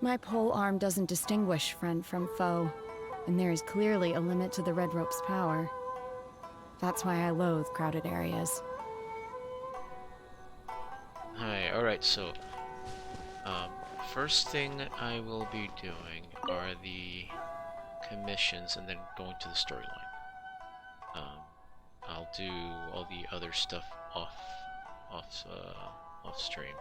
My pole arm doesn't distinguish friend from foe, and there is clearly a limit to the red rope's power. That's why I loathe crowded areas. Hi, alright, so first thing I will be doing are the commissions and then going to the storyline. I'll do all the other stuff off stream.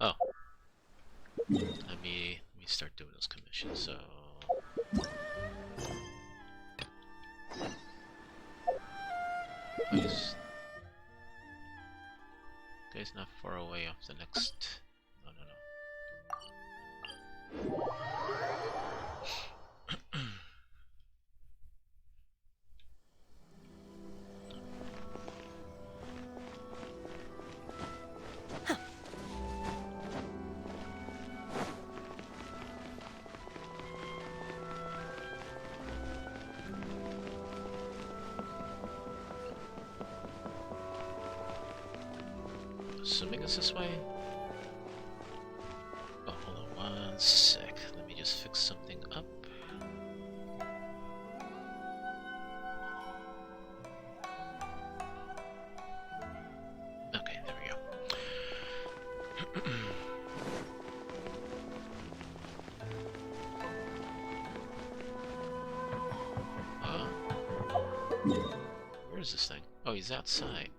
Oh, let me start doing those commissions. So. Guy's not far away off the next. No. Assuming it's this way. Oh, hold on 1 sec. Let me just fix something up. Okay, there we go. Where is this thing? Oh, he's outside.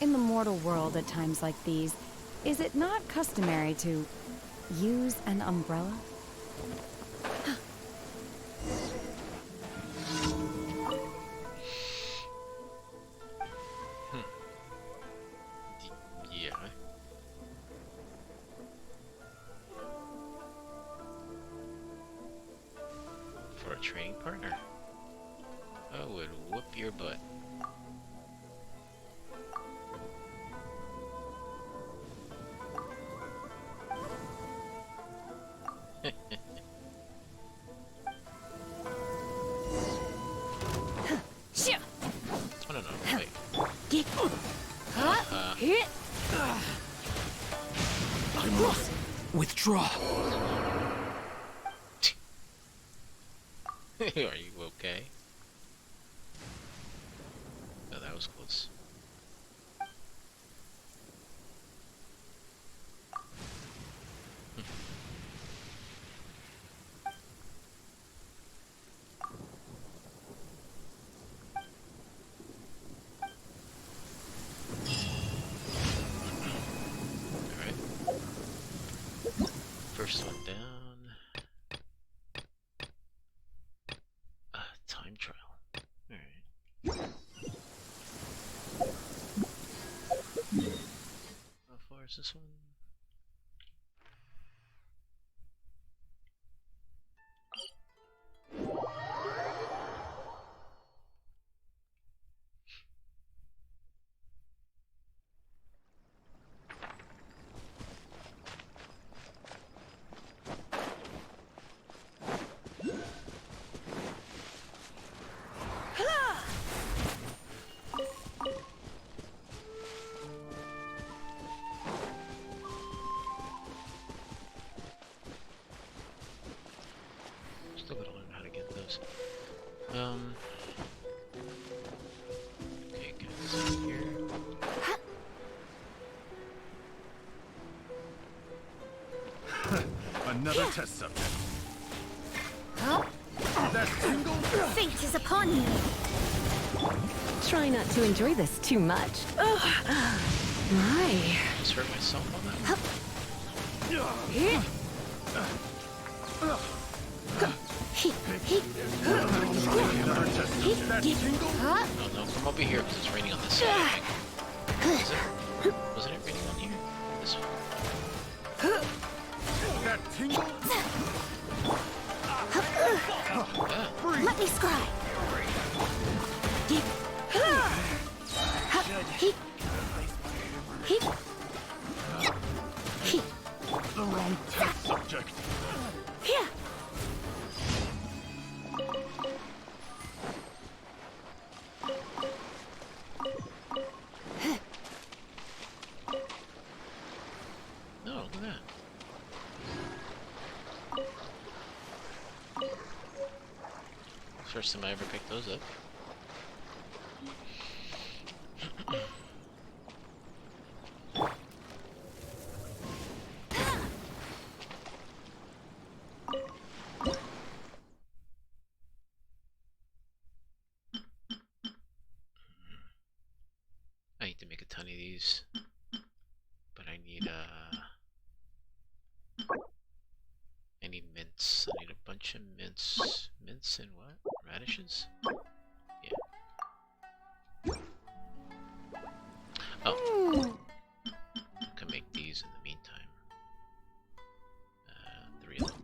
In the mortal world at times like these, is it not customary to use an umbrella? Yeah. For a training partner, I would whoop your butt. Oh no, wait. I must withdraw. Are you okay? Oh, that was close. Alright. First one down. Time trial. Alright. How far is this one? Still gotta learn how to get those. Okay, guys, here. test subject. Huh? That tingle? Fate is upon you. Try not to enjoy this too much. Ugh. My. Just hurt myself on that one. That tingle? No, no, come over here because it's raining on this side. Is it? Wasn't it raining on here? This one. That tingle? Yeah. Let me scry. The wrong test subject. No, look at that. First time I ever picked those up. I need to make a ton of these, but I need mints. I need a bunch of mints. Mints and what? Radishes? Yeah. Oh. I can make these in the meantime. 3 of them.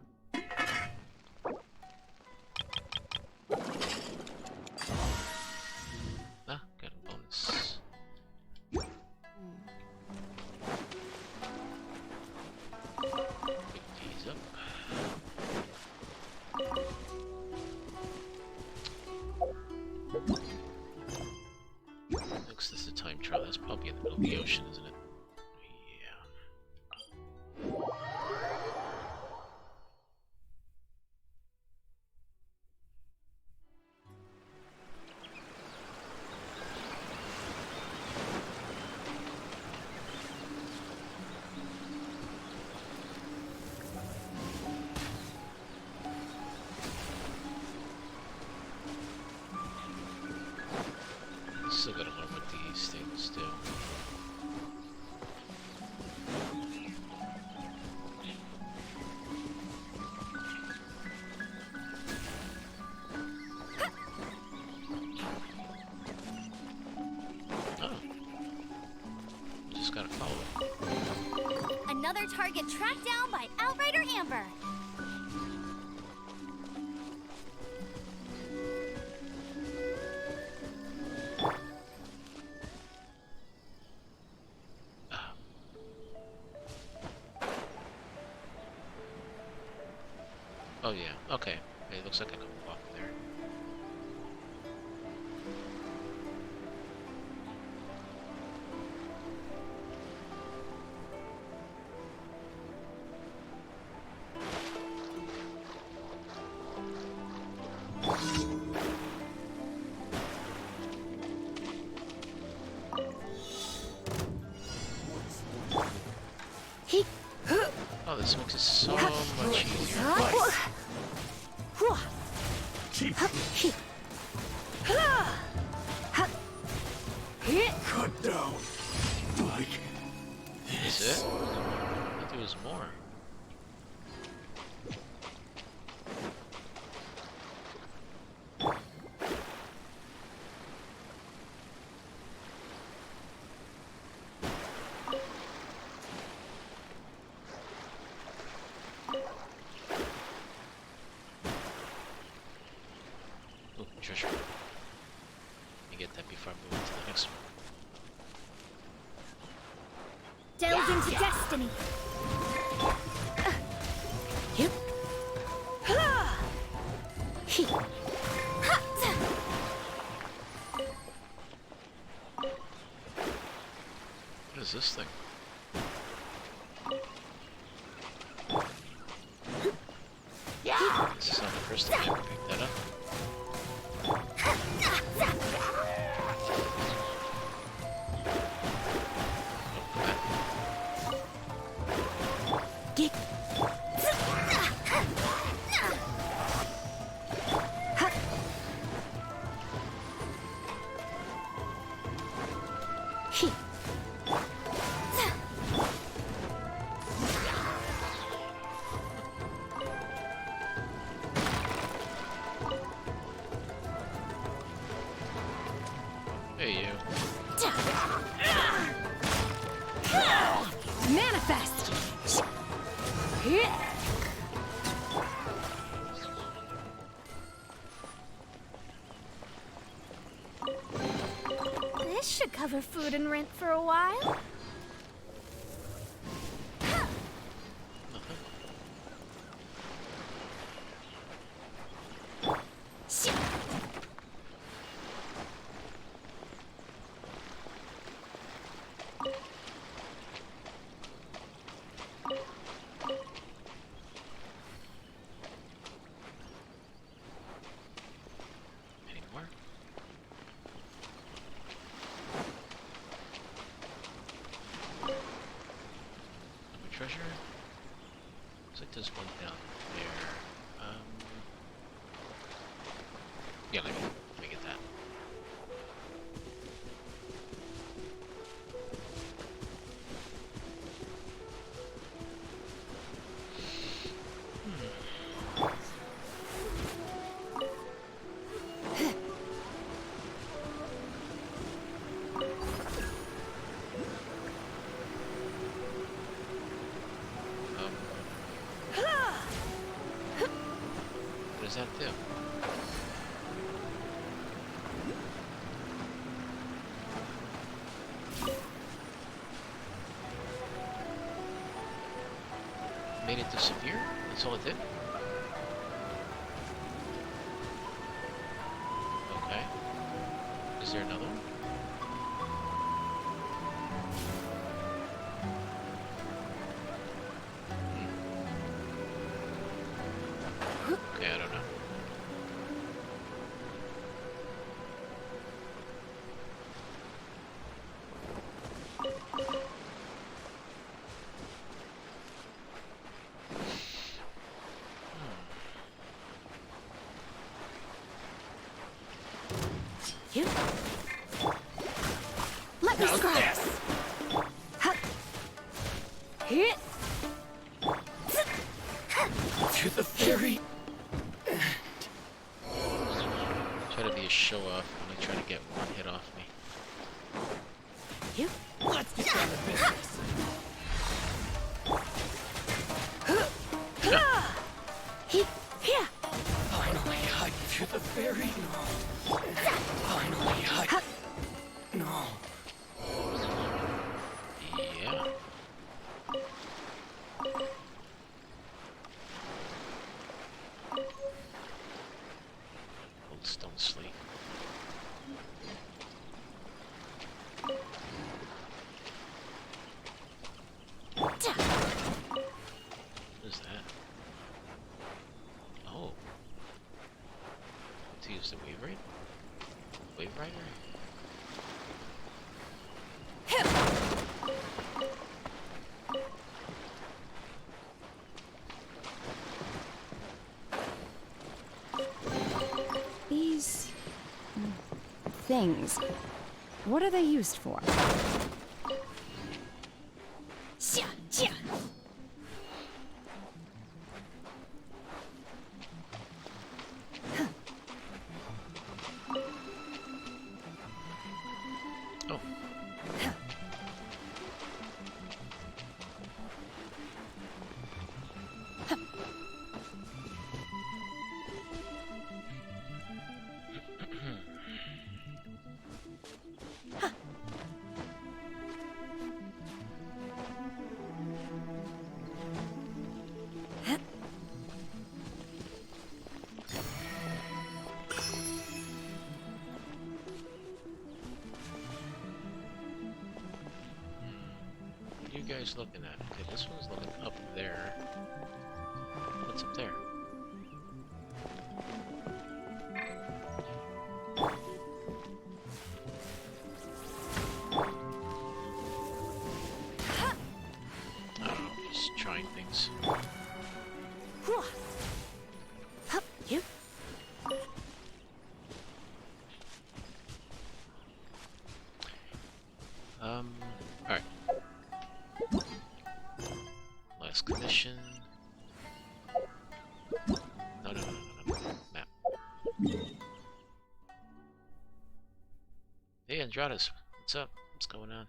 Ah, got a bonus. Pick these up. Looks this is a time trial. That's probably in the middle of the ocean, isn't it? Yeah. Still gotta learn what these things do. Oh. Just gotta follow it. Another target tracked down by Outrider Amber. Oh yeah, okay. It looks like I can walk there. Oh, this makes it so much easier. Cut down. Like Is it? I thought there was more. Oh, treasure. Let me get that before I move on to the next one. Delve into destiny. What is this thing? This is not the first time I ever picked that up. Oh, This should cover food and rent for a while. Any more? No treasure? Looks like there's one down there. Yeah, let me get that. What does that do? Made it disappear? That's all it did? Okay. Is there another one? Okay, I don't know. You. Let me scratch. Hit. To the very Try to be a show off, only try to get one hit off me. You. Let's get down to business. Here. Finally, hike to the very no. Finally, hike. No. Yeah. Old stone slate. What is that? Oh. To use the wave rider? Wave rider? These things, what are they used for? Oh. What are you guys looking at? Okay, this one's looking up there. What's up there? I don't know, just trying things. You. Alright. Last commission. No. Map. Hey, Andradas. What's up? What's going on?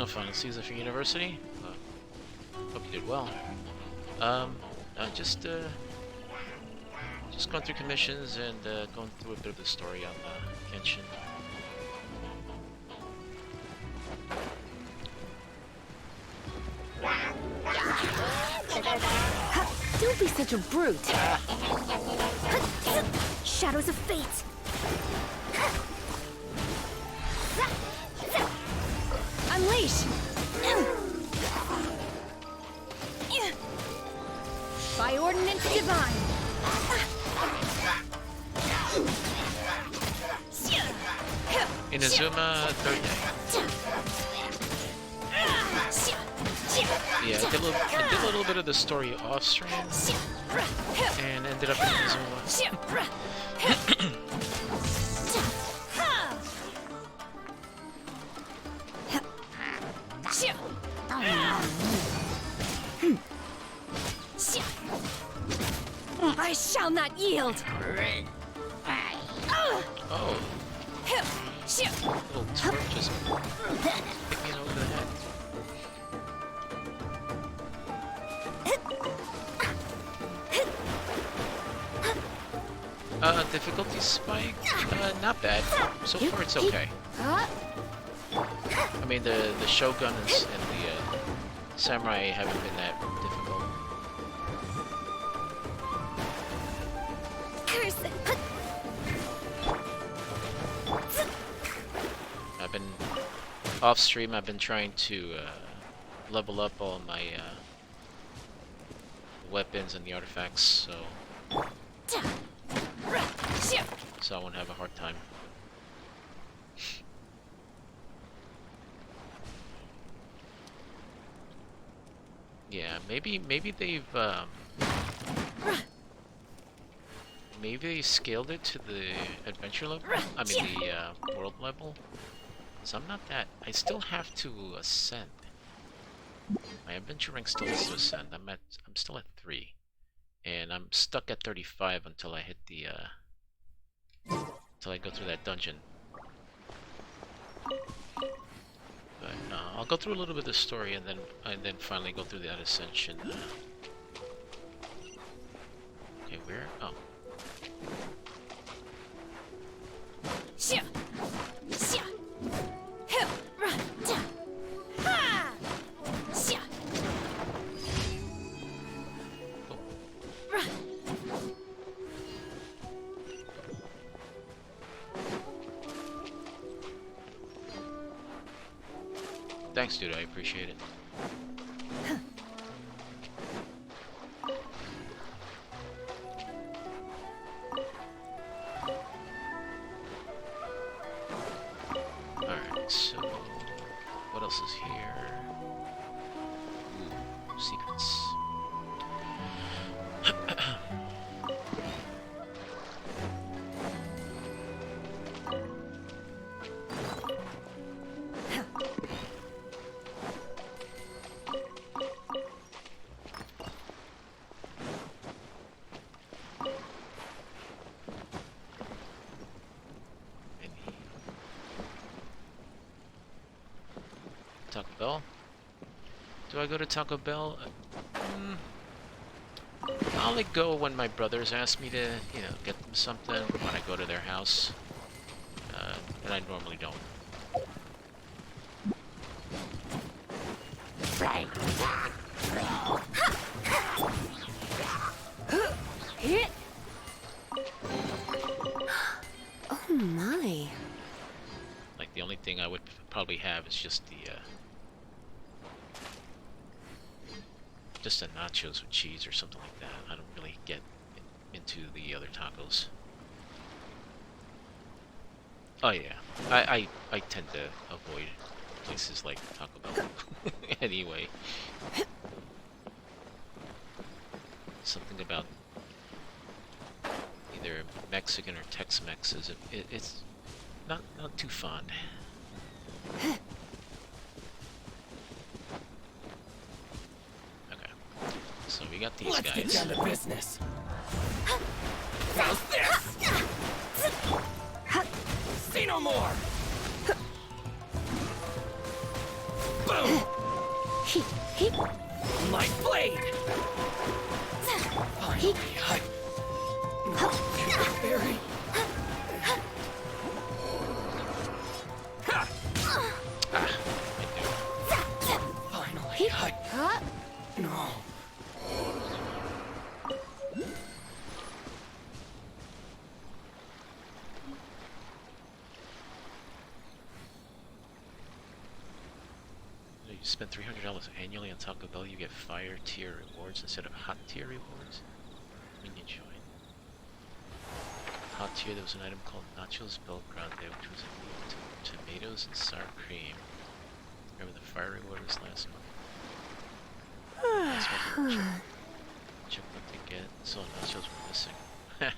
No final season for university? Hope you did well. Just going through commissions and going through a bit of the story on Genshin. Don't be such a brute. Shadows of fate. Unleash! By ordinance divine! Inazuma, third day. Yeah, I did a little bit of the story off stream and ended up in Inazuma. I shall not yield! Oh, little twerp just hit me over the head. Difficulty spike? Not bad. So far it's okay. I mean, the Shogun and the Samurai haven't been that difficult. Curse it. I've been off stream. I've been trying to level up all my weapons and the artifacts, so I won't have a hard time. Yeah, maybe they've maybe they scaled it to the adventure level. I mean the world level. So I'm not that. I still have to ascend. My adventure rank still has to ascend. I'm still at 3, and I'm stuck at 35 until I hit the until I go through that dungeon. But I'll go through a little bit of the story and then finally go through that ascension. Okay, where? Oh. Thanks, dude. I appreciate it. Alright, so what else is here? Ooh, secrets. Taco Bell? Do I go to Taco Bell? I'll let go when my brothers ask me to, get them something when I go to their house. And I normally don't. Oh my. Like, the only thing I would probably have is just the nachos with cheese or something like that. I don't really get into the other tacos. Oh yeah, I tend to avoid places like Taco Bell anyway. Something about either Mexican or Tex-Mex is it's not too fond. So we got these Let's guys. get down to business. How's this? See no more. Boom. spend $300 annually on Taco Bell, you get fire tier rewards instead of hot tier rewards. When you join. Hot tier, there was an item called Nachos Belgrande, which was tomatoes and sour cream. Remember the fire reward was last month. Check what they get. So nachos were missing. Of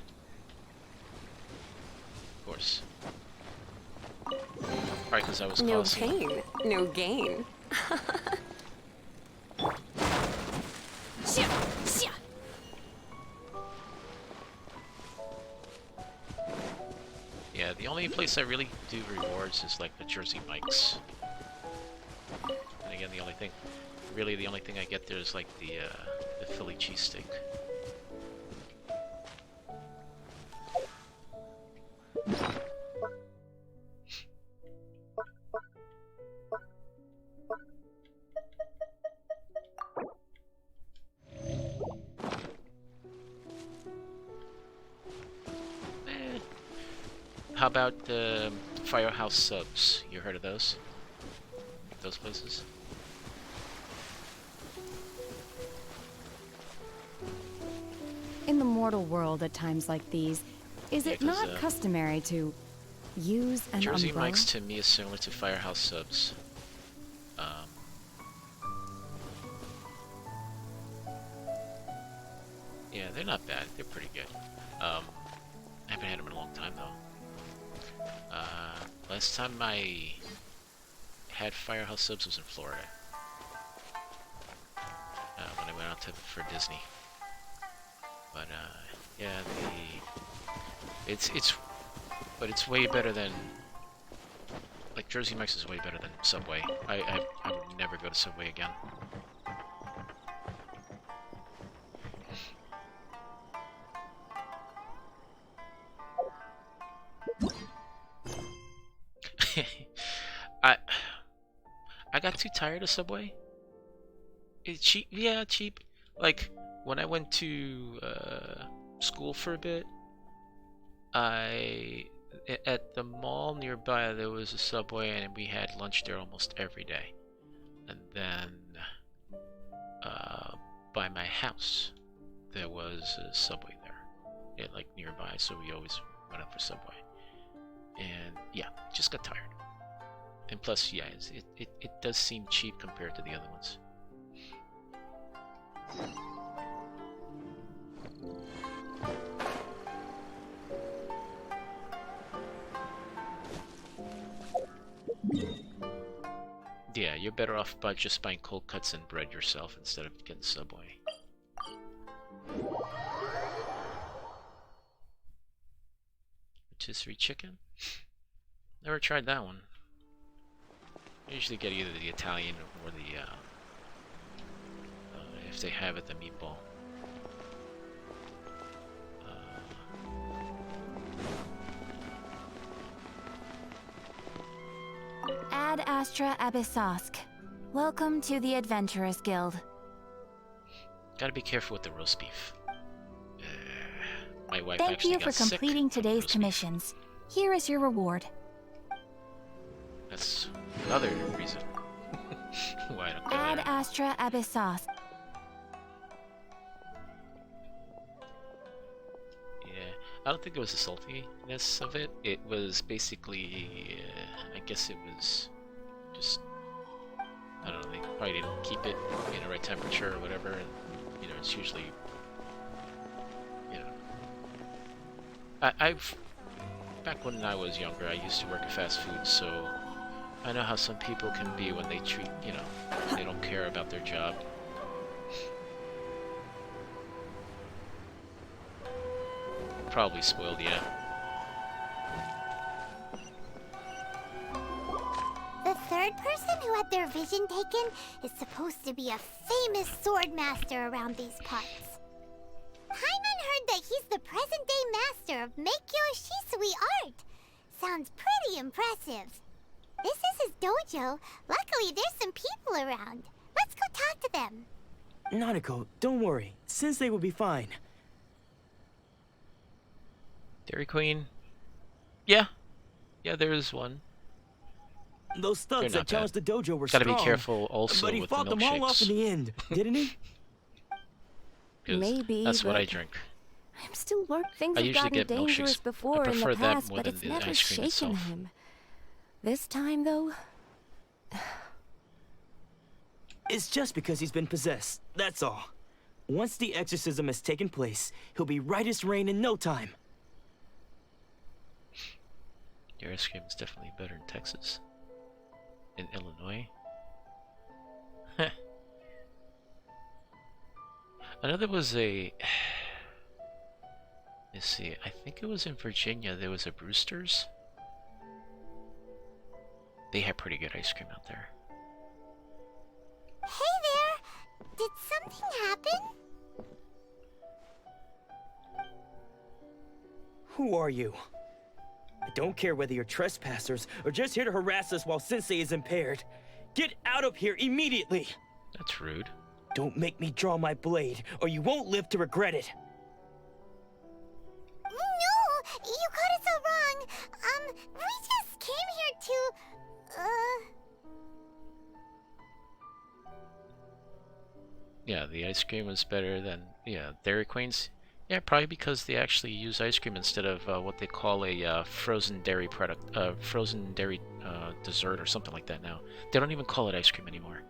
course. Probably because I was No causing. pain, no gain. Yeah, the only place I really do rewards is like the Jersey Mike's. And again, the only thing I get there is like the Philly cheesesteak. How about the Firehouse Subs? You heard of those? Those places? In the mortal world at times like these, is it 'cause, not customary to use an Jersey umbrella? Mike's to me is similar to Firehouse Subs. Yeah, they're not bad. They're pretty good. I haven't had them in a long time though. Last time I had Firehouse Subs was in Florida. When I went out for Disney. But yeah, but it's way better than, like, Jersey Mike's is way better than Subway. I would never go to Subway again. I got too tired of Subway. It's cheap, yeah, cheap. Like when I went to school for a bit, at the mall nearby there was a Subway, and we had lunch there almost every day. And then by my house there was a Subway there, like nearby, so we always went up for Subway. And yeah, just got tired. And plus, yeah, it does seem cheap compared to the other ones. Yeah, you're better off by just buying cold cuts and bread yourself instead of getting Subway. Rotisserie chicken? Never tried that one. I usually get either the Italian or the, if they have it, the meatball. Ad Astra Abyssosk. Welcome to the Adventurous Guild. Gotta be careful with the roast beef. My wife Thank actually you for got sick completing from today's roast beef. commissions. Here is your reward. That's another reason why I don't go Ad there. Astra Abyssosk. Yeah, I don't think it was the saltiness of it. It was basically, I guess it was just, I don't know, they probably didn't keep it in the right temperature or whatever, and, you know, it's usually, you know. I've, back when I was younger, I used to work at fast food, so I know how some people can be when they treat, you know, they don't care about their job. Probably spoiled, yeah. The third person who had their vision taken is supposed to be a famous sword master around these parts. Paimon heard that he's the present-day master of Meikyo Shisui art. Sounds pretty impressive. This is his dojo. Luckily, there's some people around. Let's go talk to them. Nanako, don't worry. Sensei will be fine. Dairy Queen? Yeah. Yeah, there is one. Those They're thugs not that challenged the dojo were Gotta strong. be careful also But he with fought the them all off in milkshakes. the end, didn't he? 'Cause Maybe, that's what I but drink. I'm still worried. Things I have usually gotten get dangerous milkshakes. I before in the prefer that past, more but than it's the never ice cream shaken itself. him. This time, though, It's just because he's been possessed, that's all. Once the exorcism has taken place, he'll be right as rain in no time. Your ice cream is definitely better in Texas. In Illinois. I know there was a... Let's see, I think it was in Virginia, there was a Brewster's. They had pretty good ice cream out there. Hey there! Did something happen? Who are you? I don't care whether you're trespassers or just here to harass us while Sensei is impaired. Get out of here immediately! That's rude. Don't make me draw my blade, or you won't live to regret it. No! You got it so wrong! We just came here to... Yeah, the ice cream was better than Dairy Queen's. Yeah, probably because they actually use ice cream instead of what they call a frozen dairy product, frozen dairy dessert or something like that now. They don't even call it ice cream anymore.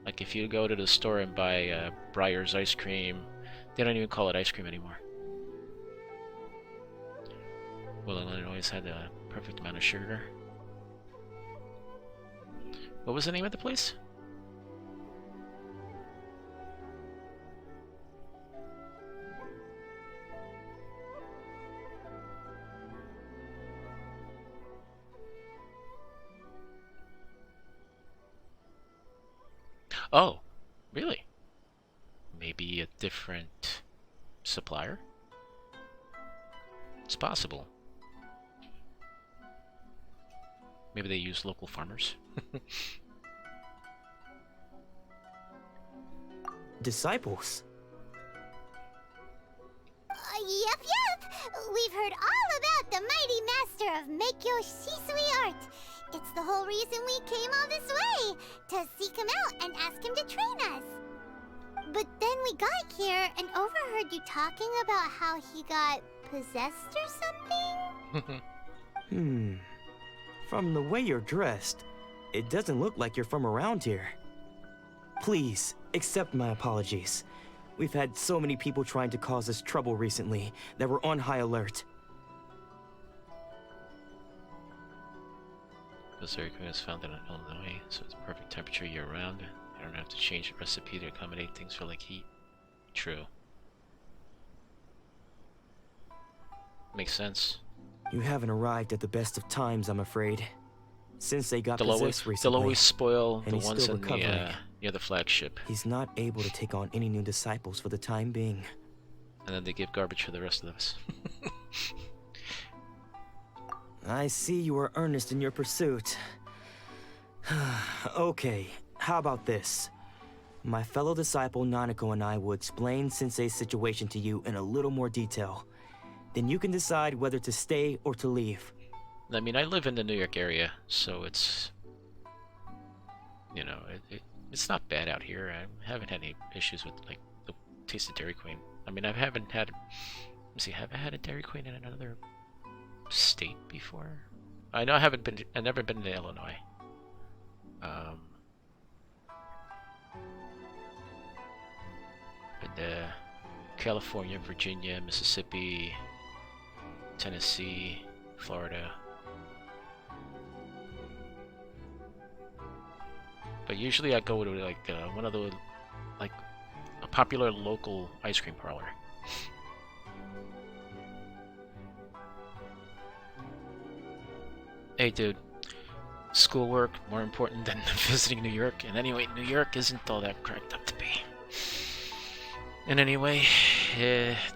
Like if you go to the store and buy Breyer's ice cream, they don't even call it ice cream anymore. Well, Illinois had the perfect amount of sugar. What was the name of the place? Oh, really? Maybe a different supplier? It's possible. Maybe they use local farmers. Disciples? Yep. We've heard all about the mighty master of Meikyo Shisui art. It's the whole reason we came all this way, to seek him out and ask him to train us. But then we got here and overheard you talking about how he got possessed or something? From the way you're dressed, it doesn't look like you're from around here. Please, accept my apologies. We've had so many people trying to cause us trouble recently that we're on high alert. Because Dairy Queen is found in Illinois, so it's perfect temperature year-round. You don't have to change the recipe to accommodate things for like heat. True. Makes sense. You haven't arrived at the best of times, I'm afraid. Since they got possessed They'll recently, always spoil and the he's ones still in the recovering. near the flagship, he's not able to take on any new disciples for the time being. and then they give garbage for the rest of us. I see you are earnest in your pursuit. Okay, how about this? My fellow disciple Nanako and I will explain Sensei's situation to you in a little more detail. Then you can decide whether to stay or to leave. I mean, I live in the New York area, so it's, you know, it's not bad out here. I haven't had any issues with like the taste of Dairy Queen. I mean, I haven't had. Let me see, have I had a Dairy Queen in another state before? I know I've never been to Illinois. But California, Virginia, Mississippi, Tennessee, Florida. But usually I go to like one of the like a popular local ice cream parlor. Hey dude, schoolwork more important than visiting New York, and anyway, New York isn't all that cracked up to be. And anyway,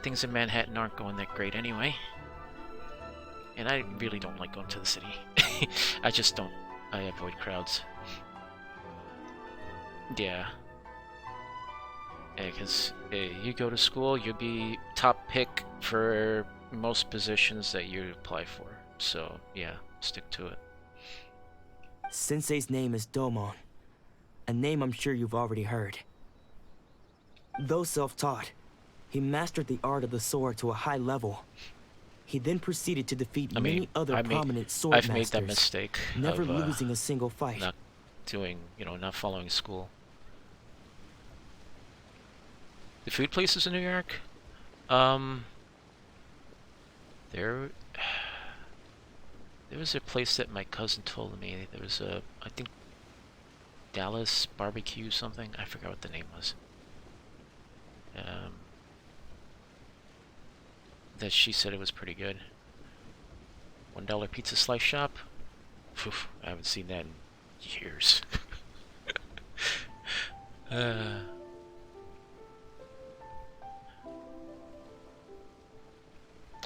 things in Manhattan aren't going that great anyway. And I really don't like going to the city. I just don't. I avoid crowds. Yeah. Because you go to school, you'll be top pick for most positions that you apply for. So, yeah, stick to it. Sensei's name is Domon, a name I'm sure you've already heard. Though self-taught, he mastered the art of the sword to a high level. He then proceeded to defeat many other prominent sword I've masters, made that mistake never of losing a single fight. not doing, not following school. The food places in New York, there was a place that my cousin told me. There was I think Dallas barbecue something. I forgot what the name was. That she said it was pretty good. $1 pizza slice shop. Phew, I haven't seen that in years.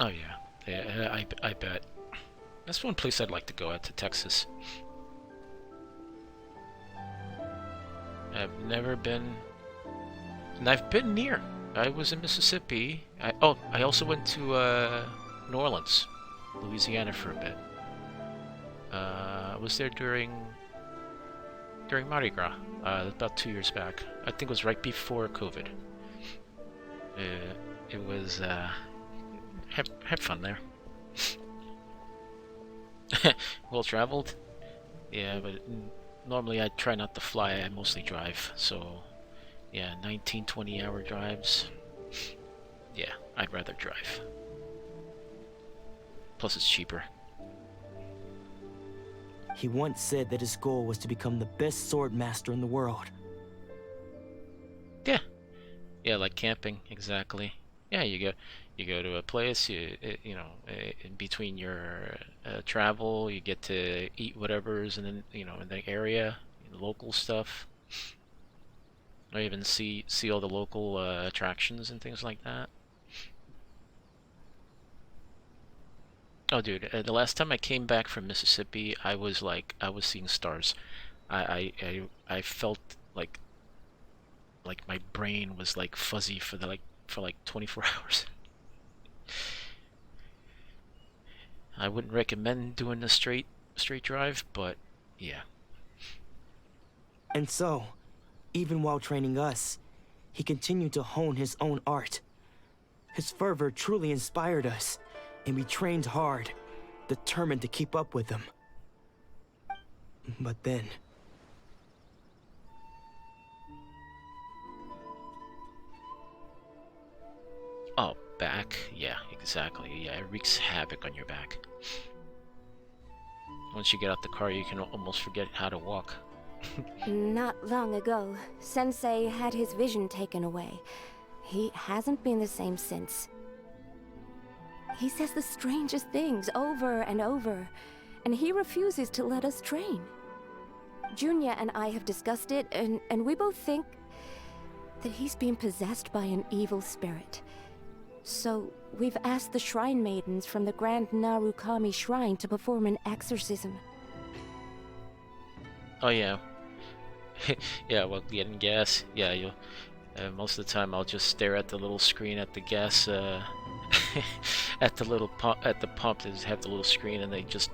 Oh yeah, I bet. That's one place I'd like to go out to Texas. I've never been, and I've been near. I was in Mississippi. I also went to New Orleans, Louisiana for a bit. I was there during Mardi Gras, about 2 years back. I think it was right before COVID. It was had fun there. Well traveled, yeah, but normally I try not to fly. I mostly drive, so yeah, 19-20 hour drives. Yeah, I'd rather drive. Plus it's cheaper. He once said that his goal was to become the best sword master in the world. Yeah, like camping, exactly. Yeah, you go to a place, in between your travel, you get to eat whatever's in the area, local stuff. Or even see all the local attractions and things like that. Oh, dude, the last time I came back from Mississippi, I was seeing stars. I felt like my brain was like fuzzy for 24 hours. I wouldn't recommend doing a straight drive, but yeah. And so, even while training us, he continued to hone his own art. His fervor truly inspired us, and we trained hard, determined to keep up with him. But then... Oh, back? Yeah, exactly. Yeah, it wreaks havoc on your back. Once you get out the car, you can almost forget how to walk. Not long ago, Sensei had his vision taken away. He hasn't been the same since. He says the strangest things over and over, and he refuses to let us train. Junya and I have discussed it, and we both think that he's been possessed by an evil spirit. So, we've asked the Shrine Maidens from the Grand Narukami Shrine to perform an exorcism. Oh yeah. Yeah, well, getting gas. Yeah, you'll. Most of the time, I'll just stare at the little screen at the gas. At the little pump. At the pump, they just have the little screen, and they just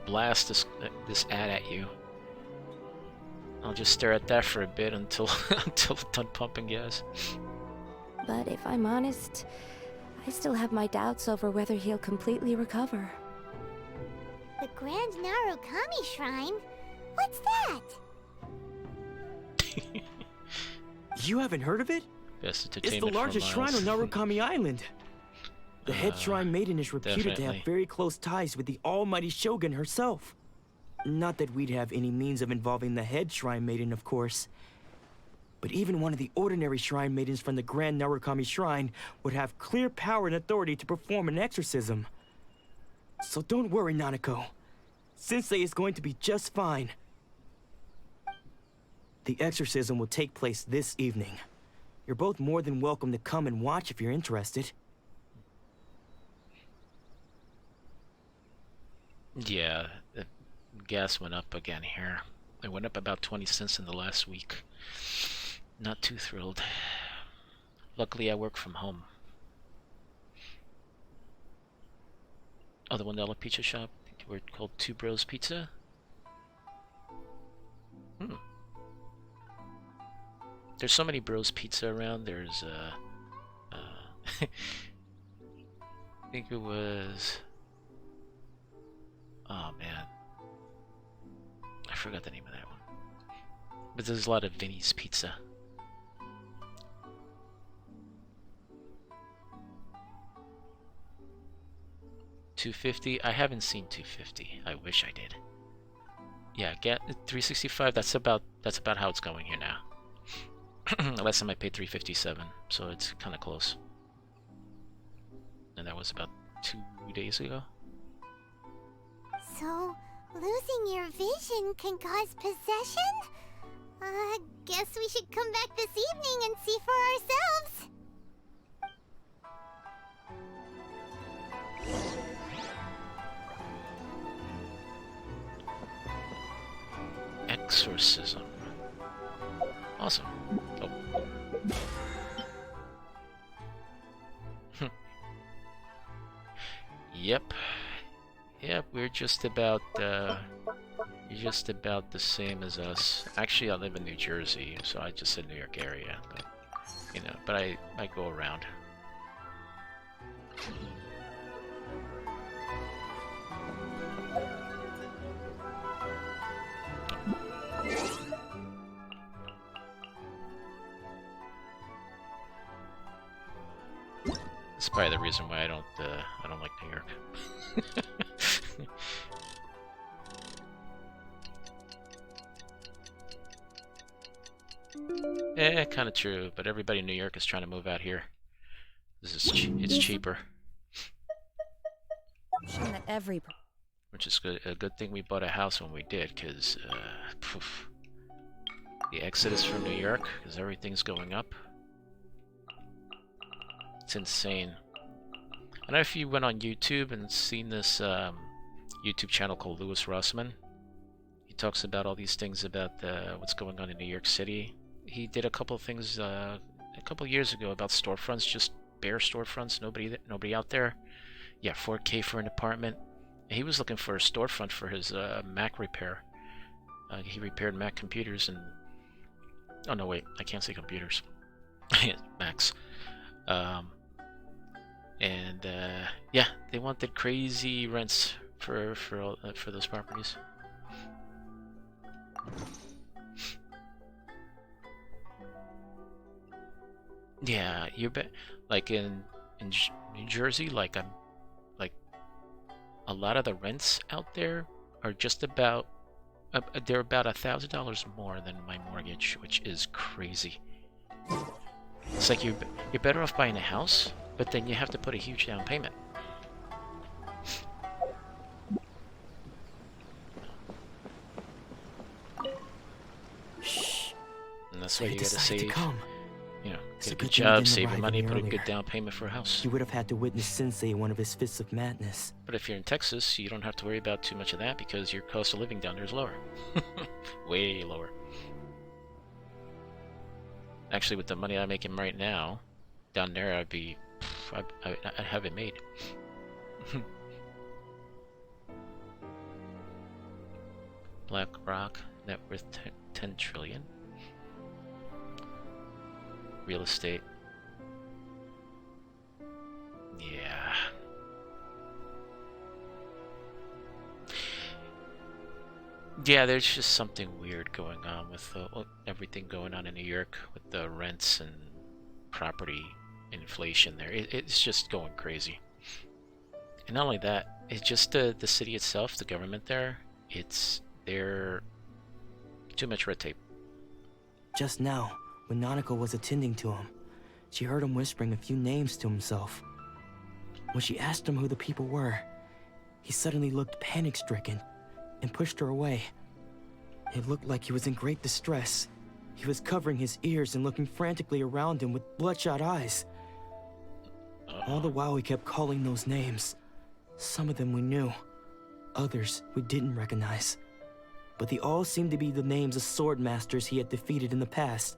blast this ad at you. I'll just stare at that for a bit until until it's done pumping gas. But if I'm honest, I still have my doubts over whether he'll completely recover. The Grand Narukami Shrine? What's that? You haven't heard of it? Best It's the entertainment for largest shrine on miles. Narukami Island. The head shrine maiden is reputed to definitely. have very close ties with the almighty Shogun herself. Not that we'd have any means of involving the head shrine maiden, of course. But even one of the ordinary shrine maidens from the Grand Narukami Shrine would have clear power and authority to perform an exorcism. So don't worry, Nanako. Sensei is going to be just fine. The exorcism will take place this evening. You're both more than welcome to come and watch if you're interested. Yeah, the gas went up again here. It went up about 20 cents in the last week. Not too thrilled. Luckily, I work from home. Oh, the $1 pizza shop? We're called Two Bros Pizza? There's so many Bros Pizza around. There's I think it was. Oh man, I forgot the name of that one. But there's a lot of Vinny's Pizza. $250. I haven't seen $250. I wish I did. Yeah, get $365. That's about how it's going here now. Last time I paid $357, so it's kind of close. And that was about 2 days ago. So, losing your vision can cause possession? Guess we should come back this evening and see for ourselves. Exorcism. Awesome. Oh. Yep. Yep, we're just about you're just about the same as us. Actually, I live in New Jersey, so I just said New York area, but you know, but I go around. That's probably the reason why I don't like New York. Kind of true, but everybody in New York is trying to move out here. This is it's cheaper, That every which is good. A good thing we bought a house when we did, because the exodus from New York, because everything's going up. It's insane. I don't know if you went on YouTube and seen this YouTube channel called Louis Rossman. He talks about all these things about what's going on in New York City. He did a couple of things a couple of years ago about storefronts, just bare storefronts, nobody out there. Yeah, $4K for an apartment. He was looking for a storefront for his Mac repair. He repaired Mac computers and... Oh no, wait, I can't say computers. Macs. Yeah, they wanted crazy rents for those properties. Yeah, like in New Jersey, like a lot of the rents out there are just about they're about $1,000 more than my mortgage, which is crazy. It's like you're better off buying a house, but then you have to put a huge down payment. Shh. And that's why you gotta decided to save. come. You know, It's get a a good good thing you job, didn't save your arrive money, any put a good earlier. down payment for a house. You would have had to witness Sensei in one of his fits of madness. But if you're in Texas, you don't have to worry about too much of that because your cost of living down there is lower. Way lower. Actually, with the money I'm making right now, down there I'd have it made. BlackRock, net worth 10 trillion. Real estate. Yeah. Yeah, there's just something weird going on with everything going on in New York with the rents and property inflation there. It's just going crazy. And not only that, it's just the city itself, the government there, they're too much red tape. Just now, when Nanako was attending to him, she heard him whispering a few names to himself. When she asked him who the people were, he suddenly looked panic-stricken and pushed her away. It looked like he was in great distress. He was covering his ears and looking frantically around him with bloodshot eyes. All the while he kept calling those names. Some of them we knew, others we didn't recognize. But they all seemed to be the names of sword masters he had defeated in the past.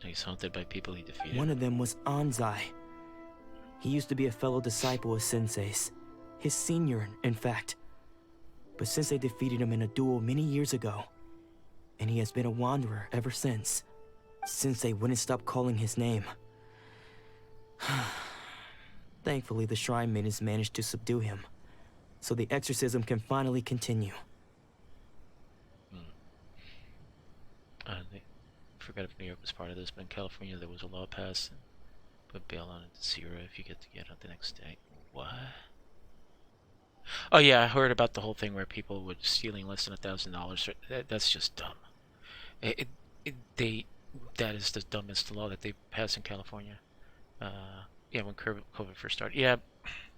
He's haunted by people he defeated. One of them was Anzai. He used to be a fellow disciple of Sensei's. His senior, in fact. But Sensei defeated him in a duel many years ago, and he has been a wanderer ever since. Sensei wouldn't stop calling his name. Thankfully, the shrine maidens managed to subdue him, so the exorcism can finally continue. I forgot if New York was part of this, but in California there was a law passed. Put bail on it to 0 if you get to get out the next day. What? Oh yeah, I heard about the whole thing where people were stealing less than $1,000. That's just dumb. That is the dumbest law that they passed in California. Yeah, when COVID first started. Yeah,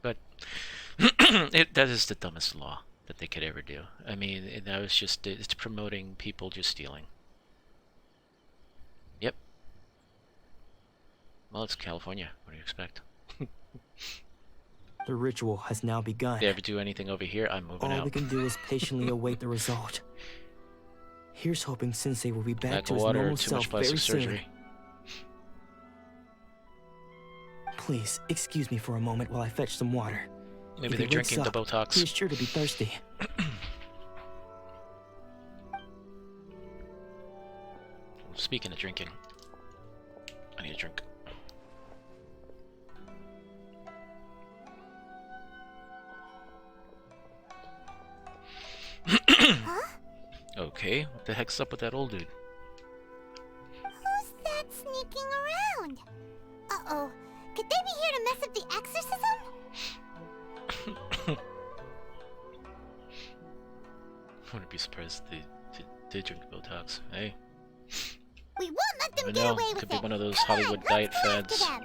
but that is the dumbest law that they could ever do. I mean, that was just, it's promoting people just stealing. Yep. Well, it's California. What do you expect? The ritual has now begun. If they ever do anything over here, I'm moving out. All we can do is patiently await the result. Here's hoping Sensei will be back Lack to of his water, normal too self much plastic very soon. surgery. Please, excuse me for a moment while I fetch some water. Maybe If they're he wakes drinking the up, Botox. He is sure to be thirsty. Speaking of drinking, I need a drink. Huh? Okay, what the heck's up with that old dude? Who's that sneaking around? Uh-oh. Could they be here to mess up the exorcism? I wouldn't be surprised if they did drink Botox. Hey, We won't let them never get know. away with Could be it. one of those Come Hollywood on, diet let's go after fads. them.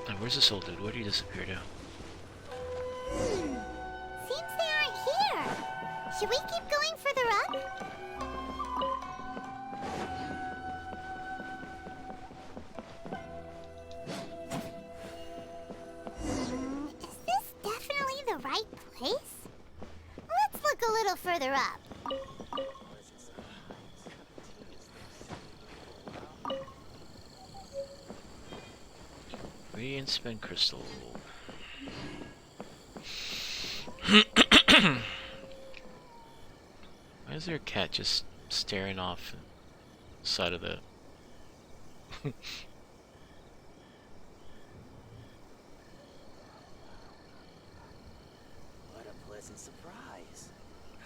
Now, where's this old dude? Where did he disappear to? Seems they aren't here. Should we keep going further up? Is this definitely the right place? Let's look a little further up. Radiant spin crystal. Why is there a cat just staring off the side of the... What a pleasant surprise.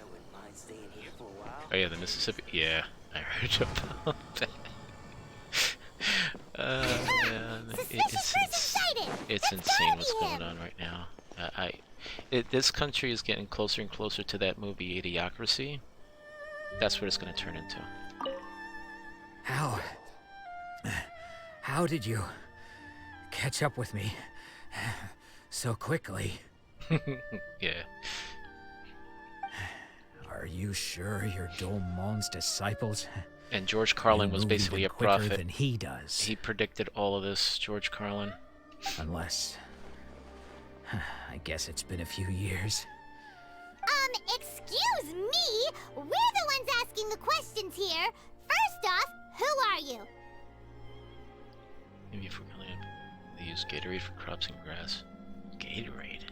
I wouldn't mind staying here for a while. Oh yeah, the Mississippi. Yeah, I heard about that. Man, Suspicious person sighted. it's Let's insane grab what's going him. on right now. This country is getting closer and closer to that movie Idiocracy. That's what it's going to turn into. How did you catch up with me so quickly? Yeah. Are you sure you're Dolmon's disciples? And George Carlin You was move basically even a quicker prophet. than he does. He predicted all of this, George Carlin. Unless... I guess it's been a few years. Excuse me? We're the ones asking the questions here. First off, who are you? Maybe if we're going to use Gatorade for crops and grass. Gatorade.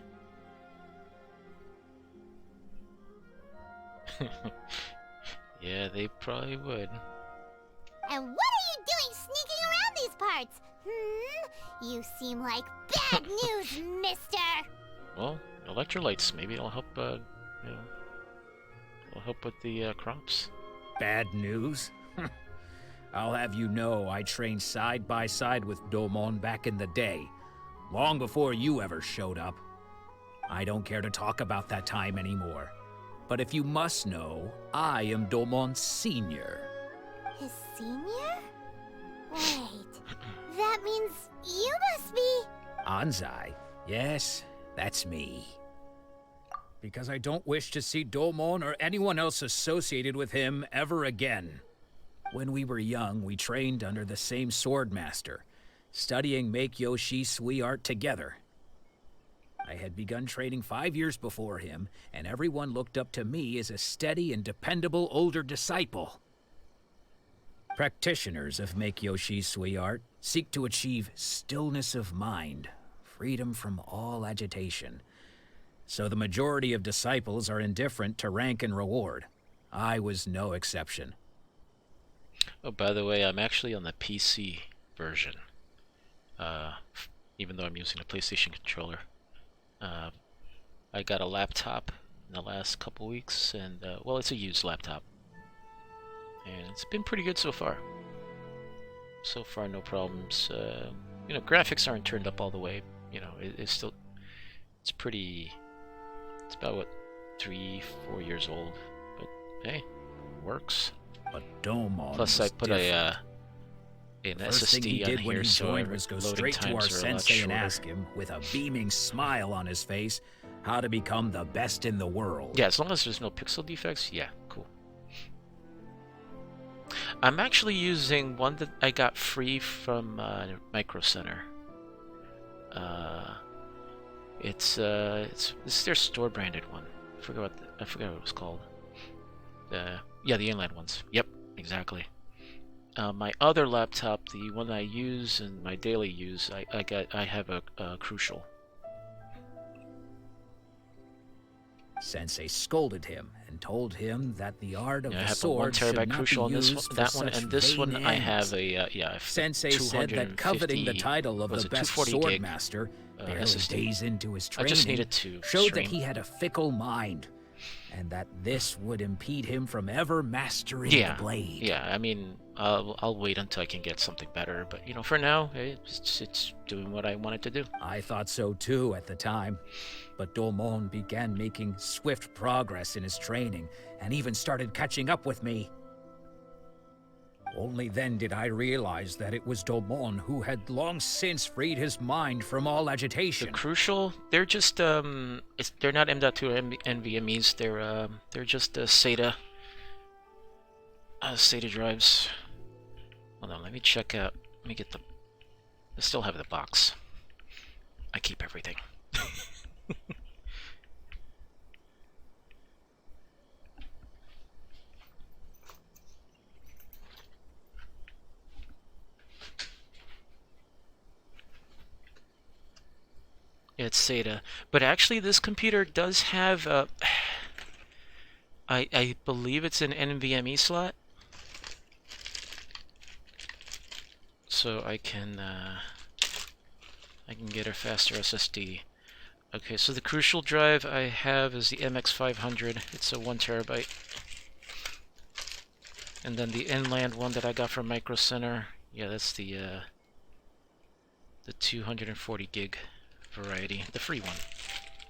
Yeah, they probably would. And what are you doing sneaking around these parts? You seem like bad news, mister. Well, electrolytes. Maybe it'll help, it'll help with the crops. Bad news? I'll have you know I trained side by side with Domon back in the day, long before you ever showed up. I don't care to talk about that time anymore. But if you must know, I am Domon's senior. His senior? Wait, that means you must be... Anzai? Yes, that's me. Because I don't wish to see Domon or anyone else associated with him ever again. When we were young, we trained under the same swordmaster, studying Make-Yoshi Sui art together. I had begun training 5 years before him, and everyone looked up to me as a steady and dependable older disciple. Practitioners of Make-Yoshi Sui art seek to achieve stillness of mind, freedom from all agitation, so the majority of disciples are indifferent to rank and reward. I was no exception. Oh, by the way, I'm actually on the PC version. Even though I'm using a PlayStation controller. I got a laptop in the last couple weeks, and well, it's a used laptop. And it's been pretty good so far. So far, no problems. You know, graphics aren't turned up all the way. You know, it's still, it's pretty, it's about, what, 3-4 years old. But, hey, works. But Domon Plus, I put an First thing he SSD did on when here, he so joined was go loading straight to our times are a lot sensei and shorter. ask him, with a beaming smile on his face, how to become the best in the world. Yeah, as long as there's no pixel defects, yeah, cool. I'm actually using one that I got free from Micro Center. It's their store branded one. I forgot what it was called. Yeah, the inland ones. Yep, exactly. My other laptop, the one I use in my daily use, I have a Crucial. Sensei scolded him and told him that the art of Yeah, I the have a sword should 1TB not Crucial be on this used one, for that one, such and this vain one I have ends. a Sensei said that coveting the title of the best sword master, barely SSD. days into his I training, just needed to showed stream. that he had a fickle mind, and that this would impede him from ever mastering Yeah, the blade. yeah. I mean, I'll wait until I can get something better. But you know, for now, it's doing what I want it to do. I thought so too at the time, but Domon began making swift progress in his training and even started catching up with me. Only then did I realize that it was Domon who had long since freed his mind from all The agitation. Crucial, they're just they're not M.2 NVMe's. They're just SATA drives. Hold on, let me check out. Let me get the. I still have the box. I keep everything. It's SATA, but actually this computer does have I believe it's an NVMe slot, so I can get a faster SSD. Okay, so the Crucial drive I have is the MX500. It's a 1TB, and then the inland one that I got from Micro Center. Yeah, that's the 240 gig variety, the free one.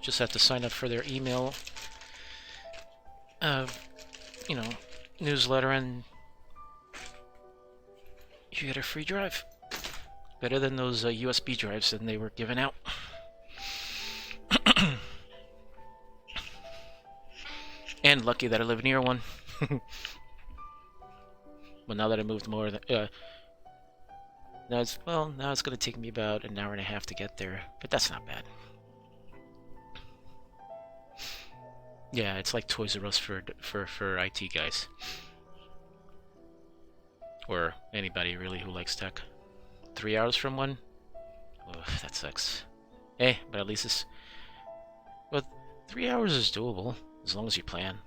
Just have to sign up for their email, you know, newsletter, and you get a free drive. Better than those USB drives that they were giving out. And lucky that I live near one. But now that I moved more than now it's gonna take me about an hour and a half to get there, but that's not bad. Yeah, it's like Toys R Us for IT guys, or anybody really who likes tech. 3 hours from one? Oh, that sucks. Hey, but at least it's... Well, 3 hours is doable, as long as you plan.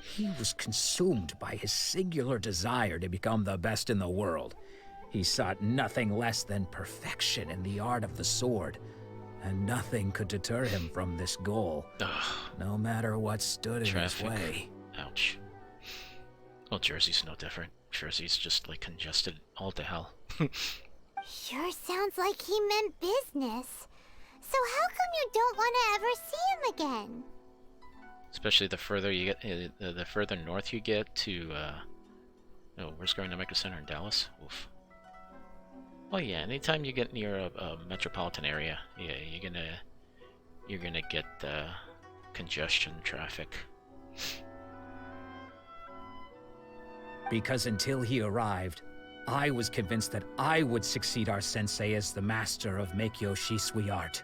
He was consumed by his singular desire to become the best in the world. He sought nothing less than perfection in the art of the sword, and nothing could deter him from this goal, no matter what stood in his way. Ouch. Well, Jersey's no different. Jersey's just, like, congested all to hell. Sure sounds like he meant business. So how come you don't want to ever see him again? Especially the further you get, the further north you get to, oh, we're going to Micro Center in Dallas? Oof. Well, yeah, anytime you get near a metropolitan area, yeah, you're gonna get, congestion, traffic. Because until he arrived, I was convinced that I would succeed our sensei as the master of Meikyo Shisui art.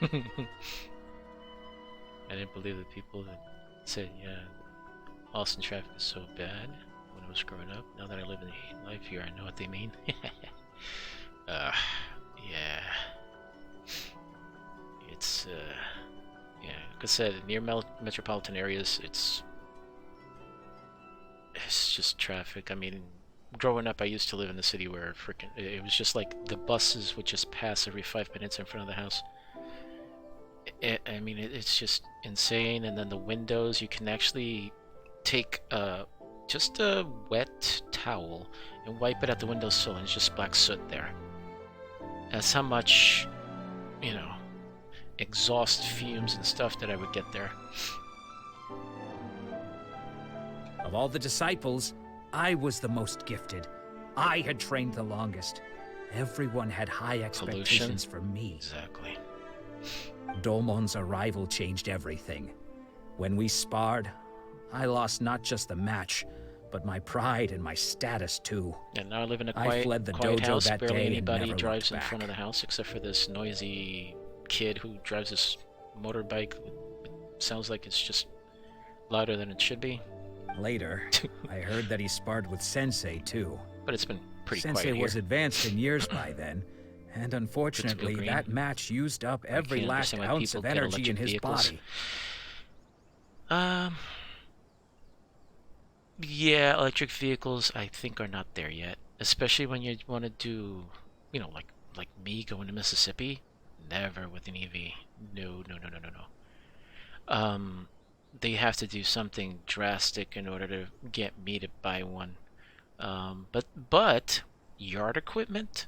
I didn't believe the people that said, yeah, Austin traffic is so bad. When when I was growing up. Now that I live in life here, I know what they mean. Yeah. It's, yeah, like I said, near metropolitan areas, it's just traffic. I mean, growing up, I used to live in the city where it was just like the buses would just pass every 5 minutes in front of the house. I mean, it's just insane. And then the windows, you can actually take just a wet towel and wipe it at the windowsill, and it's just black soot there. That's how much, you know, exhaust fumes and stuff that I would get there. Of all the disciples, I was the most gifted. I had trained the longest. Everyone had high expectations for me. Exactly. Dolmon's arrival changed everything. When we sparred, I lost not just the match, but my pride and my status too. And now I live in a I quiet, fled the quiet dojo house. that Barely day and anybody never drives looked in front of the house except for this noisy kid who drives this motorbike. It sounds like it's just louder than it should be. Later, I heard that he sparred with Sensei too. But it's been pretty Sensei quiet here. was advanced in years by then, and unfortunately, that match used up every can't last understand why ounce people of get energy in electric his vehicles. body. Yeah, electric vehicles I think are not there yet. Especially when you want to do, you know, like me going to Mississippi. Never with an EV. No. They have to do something drastic in order to get me to buy one. But yard equipment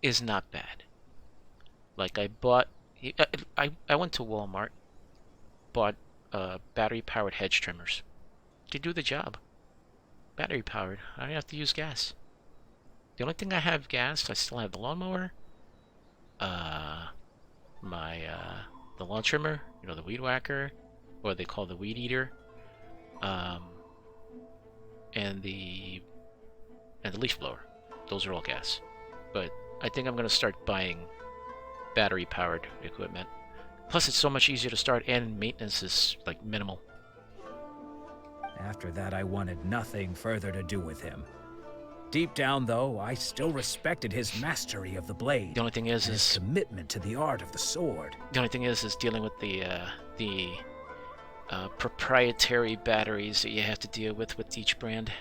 is not bad. Like I bought, I went to Walmart, bought battery-powered hedge trimmers. They do the job. Battery-powered. I don't have to use gas. The only thing I have gas, I still have the lawnmower, the lawn trimmer, you know, the weed whacker, or they call the weed eater, and the leaf blower. Those are all gas. But I think I'm gonna start buying battery-powered equipment. Plus, it's so much easier to start, and maintenance is like minimal. After that, I wanted nothing further to do with him. Deep down, though, I still respected his mastery of the blade. The only thing is his commitment to the art of the sword. The only thing is dealing with the proprietary batteries that you have to deal with each brand.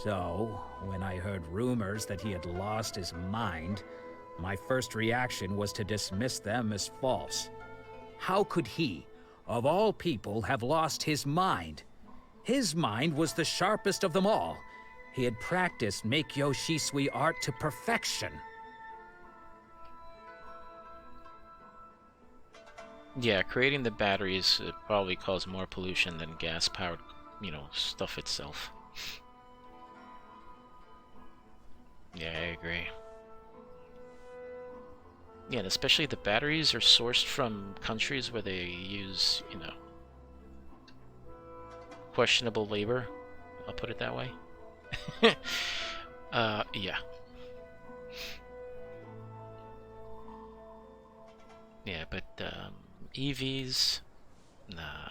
So, when I heard rumors that he had lost his mind, my first reaction was to dismiss them as false. How could he, of all people, have lost his mind? His mind was the sharpest of them all. He had practiced Meikyo Shisui art to perfection. Yeah, creating the batteries probably caused more pollution than gas-powered, you know, stuff itself. Yeah, I agree. Yeah, and especially the batteries are sourced from countries where they use, you know, questionable labor. I'll put it that way. Yeah. Yeah, but EVs, nah,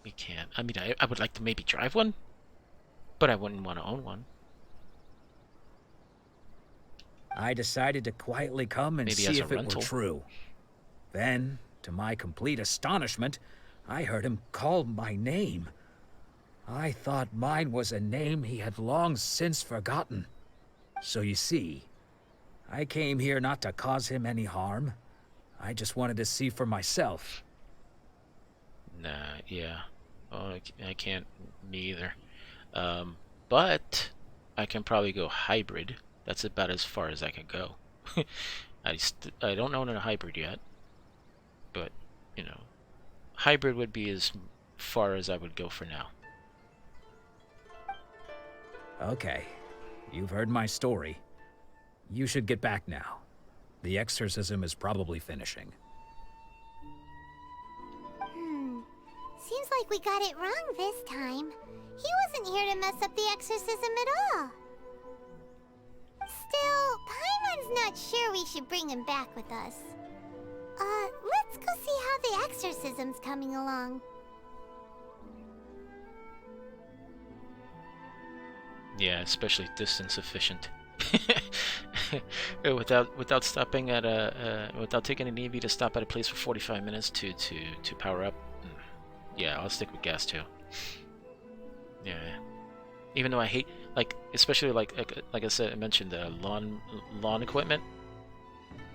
we can't. I mean, I would like to maybe drive one, but I wouldn't want to own one. I decided to quietly come and Maybe see as a if it rental. were true. Then, to my complete astonishment, I heard him call my name. I thought mine was a name he had long since forgotten. So you see, I came here not to cause him any harm. I just wanted to see for myself. Nah, yeah. Oh, I can't, me either. But I can probably go hybrid. That's about as far as I can go. I don't own a hybrid yet, but, you know, hybrid would be as far as I would go for now. Okay, you've heard my story. You should get back now. The exorcism is probably finishing. Seems like we got it wrong this time. He wasn't here to mess up the exorcism at all. Still, Paimon's not sure we should bring him back with us. Let's go see how the exorcism's coming along. Yeah, especially distance efficient. Without stopping at without taking an EV to stop at a place for 45 minutes to power up. Yeah, I'll stick with gas too. Yeah. Even though I hate, like, especially like I said, I mentioned the lawn equipment,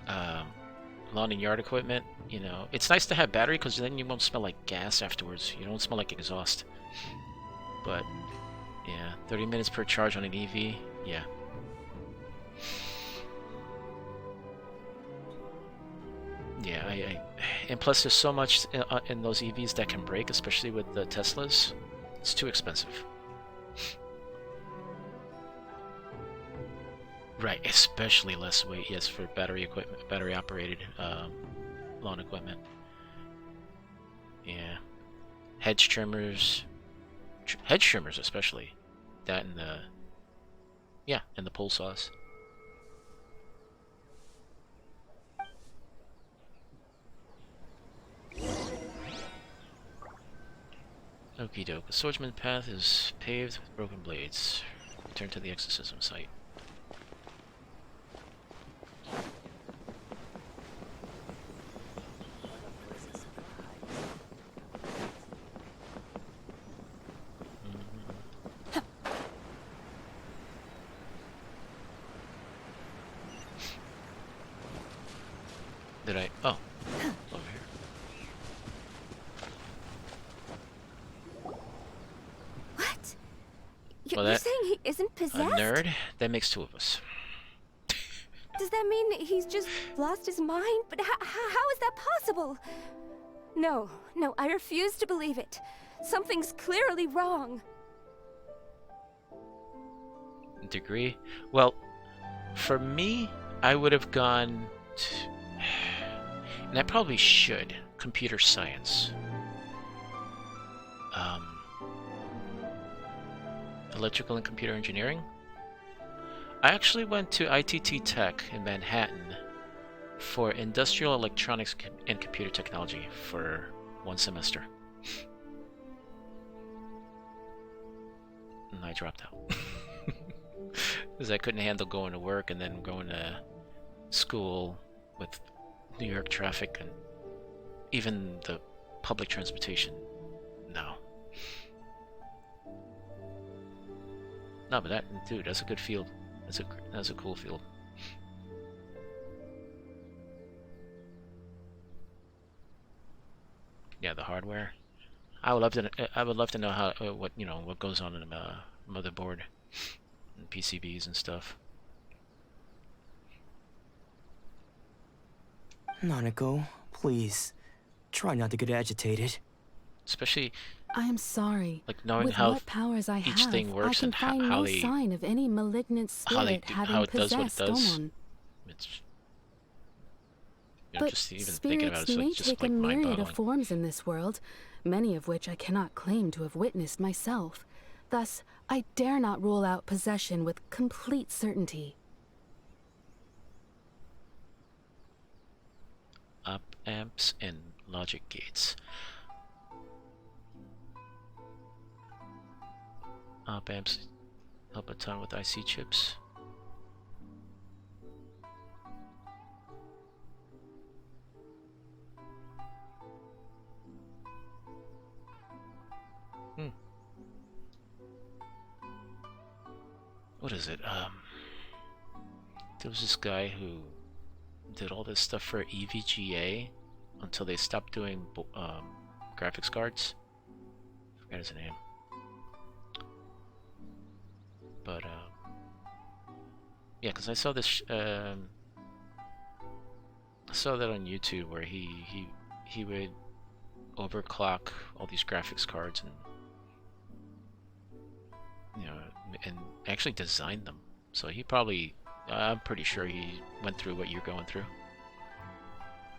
lawn and yard equipment. You know, it's nice to have battery because then you won't smell like gas afterwards. You don't smell like exhaust. But yeah, 30 minutes per charge on an EV. Yeah. Yeah, and plus there's so much in those EVs that can break, especially with the Teslas. It's too expensive. Right, especially less weight, yes, for battery equipment, battery operated lawn equipment. Yeah. Hedge trimmers especially. That and the, yeah, and the pole saws. Okie doke. The swordsman path is paved with broken blades. Return to the exorcism site. Did I? Oh, over here. What? Well, You're saying he isn't A possessed? nerd? That makes two of us. Does that mean he's just lost his mind? But how is that possible? No, I refuse to believe it. Something's clearly wrong. Degree? Well, for me, I would have gone to... And I probably should. Computer science. Electrical and computer engineering. I actually went to ITT Tech in Manhattan for industrial electronics and computer technology for 1 semester. And I dropped out. Because I couldn't handle going to work and then going to school with New York traffic and even the public transportation. No. No, but dude, that's a good field. That's a cool field. Yeah, the hardware. I would love to know how what goes on in a motherboard and PCBs and stuff. Nanako, please, try not to get agitated. Especially, I am sorry. like knowing With how what powers I each have, thing works I can and find how no they sign of any malignant spirit having how it does what it possessed does. Domon. It's But just even thinking about spirits it, it's may like, just take like a myriad mind-boggling. of forms in this world, many of which I cannot claim to have witnessed myself. Thus, I dare not rule out possession with complete certainty. Op amps and logic gates. Op amps help a ton with IC chips. What is it? There was this guy who did all this stuff for EVGA until they stopped doing graphics cards. I forgot his name. But yeah, because I saw this. I saw that on YouTube where he would overclock all these graphics cards and and actually designed them. So he probably, I'm pretty sure he went through what you're going through.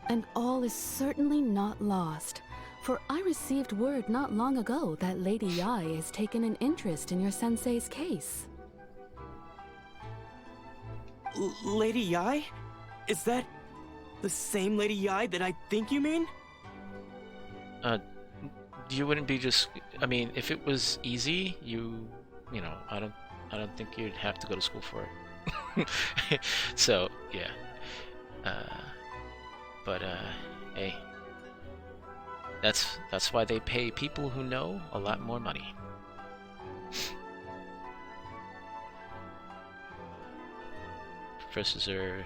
And all is certainly not lost, for I received word not long ago that Lady Yai has taken an interest in your sensei's case. Lady Yai? Is that the same Lady Yai that I think you mean? You wouldn't be just, I mean, if it was easy, I don't I don't think you'd have to go to school for it. So yeah. But hey, that's why they pay people who know a lot more money. Professors who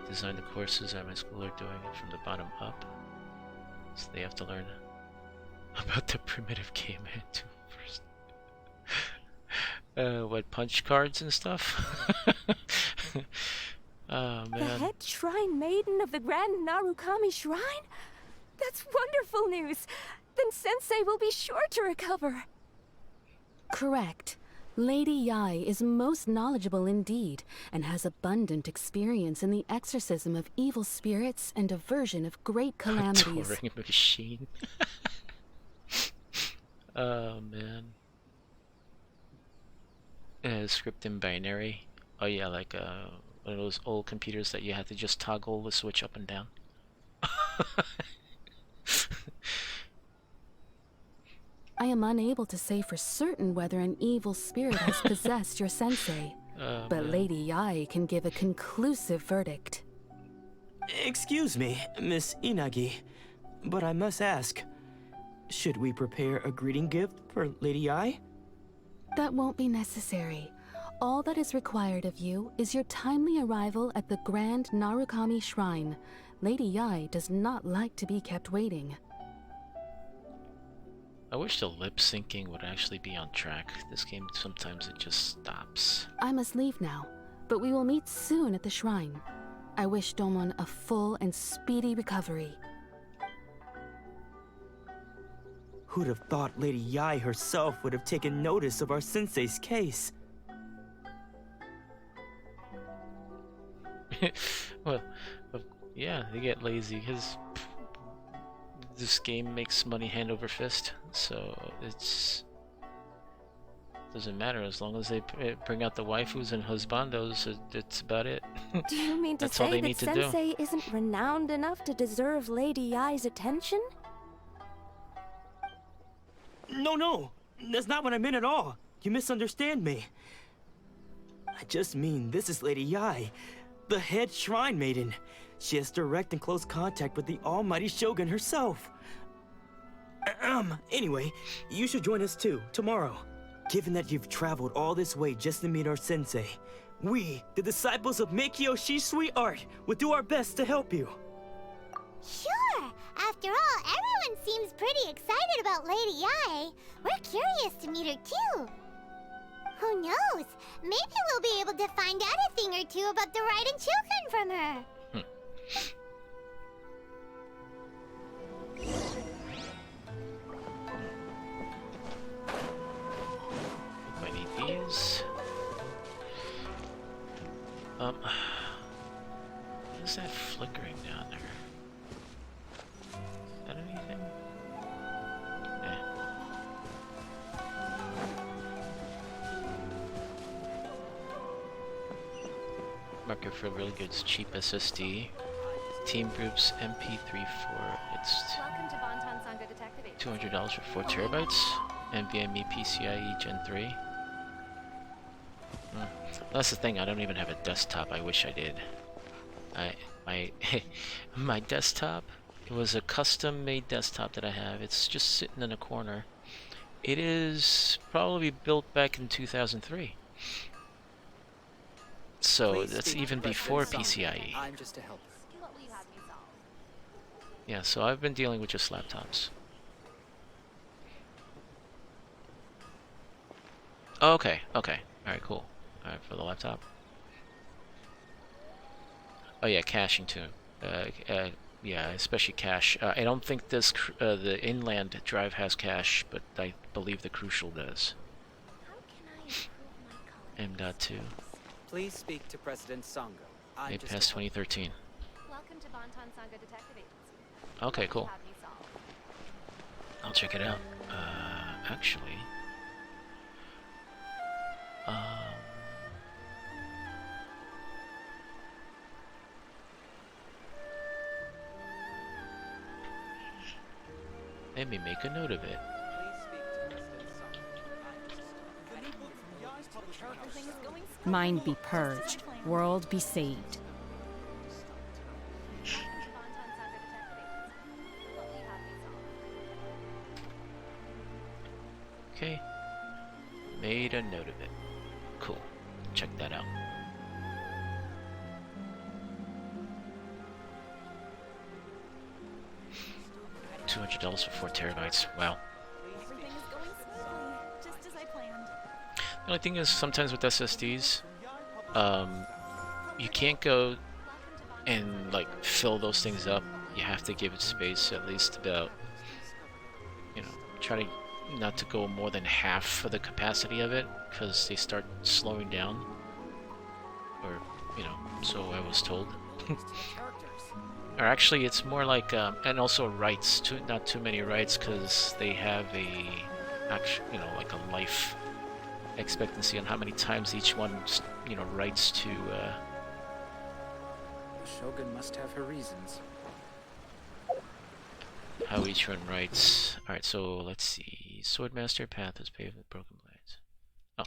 design the courses at my school are doing it from the bottom up, so they have to learn about the primitive game too first. What, punch cards and stuff? Oh man. The head shrine maiden of the Grand Narukami Shrine? That's wonderful news! Then Sensei will be sure to recover. Correct. Lady Yai is most knowledgeable indeed, and has abundant experience in the exorcism of evil spirits and aversion of great calamities. Touring machine. Oh man. Script in binary. Oh yeah, like one of those old computers that you had to just toggle the switch up and down. I am unable to say for certain whether an evil spirit has possessed your sensei, but Man. Lady Yai can give a conclusive verdict. Excuse me, Miss Inagi, but I must ask, should we prepare a greeting gift for Lady Ai? That won't be necessary. All that is required of you is your timely arrival at the Grand Narukami Shrine. Lady Yai does not like to be kept waiting. I wish the lip syncing would actually be on track. This game, sometimes it just stops. I must leave now, but we will meet soon at the shrine. I wish Domon a full and speedy recovery. Who'd have thought Lady Yai herself would have taken notice of our sensei's case? Well, yeah, they get lazy because this game makes money hand over fist, so it's doesn't matter as long as they bring out the waifus and husbandos. It's about it. Do you mean to That's all say they that need to do. Sensei isn't renowned enough to deserve Lady Yai's attention? No, that's not what I meant at all. You misunderstand me. I just mean this is Lady Yai, the head shrine maiden. She has direct and close contact with the almighty Shogun herself. Anyway, you should join us too, tomorrow. Given that you've traveled all this way just to meet our sensei, we, the disciples of Meikyo Shisui Art, will do our best to help you. Sure! After all, everyone seems pretty excited about Lady Yai. We're curious to meet her too. Who knows? Maybe we'll be able to find out a thing or two about the Raiden children from her. I need these. What's that flickering down there? Is that anything? Market for really good cheap SSD. Team Group's MP3 it's Welcome to Bonton Sangha Detective $200 for 4 terabytes. NVMe PCIe Gen 3. That's the thing, I don't even have a desktop. I wish I did. My desktop, it was a custom-made desktop that I have. It's just sitting in a corner. It is probably built back in 2003. So that's even before PCIe. I'm just a helper. Yeah, so I've been dealing with just laptops. Okay. Alright, cool. Alright, for the laptop. Oh yeah, caching too. Yeah, especially cache. I don't think this the inland drive has cache, but I believe the crucial does. M.2. Please speak to President Sangha. I'm Made just past a helper. 2013. Welcome to Bonton Sangha Detective Agency. Okay, cool. Have you solved? I'll check it out. Actually. Let me make a note of it. Please speak to President Sangha. I'm just a helper. Mind be purged, world be saved. Okay. Made a note of it. Cool. Check that out. $200 for 4 terabytes. Wow. Everything is going smoothly, just as I planned. The only thing is, sometimes with SSDs, you can't go and like fill those things up. You have to give it space, at least about, you know, try to not to go more than half of the capacity of it, because they start slowing down. Or, you know, so I was told. Or actually, it's more like, and also writes, not too many writes, because they have a, you know, like a life expectancy on how many times each one, you know, writes to, The Shogun must have her reasons. how each one writes. Alright, so let's see. Swordmaster path is paved with broken blades. Oh.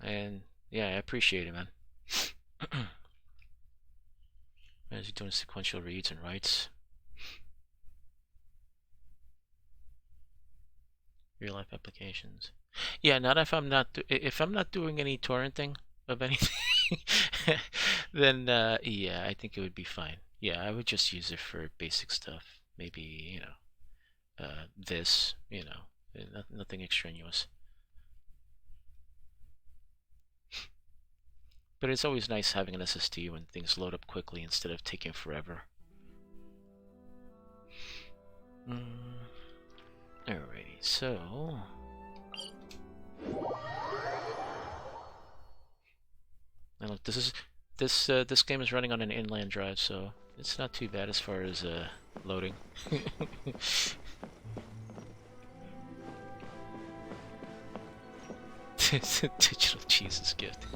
And yeah, I appreciate it, man. As you're doing sequential reads and writes. Real life applications. Yeah, not if I'm not if I'm not doing any torrenting of anything, then yeah, I think it would be fine. Yeah, I would just use it for basic stuff. Maybe, you know, this, you know, nothing extraneous. But it's always nice having an SSD when things load up quickly instead of taking forever. Alrighty, so... Now look, this game is running on an inland drive, so it's not too bad as far as loading. Digital Jesus gift.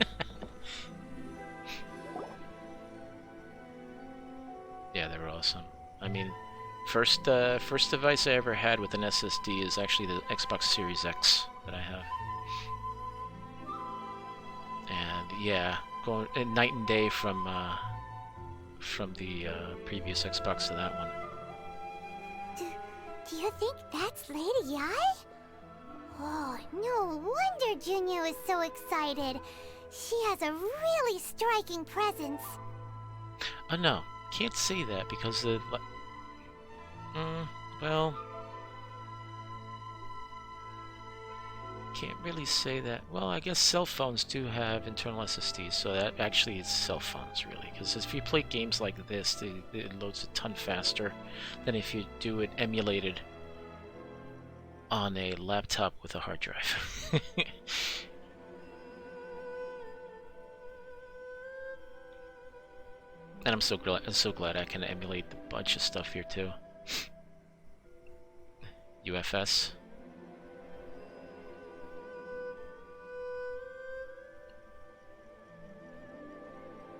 Yeah, they were awesome. I mean, first device I ever had with an SSD is actually the Xbox Series X that I have. And yeah, going night and day from the previous Xbox to that one. Do you think that's Lady Yai? Oh, no wonder Junior is so excited. She has a really striking presence. Oh no, can't say that because the... well... Can't really say that. Well, I guess cell phones do have internal SSDs, so that actually is cell phones, really. Because if you play games like this, it loads a ton faster than if you do it emulated on a laptop with a hard drive. And I'm so glad I can emulate a bunch of stuff here too. UFS.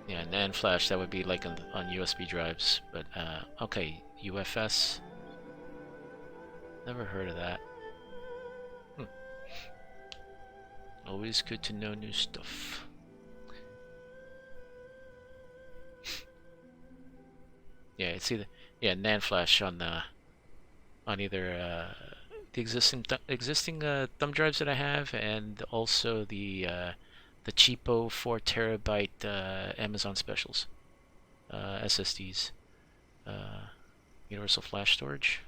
Yeah, NAND flash, that would be like on USB drives, but okay, UFS. Never heard of that. Always good to know new stuff. Yeah, it's either NAND flash on either the existing thumb drives that I have, and also the cheapo 4 terabyte Amazon specials SSDs, universal flash storage.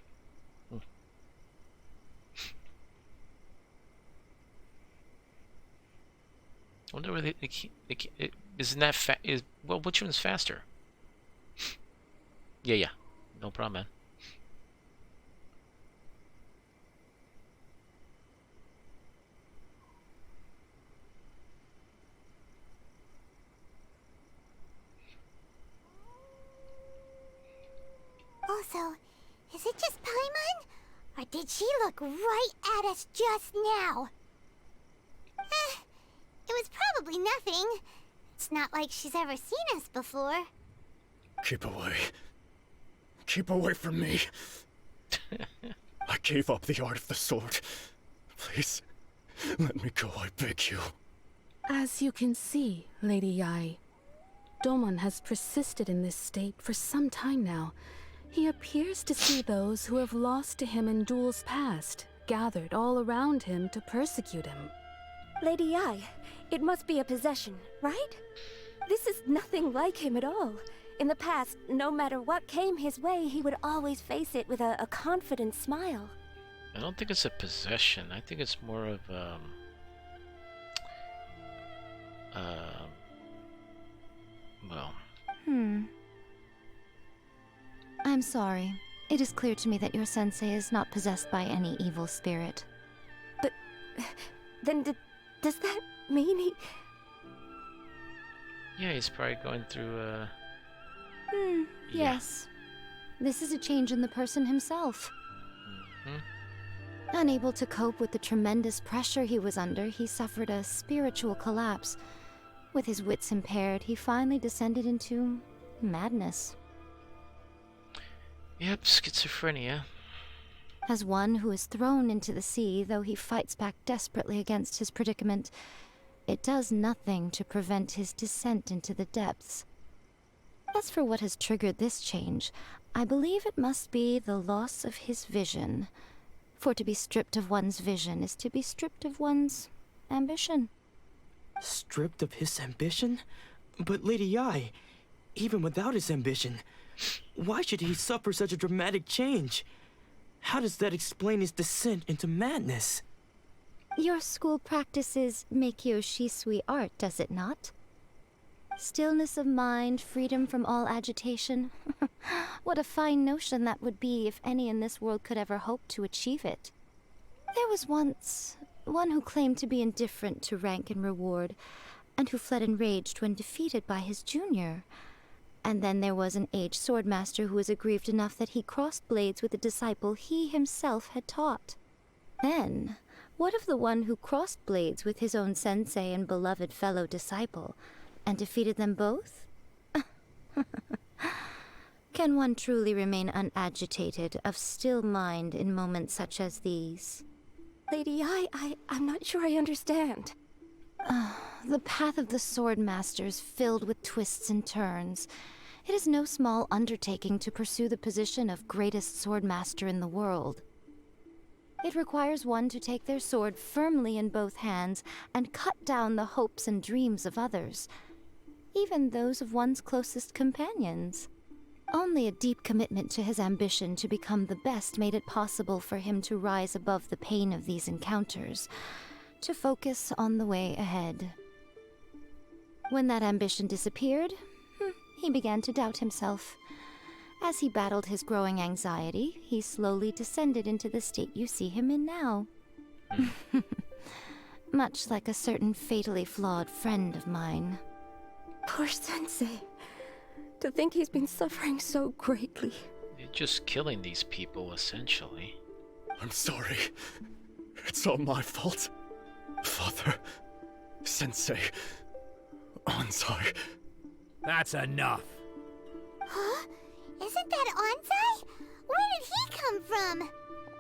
I wonder whether isn't that well, which one's faster? Yeah, no problem, man. Also, is it just Paimon? Or did she look right at us just now? It was probably nothing. It's not like she's ever seen us before. Keep away. Keep away from me. I gave up the art of the sword. Please, let me go, I beg you. As you can see, Lady Yai, Domon has persisted in this state for some time now. He appears to see those who have lost to him in duels past, gathered all around him to persecute him. Lady Yai, it must be a possession, right? This is nothing like him at all. In the past, no matter what came his way, he would always face it with a confident smile. I don't think it's a possession. I think it's more of well. I'm sorry. It is clear to me that your sensei is not possessed by any evil spirit. But then does that mean he... Yeah, he's probably going through Yes. This is a change in the person himself. Unable to cope with the tremendous pressure he was under, he suffered a spiritual collapse. With his wits impaired, he finally descended into madness. Yep, schizophrenia. As one who is thrown into the sea, though he fights back desperately against his predicament, it does nothing to prevent his descent into the depths. As for what has triggered this change, I believe it must be the loss of his vision. For to be stripped of one's vision is to be stripped of one's ambition. Stripped of his ambition? But Lady Yai, even without his ambition, why should he suffer such a dramatic change? How does that explain his descent into madness? Your school practices Meikyo Shisui art, does it not? Stillness of mind, freedom from all agitation. What a fine notion that would be if any in this world could ever hope to achieve it. There was once one who claimed to be indifferent to rank and reward, and who fled enraged when defeated by his junior. And then there was an aged swordmaster who was aggrieved enough that he crossed blades with a disciple he himself had taught. Then, what of the one who crossed blades with his own sensei and beloved fellow disciple, and defeated them both? Can one truly remain unagitated, of still mind in moments such as these? Lady Yai, I'm not sure I understand. The path of the sword master is filled with twists and turns. It is no small undertaking to pursue the position of greatest swordmaster in the world. It requires one to take their sword firmly in both hands and cut down the hopes and dreams of others, even those of one's closest companions. Only a deep commitment to his ambition to become the best made it possible for him to rise above the pain of these encounters, to focus on the way ahead. When that ambition disappeared, he began to doubt himself. As he battled his growing anxiety, he slowly descended into the state you see him in now. Much like a certain fatally flawed friend of mine. Poor sensei. To think he's been suffering so greatly. You're just killing these people, essentially. I'm sorry. It's all my fault. Father, Sensei, Ansai. That's enough. Huh? Isn't that Ansai? Where did he come from?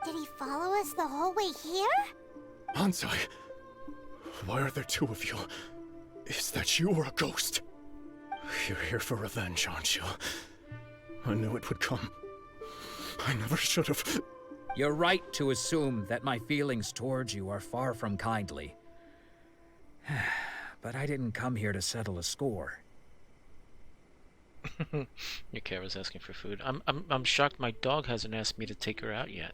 Did he follow us the whole way here? Ansai, why are there two of you? Is that you or a ghost? You're here for revenge, aren't you? I knew it would come. I never should have. You're right to assume that my feelings towards you are far from kindly. But I didn't come here to settle a score. Your was asking for food. I'm shocked my dog hasn't asked me to take her out yet.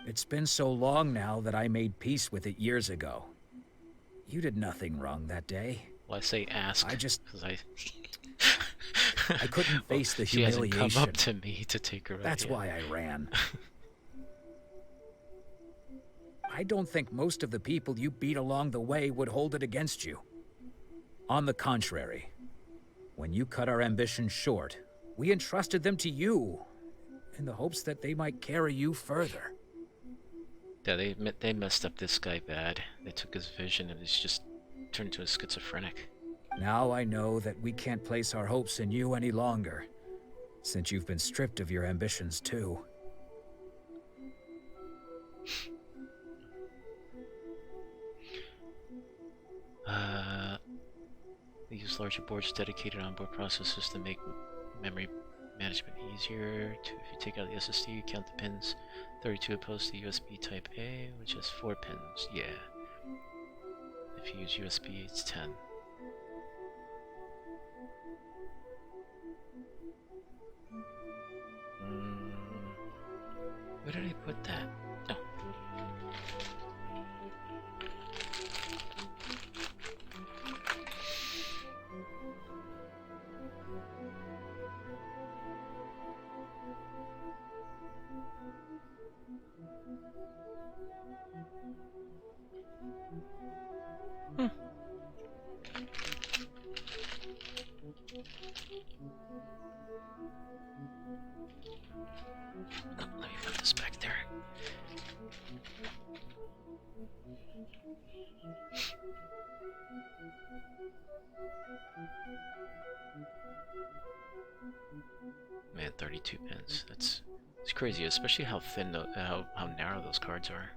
It's been so long now that I made peace with it years ago. You did nothing wrong that day. Well, I say ask. I just... Cause I couldn't face the she humiliation. hasn't come up to me to take her out That's yet. why I ran. I don't think most of the people you beat along the way would hold it against you. On the contrary, when you cut our ambitions short, we entrusted them to you, in the hopes that they might carry you further. Yeah, they messed up this guy bad. They took his vision and he's just turned into a schizophrenic. Now I know that we can't place our hopes in you any longer, since you've been stripped of your ambitions too. They use larger boards dedicated onboard processors to make memory management easier. If you take out the SSD, count the pins. 32 opposed to USB Type A, which has 4 pins. Yeah. If you use USB, it's 10. Where did I put that? Oh. Let me put this back there. Man, 32 pins. It's crazy, especially how thin, how narrow those cards are.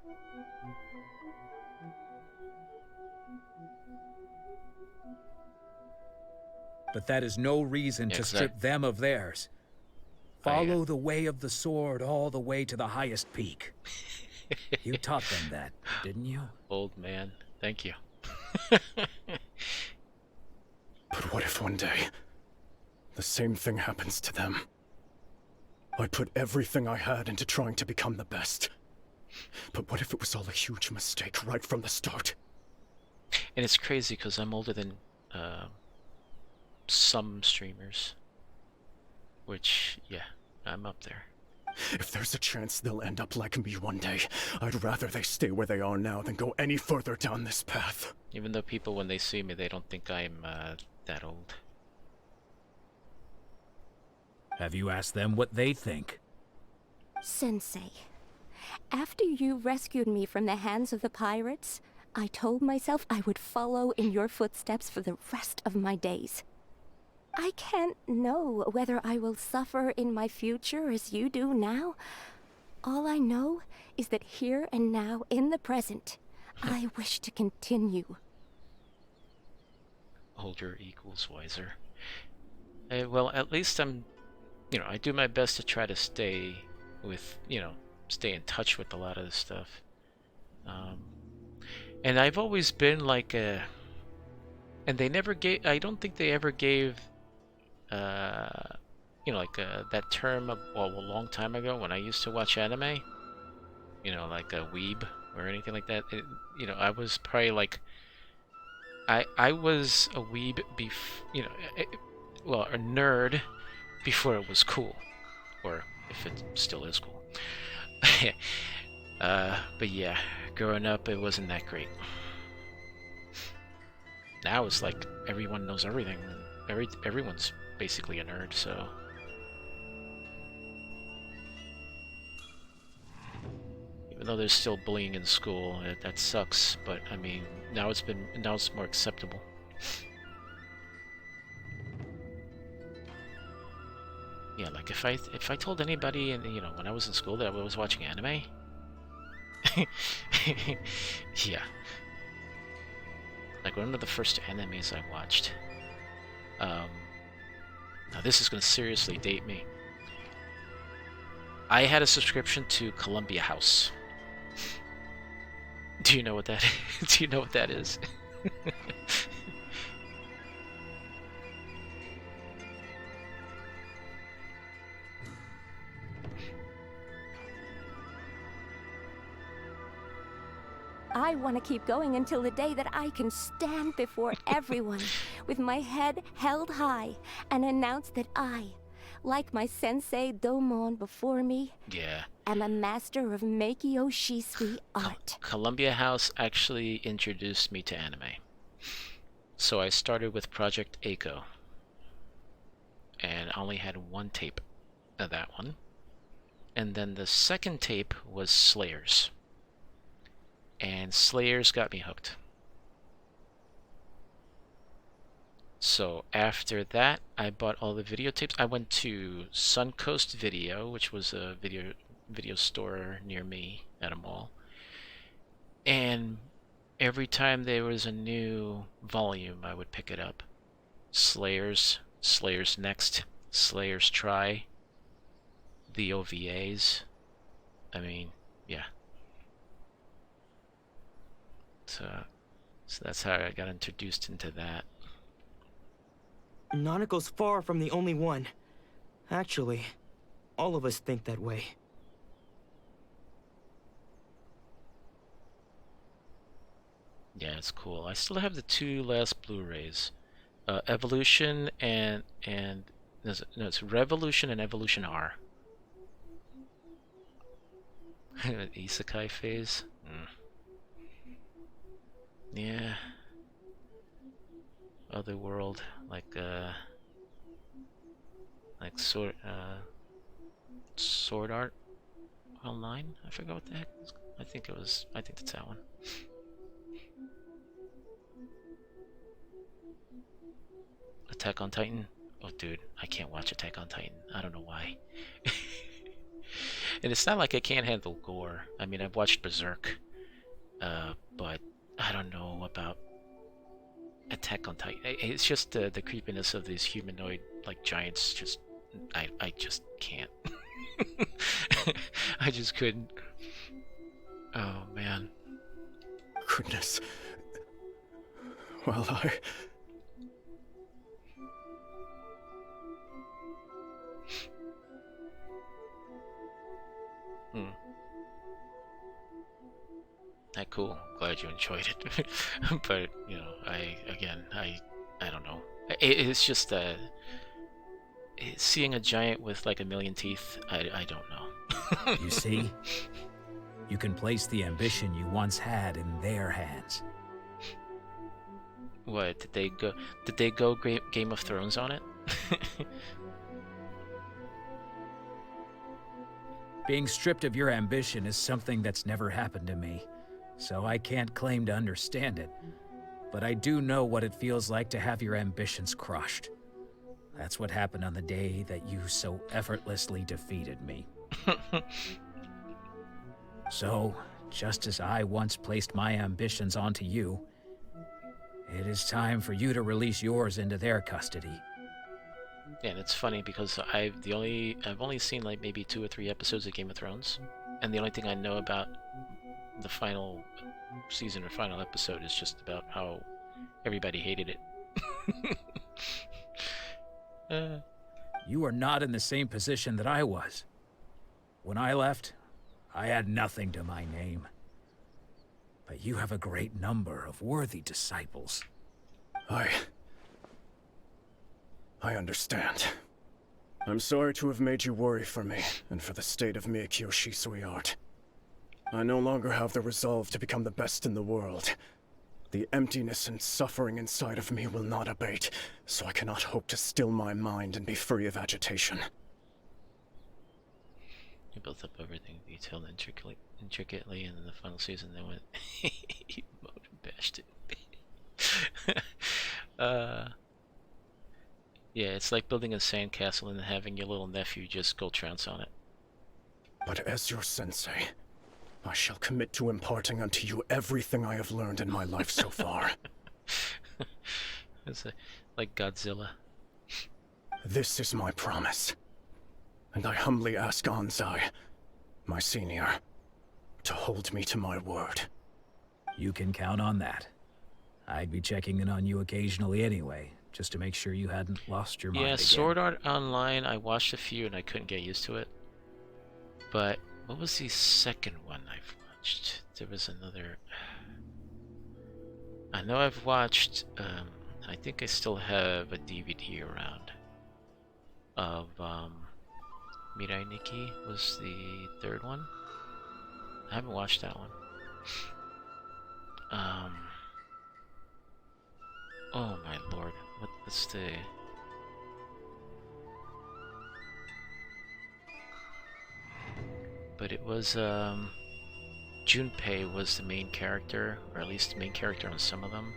But that is no reason to strip them of theirs. Follow the way of the sword all the way to the highest peak. You taught them that, didn't you? Old man, thank you. But what if one day, the same thing happens to them? I put everything I had into trying to become the best. But what if it was all a huge mistake right from the start? And it's crazy because I'm older than some streamers. Which, yeah, I'm up there. If there's a chance they'll end up like me one day, I'd rather they stay where they are now than go any further down this path. Even though people, when they see me, they don't think I'm that old. Have you asked them what they think? Sensei, after you rescued me from the hands of the pirates, I told myself I would follow in your footsteps for the rest of my days. I can't know whether I will suffer in my future as you do now. All I know is that here and now, in the present, I wish to continue. Older equals wiser. Well, at least I'm, I do my best to try to stay with, stay in touch with a lot of this stuff. And I've always been like and they never gave, I don't think they ever gave, that term a long time ago when I used to watch anime, like a weeb or anything like that. I was probably like, I was a weeb a nerd before it was cool, or if it still is cool. But yeah, growing up, it wasn't that great. Now it's like everyone knows everything. Everyone's basically a nerd, so. Even though there's still bullying in school, that sucks. But I mean, now it's more acceptable. Yeah, like if I told anybody, when I was in school that I was watching anime, yeah. Like one of the first animes I watched. Now this is gonna seriously date me. I had a subscription to Columbia House. Do you know what that is? Do you know what that is? I want to keep going until the day that I can stand before everyone with my head held high and announce that I, like my sensei Domon before me, am a master of Meikyo Shisui art. Columbia House actually introduced me to anime. So I started with Project Eiko. And I only had one tape of that one. And then the second tape was Slayers. And Slayers got me hooked. So after that, I bought all the videotapes. I went to Suncoast Video, which was a video store near me at a mall. And every time there was a new volume, I would pick it up. Slayers, Slayers Next, Slayers Try, the OVAs. I mean, yeah. So that's how I got introduced into that. Nanako's far from the only one. Actually, all of us think that way. Yeah, it's cool. I still have the 2 last Blu-rays. Evolution and no, it's Revolution and Evolution R. Isekai phase. Yeah. Otherworld, like Sword Art Online. I forgot what the heck. I think that's that one. Attack on Titan. Oh, dude, I can't watch Attack on Titan. I don't know why. And it's not like I can't handle gore. I mean, I've watched Berserk, but I don't know about Attack on Titan. It's just the creepiness of these humanoid like giants. Just I just can't. I just couldn't. Oh man. Goodness. Well, Cool. Glad you enjoyed it. But you know, I don't know. It's just seeing a giant with like a million teeth. I don't know. You see, you can place the ambition you once had in their hands. What did they go? Did they go Game of Thrones on it? Being stripped of your ambition is something that's never happened to me, so I can't claim to understand it. But I do know what it feels like to have your ambitions crushed. That's what happened on the day that you so effortlessly defeated me. So, just as I once placed my ambitions onto you, it is time for you to release yours into their custody. Yeah, and it's funny because I've only seen like maybe 2 or 3 episodes of Game of Thrones, and the only thing I know about the final season or final episode is just about how everybody hated it. You are not in the same position that I was. When I left, I had nothing to my name. But you have a great number of worthy disciples. I understand. I'm sorry to have made you worry for me, and for the state of Miyakyo Shisui art. I no longer have the resolve to become the best in the world. The emptiness and suffering inside of me will not abate, so I cannot hope to still my mind and be free of agitation. You built up everything detailed intricately, and in the final season they went mode and bashed it. Yeah, it's like building a sandcastle and having your little nephew just go trounce on it. But as your sensei, I shall commit to imparting unto you everything I have learned in my life so far. It's like Godzilla. This is my promise. And I humbly ask Anzai, my senior, to hold me to my word. You can count on that. I'd be checking in on you occasionally anyway, just to make sure you hadn't lost your mind Yeah, again. Sword Art Online, I watched a few and I couldn't get used to it. But what was the second one I've watched? There was another... I know I've watched... I think I still have a DVD around of... Mirai Nikki was the third one. I haven't watched that one. Oh my lord, what's the... But it was, Junpei was the main character, or at least the main character on some of them.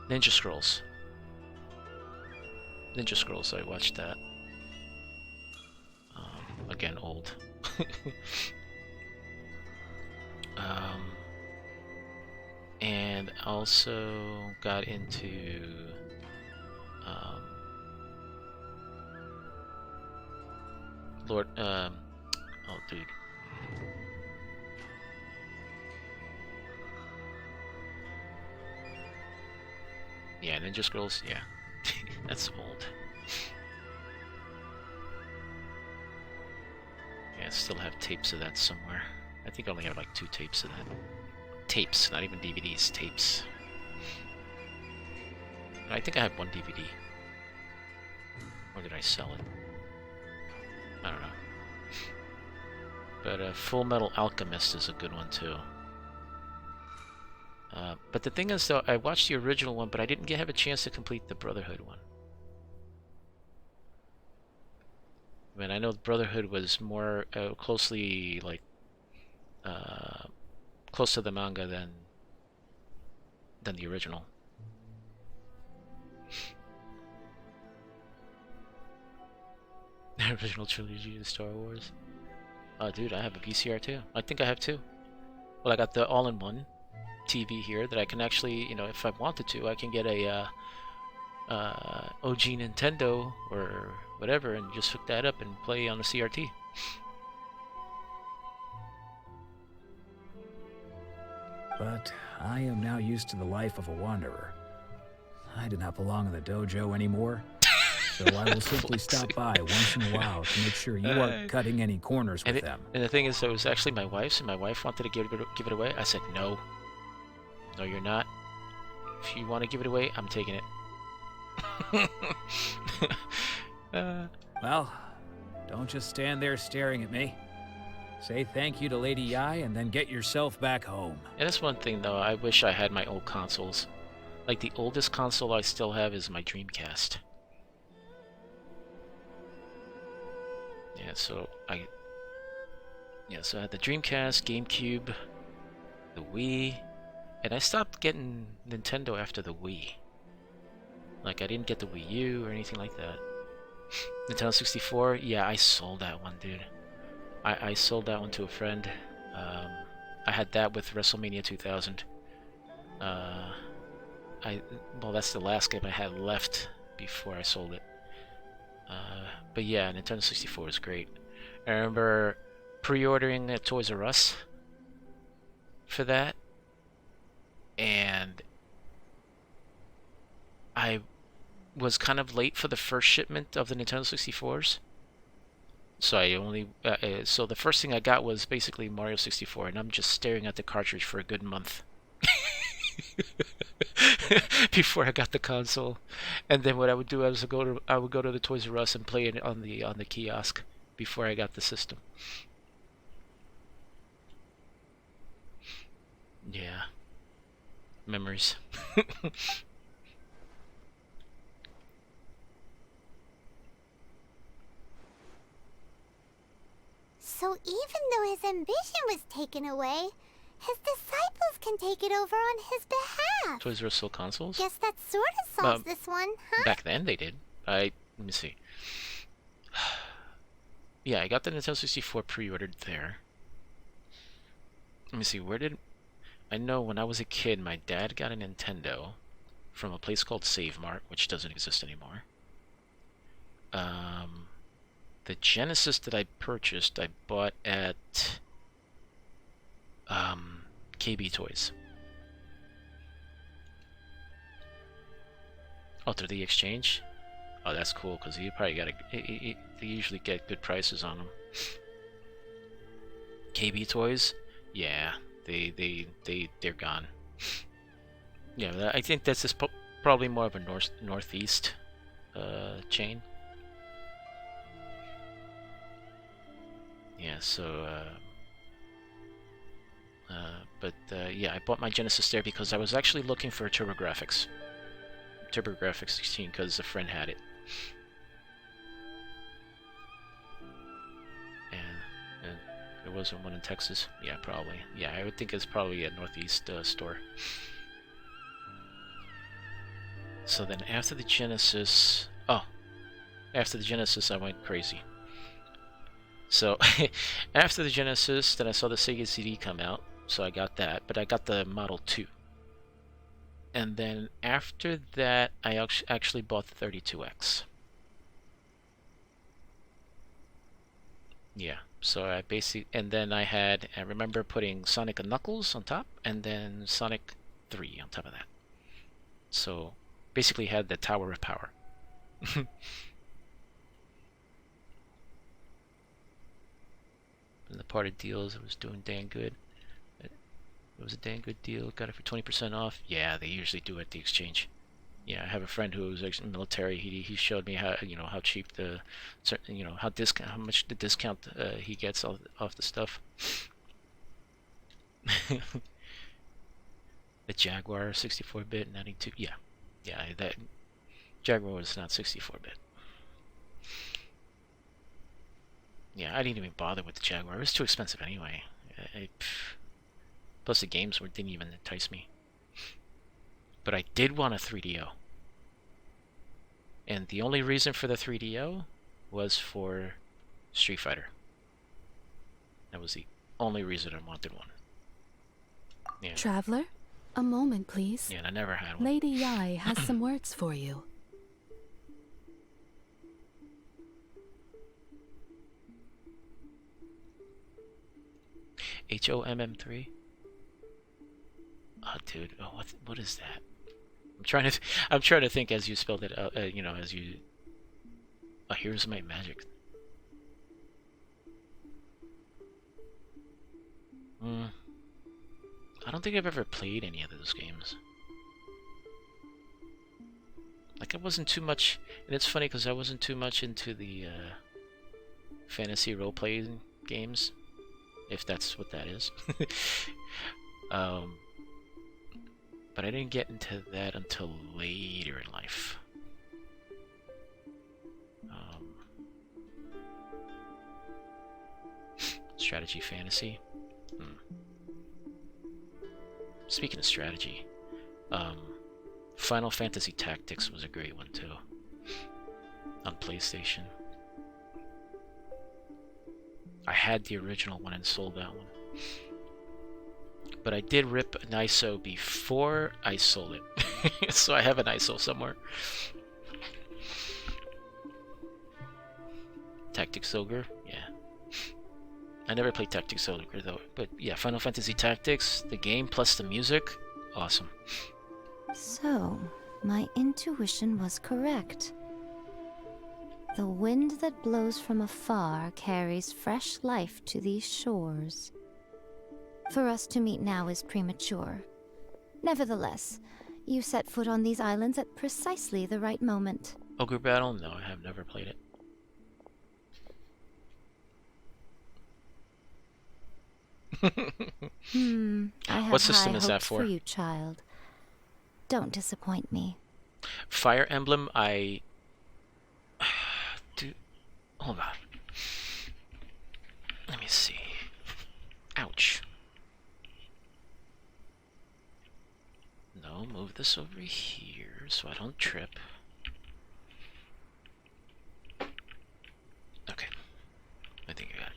Ninja Scrolls. Ninja Scrolls, I watched that. Again, old. Um, and also got into Lord. Oh, dude. Yeah, Ninja Scrolls. Yeah, that's old. Yeah, I still have tapes of that somewhere. I think I only have like 2 tapes of that. Tapes, not even DVDs, tapes. I think I have 1 DVD. Or did I sell it? I don't know. But Full Metal Alchemist is a good one too. But the thing is, though, I watched the original one, but I didn't have a chance to complete the Brotherhood one. I mean, I know the Brotherhood was more closely, like, close to the manga than the original. The original trilogy of Star Wars. Oh, dude, I have a VCR too. I think I have 2. Well, I got the all-in-one TV here that I can actually, you know, if I wanted to, I can get a OG Nintendo or whatever and just hook that up and play on the CRT. But I am now used to the life of a wanderer. I do not belong in the dojo anymore, so I will simply stop by once in a while to make sure you aren't cutting any corners with them. And the thing is, it was actually my wife's, and my wife wanted to give it away. I said, no. No, you're not. If you want to give it away, I'm taking it. Well, don't just stand there staring at me. Say thank you to Lady Yai and then get yourself back home. And that's one thing, though. I wish I had my old consoles. Like, the oldest console I still have is my Dreamcast. Yeah, so I had the Dreamcast, GameCube, the Wii, and I stopped getting Nintendo after the Wii. Like, I didn't get the Wii U or anything like that. Nintendo 64, yeah, I sold that one, dude. I sold that one to a friend. I had that with WrestleMania 2000. Well, that's the last game I had left before I sold it. But yeah, Nintendo 64 is great. I remember pre-ordering at Toys R Us for that, and I was kind of late for the first shipment of the Nintendo 64s. So I only so the first thing I got was basically Mario 64, and I'm just staring at the cartridge for a good month before I got the console. And then what I would do is I would go to the Toys R Us and play it on the kiosk before I got the system. Yeah, memories. So even though his ambition was taken away, his disciples can take it over on his behalf. Toys R Us sold consoles? Guess that sort of solves this one, huh? Back then they did. Let me see. Yeah, I got the Nintendo 64 pre-ordered there. Let me see, I know when I was a kid, my dad got a Nintendo from a place called Save Mart, which doesn't exist anymore. The Genesis that I purchased, I bought at KB Toys. Oh, through the exchange? Oh, that's cool, because you probably they usually get good prices on them. KB Toys? Yeah, they're gone. Yeah, I think that's just probably more of a northeast chain. Yeah, so yeah, I bought my Genesis there because I was actually looking for TurboGrafx 16, because a friend had it. And there wasn't one in Texas. Yeah, probably. Yeah, I would think it's probably a northeast store. So then after the Genesis... Oh! After the Genesis, I went crazy. So, after the Genesis, then I saw the Sega CD come out. So I got that, but I got the Model 2. And then after that, I actually bought the 32X. Yeah, so I basically, and then I remember putting Sonic and Knuckles on top, and then Sonic 3 on top of that. So basically had the Tower of Power. And the party deals, it was doing dang good. It was a dang good deal. Got it for 20% off. Yeah, they usually do at the exchange. Yeah, I have a friend who was actually military. He showed me how how cheap the how much the discount he gets off the stuff. The Jaguar 64-bit 92. Yeah, that Jaguar was not 64-bit. Yeah, I didn't even bother with the Jaguar. It was too expensive anyway. Plus the games didn't even entice me. But I did want a 3DO. And the only reason for the 3DO was for Street Fighter. That was the only reason I wanted one. Yeah. Traveler, a moment, please. Yeah, and I never had one. Lady Yai has some words for you. HOMM3? Oh, dude. Oh, what is that? I'm trying to think as you spelled it out. As you. Oh, here's my magic. I don't think I've ever played any of those games. Like, I wasn't too much, and it's funny because I wasn't too much into the fantasy role-playing games, if that's what that is. But I didn't get into that until later in life. Strategy fantasy. Speaking of strategy, Final Fantasy Tactics was a great one too. On PlayStation. I had the original one and sold that one. But I did rip an ISO before I sold it. So I have an ISO somewhere. Tactics Ogre, yeah. I never played Tactics Ogre though, but yeah, Final Fantasy Tactics, the game plus the music, awesome. So, my intuition was correct. The wind that blows from afar carries fresh life to these shores. For us to meet now is premature. Nevertheless, you set foot on these islands at precisely the right moment. Ogre Battle? No, I have never played it. I have what system high is that hopes for? You, child. Don't disappoint me. Fire Emblem, I... Hold on. Let me see. Ouch. No, move this over here so I don't trip. Okay. I think I got it.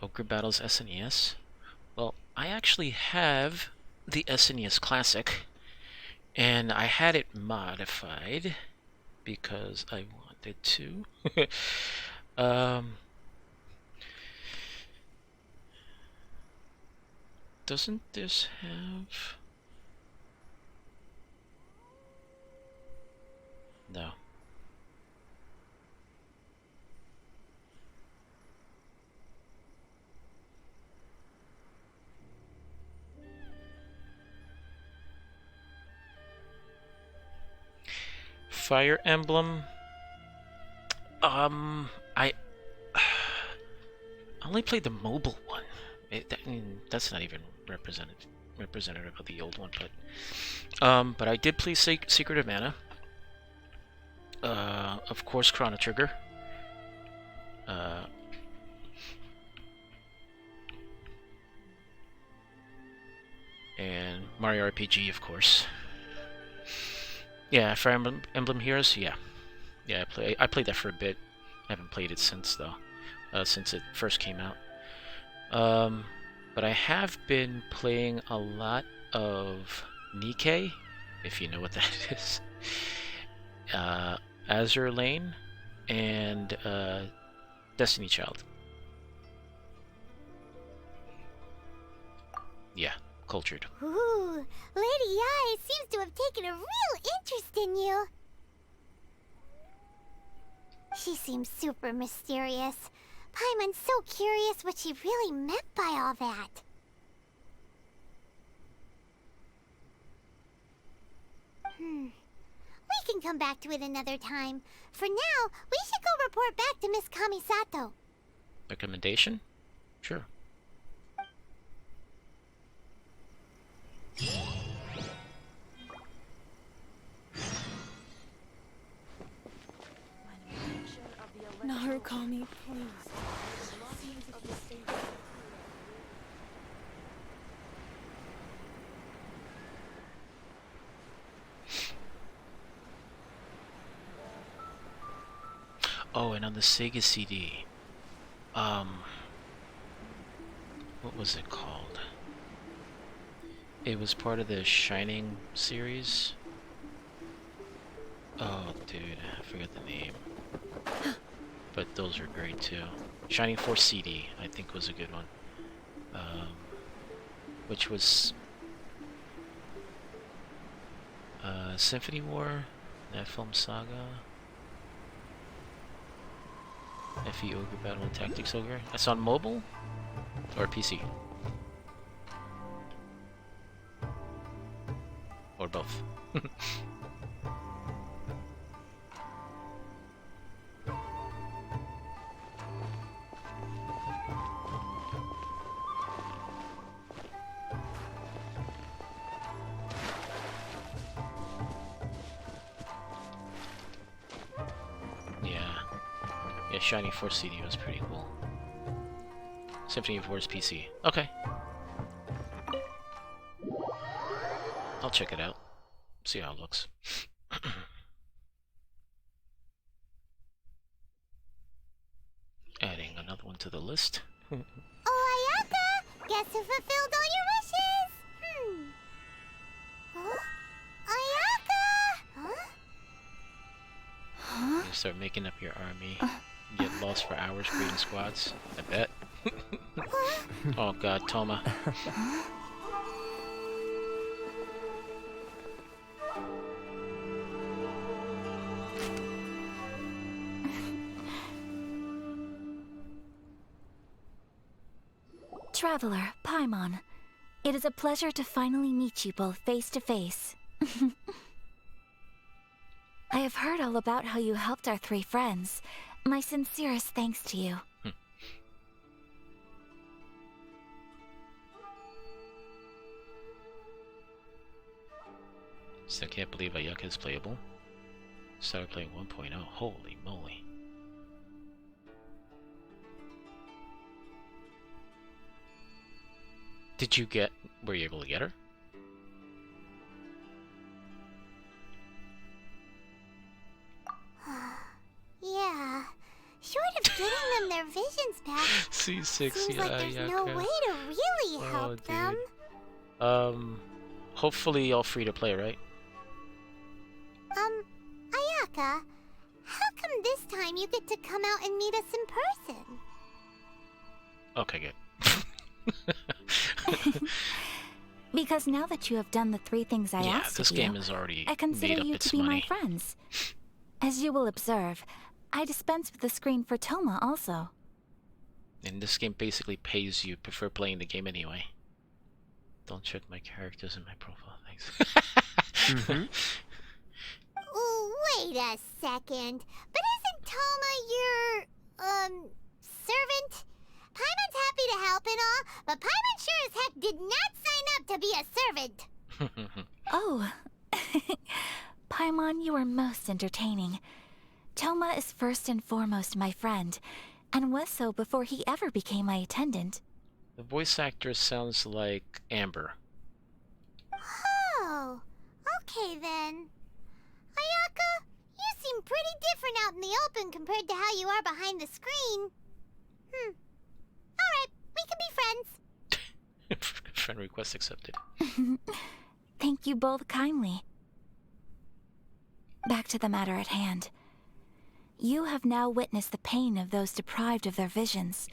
Ogre Battles SNES? Well, I actually have the SNES Classic, and I had it modified because I wanted to. Doesn't this have... No. Fire Emblem. I only played the mobile one. That's not even representative of the old one, but I did play Secret of Mana. Of course, Chrono Trigger. And Mario RPG, of course. Yeah, Fire Emblem Heroes. Yeah, yeah. I played that for a bit. I haven't played it since though, since it first came out. But I have been playing a lot of Nikke, if you know what that is. Azure Lane, and Destiny Child. Yeah, cultured. Ooh, Lady Yai seems to have taken a real interest in you. She seems super mysterious. Paimon's so curious what she really meant by all that. We can come back to it another time. For now, we should go report back to Miss Kamisato. Recommendation? Sure. Narukami, please. Oh, and on the Sega CD, what was it called? It was part of the Shining series. Oh, dude, I forgot the name. But those are great too. Shining Force CD, I think, was a good one. Which was Symphony War, that film saga. FE Ogre Battle and Tactics Ogre. That's on mobile or PC? Or both. Yeah, Shining Force CD was pretty cool. Symphony of War's PC. Okay. I'll check it out. See how it looks. Adding another one to the list. Oh, Ayaka! Guess who fulfilled all your wishes? Huh? Ayaka! Huh? You start making up your army. Get lost for hours creating squads. I bet. Oh god, Toma. Traveler, Paimon. It is a pleasure to finally meet you both face to face. I have heard all about how you helped our three friends. My sincerest thanks to you. Still can't believe Ayaka is playable. Started playing 1.0. Holy moly. Were you able to get her? Yeah. Short of getting them their visions back, C6, seems yeah, like there's Ayaka. no way to really help them. Hopefully all free to play, right? Ayaka, how come this time you get to come out and meet us in person? Okay, good. Because now that you have done the three things I asked this of game you, is already I consider made up you its to be money. my friends. As you will observe, I dispense with the screen for Toma also. And this game basically pays you for playing the game anyway. Don't check my characters in my profile, thanks. Ooh, wait a second. But isn't Toma your, servant? Paimon's happy to help and all, but Paimon sure as heck did not sign up to be a servant. Oh. Paimon, you are most entertaining. Toma is first and foremost my friend, and was so before he ever became my attendant. The voice actor sounds like Amber. Oh, okay then. Ayaka, you seem pretty different out in the open compared to how you are behind the screen. Alright, we can be friends. Friend request accepted. Thank you both kindly. Back to the matter at hand. You have now witnessed the pain of those deprived of their visions.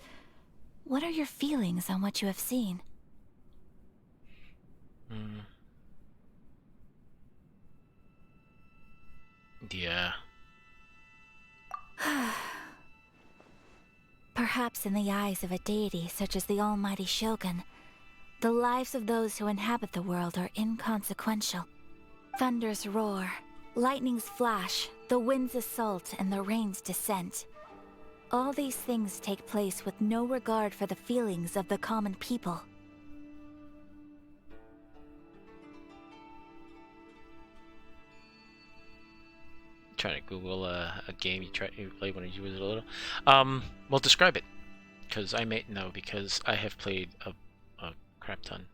What are your feelings on what you have seen? Yeah. Perhaps in the eyes of a deity such as the almighty Shogun, the lives of those who inhabit the world are inconsequential. Thunders roar, lightnings flash, the winds assault, and the rains descent. All these things take place with no regard for the feelings of the common people. Trying to Google a game you played when you were little. Well, describe it, because I may know, because I have played a crap ton,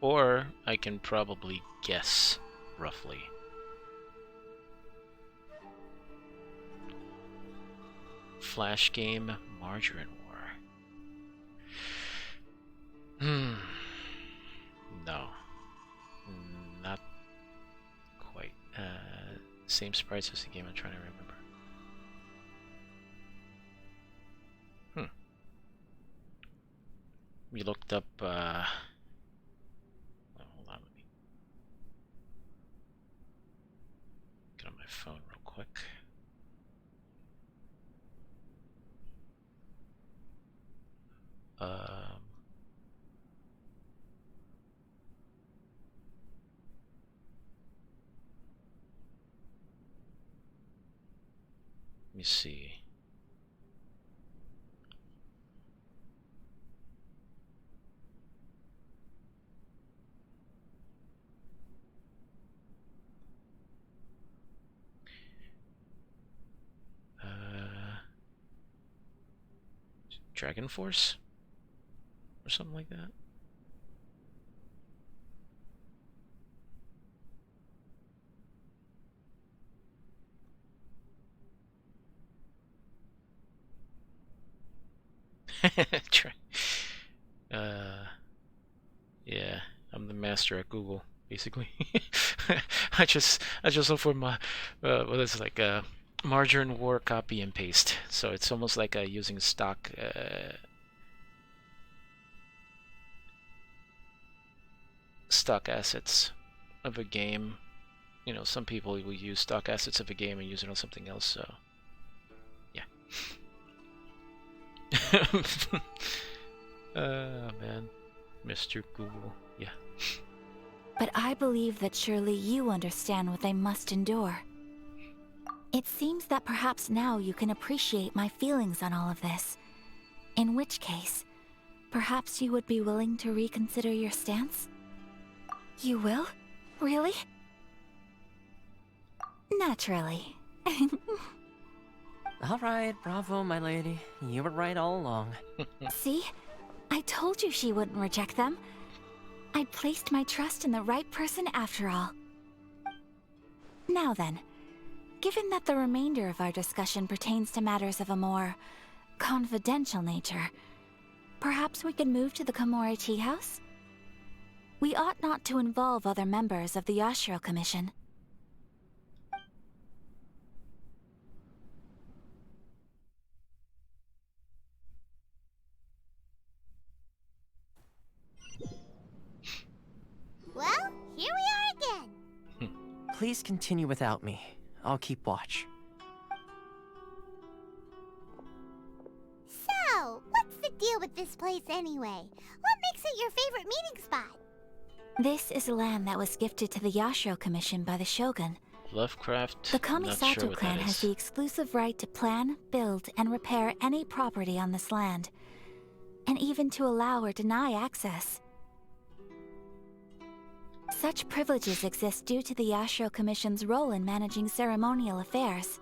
or I can probably guess roughly. Flash game, Margarine War. No, not quite. Same sprites as the game I'm trying to remember. We looked up, oh, hold on, let me get on my phone real quick. Let me see. Dragon Force? Or something like that? Yeah, I'm the master at Google, basically. I just look for my what is it, like Margarine War copy and paste. So it's almost like using stock assets of a game. You know, some people will use stock assets of a game and use it on something else. So yeah. Man, Mr. Google, yeah. But I believe that surely you understand what they must endure. It seems that perhaps now you can appreciate my feelings on all of this. In which case, perhaps you would be willing to reconsider your stance? You will? Really? Naturally. Alright, bravo, my lady. You were right all along. See? I told you she wouldn't reject them. I'd placed my trust in the right person after all. Now then, given that the remainder of our discussion pertains to matters of a more confidential nature, perhaps we could move to the Komori Tea House? We ought not to involve other members of the Yashiro Commission. Well, here we are again. Please continue without me. I'll keep watch. So, what's the deal with this place anyway? What makes it your favorite meeting spot? This is land that was gifted to the Yashiro Commission by the Shogun. Lovecraft. The Not Kamisato sure what clan that has is. the exclusive right to plan, build, and repair any property on this land, and even to allow or deny access. Such privileges exist due to the Yashiro Commission's role in managing ceremonial affairs.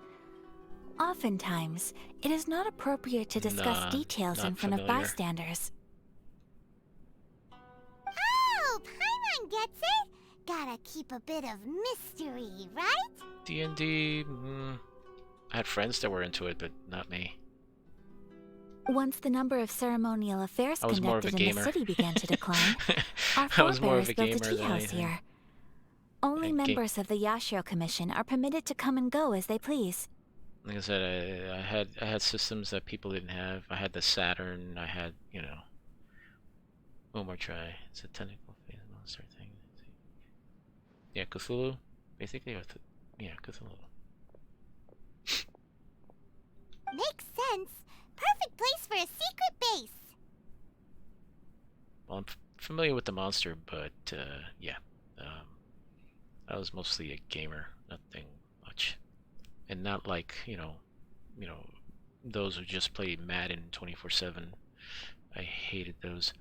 Oftentimes, it is not appropriate to discuss Nah, details not in front of familiar. bystanders. Oh, Paimon gets it! Gotta keep a bit of mystery, right? D&D, I had friends that were into it, but not me. Once the number of ceremonial affairs I was more of a conducted in the gamer. city began to decline, our I was more of forebears a built a gamer tea than house anything. here. Only And members of the Yashiro Commission are permitted to come and go as they please. Like I said, I had systems that people didn't have. I had the Saturn. I had, you know. One more try. It's a technical phase monster thing. Yeah, Cthulhu, basically. Yeah, Cthulhu. Makes sense. Perfect place for a secret base. Well, I'm familiar with the monster, but yeah, I was mostly a gamer, nothing much, and not like you know, those who just play Madden 24/7. I hated those.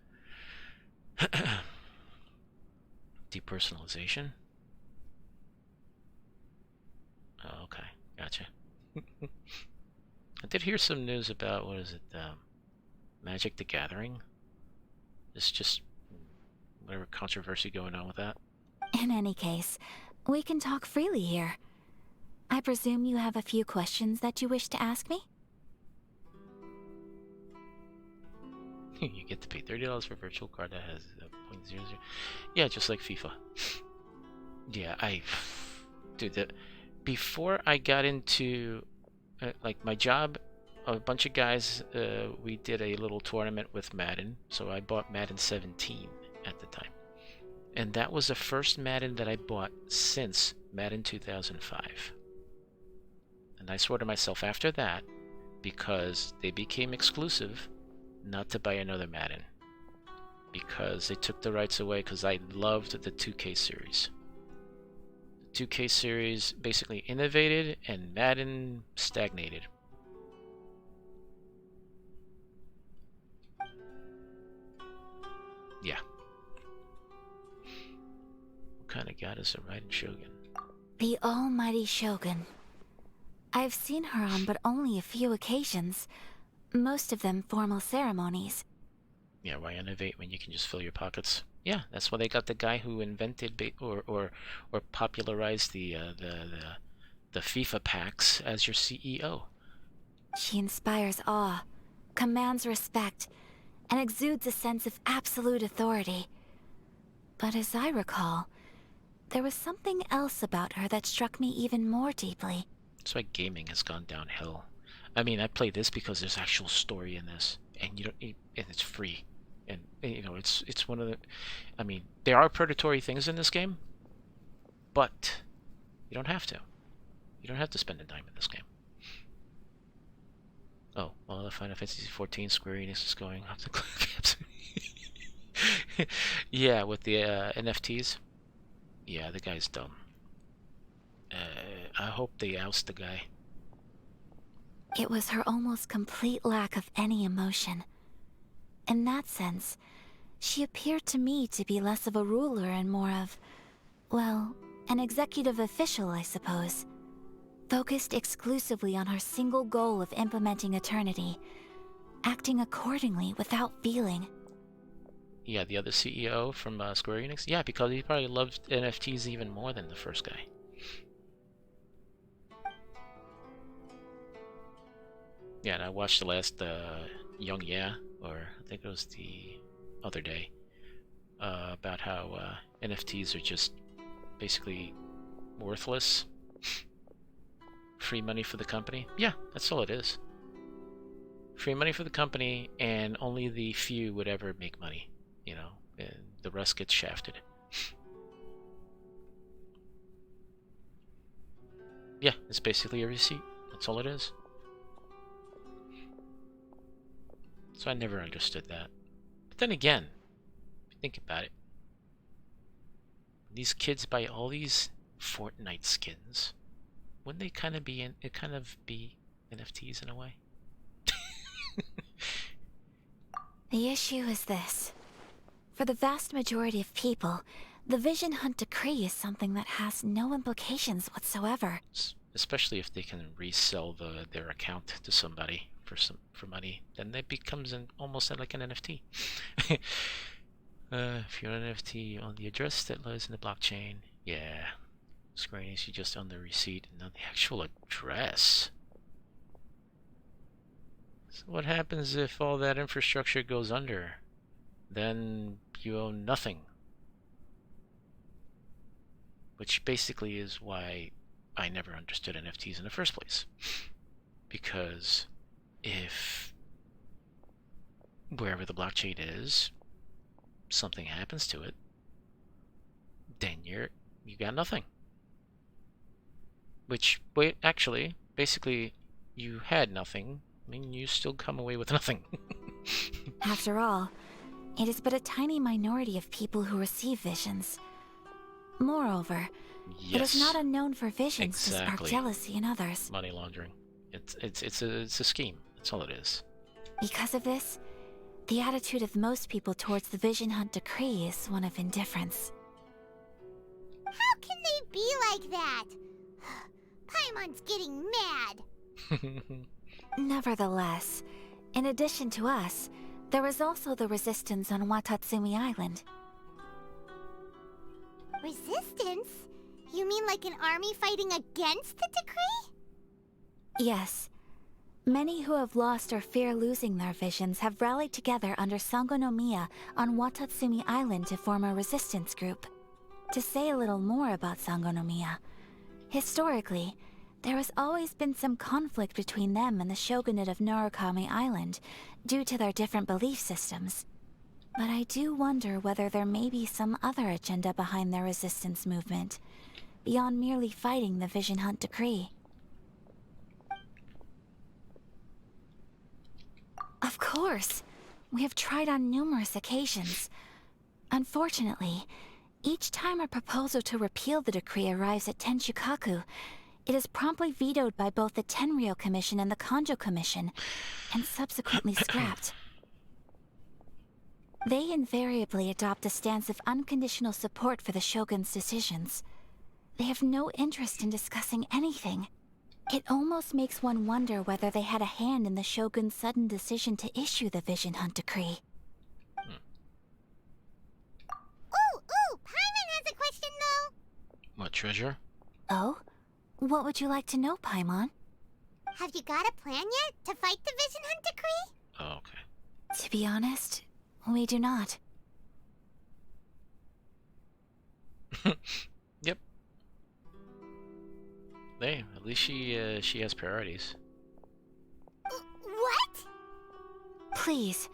Depersonalization. Oh, okay, gotcha. I did hear some news about what is it, Magic the Gathering. It's just whatever controversy going on with that. In any case, we can talk freely here. I presume you have a few questions that you wish to ask me? You get to pay $30 for a virtual card that has a 0.00. Yeah, just like FIFA. Yeah, dude, before I got into like my job, a bunch of guys, we did a little tournament with Madden, so I bought Madden 17 at the time. And that was the first Madden that I bought since Madden 2005. And I swore to myself after that, because they became exclusive, not to buy another Madden. Because they took the rights away, because I loved the 2K series. The 2K series basically innovated, and Madden stagnated. Yeah. What kind of god is the Raiden Shogun? The almighty Shogun. I've seen her on but only a few occasions, most of them formal ceremonies. Yeah, why innovate when you can just fill your pockets? Yeah, that's why they got the guy who invented or popularized the FIFA packs as your CEO. She inspires awe, commands respect, and exudes a sense of absolute authority. But as I recall, there was something else about her that struck me even more deeply. That's why gaming has gone downhill. I mean, I play this because there's actual story in this, and and it's free, and you know, it's one of the. I mean, there are predatory things in this game, but you don't have to. You don't have to spend a dime in this game. Oh, well, the Final Fantasy XIV Square Enix is going off the cliff. Yeah, with the NFTs. Yeah, the guy's dumb. I hope they oust the guy. It was her almost complete lack of any emotion. In that sense, she appeared to me to be less of a ruler and more of, well, an executive official, I suppose. Focused exclusively on her single goal of implementing eternity, acting accordingly without feeling. Yeah, the other CEO from Square Enix? Yeah, because he probably loved NFTs even more than the first guy. Yeah, and I watched the last Young Yeah, or I think it was the other day, about how NFTs are just basically worthless. Free money for the company. Yeah, that's all it is. Free money for the company, and only the few would ever make money, you know, and the rest gets shafted. Yeah, it's basically a receipt. That's all it is. So I never understood that. But then again, if you think about it, these kids buy all these Fortnite skins. Wouldn't they kind of be NFTs in a way? The issue is this. For the vast majority of people, the Vision Hunt decree is something that has no implications whatsoever. Especially if they can resell their account to somebody for money, then it becomes almost like an NFT. If you're an NFT on the address that lies in the blockchain, yeah. Square Enix, you just on the receipt and not the actual address. So what happens if all that infrastructure goes under? Then you own nothing. Which basically is why I never understood NFTs in the first place. Because if wherever the blockchain is, something happens to it, then you got nothing. Which, wait, actually, basically, you had nothing. I mean, you still come away with nothing. After all, it is but a tiny minority of people who receive visions. Moreover, Yes, it is not unknown for visions to spark exactly. jealousy in others. Money laundering. It's a scheme. That's all it is. Because of this, the attitude of most people towards the Vision Hunt decree is one of indifference. How can they be like that? Paimon's getting mad. Nevertheless, in addition to us, there is also the resistance on Watatsumi Island. Resistance? You mean like an army fighting against the decree? Yes. Many who have lost or fear losing their visions have rallied together under Sangonomiya on Watatsumi Island to form a resistance group. To say a little more about Sangonomiya, historically, there has always been some conflict between them and the shogunate of Narukami Island due to their different belief systems. But I do wonder whether there may be some other agenda behind their resistance movement, beyond merely fighting the Vision Hunt decree. Of course! We have tried on numerous occasions. Unfortunately, each time a proposal to repeal the decree arrives at Tenshukaku, it is promptly vetoed by both the Tenryou Commission and the Kanjo Commission, and subsequently scrapped. They invariably adopt a stance of unconditional support for the Shogun's decisions. They have no interest in discussing anything. It almost makes one wonder whether they had a hand in the Shogun's sudden decision to issue the Vision Hunt decree. Ooh, Paimon has a question though. What, treasure? Oh? What would you like to know, Paimon? Have you got a plan yet to fight the Vision Hunt decree? Oh, okay. To be honest, we do not. Yep. Hey, at least she has priorities. What? Please,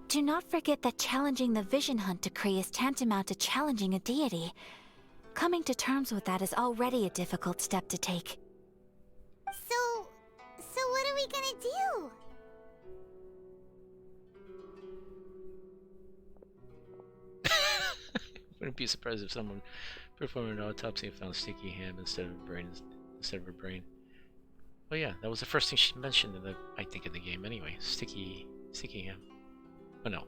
do not forget that challenging the Vision Hunt decree is tantamount to challenging a deity. Coming to terms with that is already a difficult step to take. So what are we gonna do? Wouldn't be surprised if someone performed an autopsy and found sticky ham instead of her brain. Well, yeah, that was the first thing she mentioned I think in the game anyway. Sticky ham. Oh no,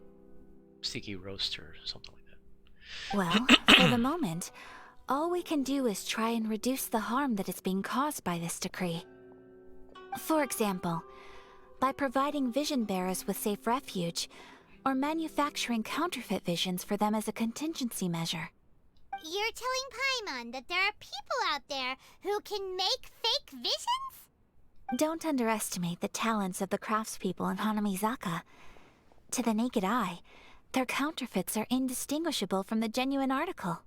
sticky roast or something like that. Well, for the moment, all we can do is try and reduce the harm that is being caused by this decree. For example, by providing vision bearers with safe refuge, or manufacturing counterfeit visions for them as a contingency measure. You're telling Paimon that there are people out there who can make fake visions? Don't underestimate the talents of the craftspeople in Hanamizaka. To the naked eye, their counterfeits are indistinguishable from the genuine article.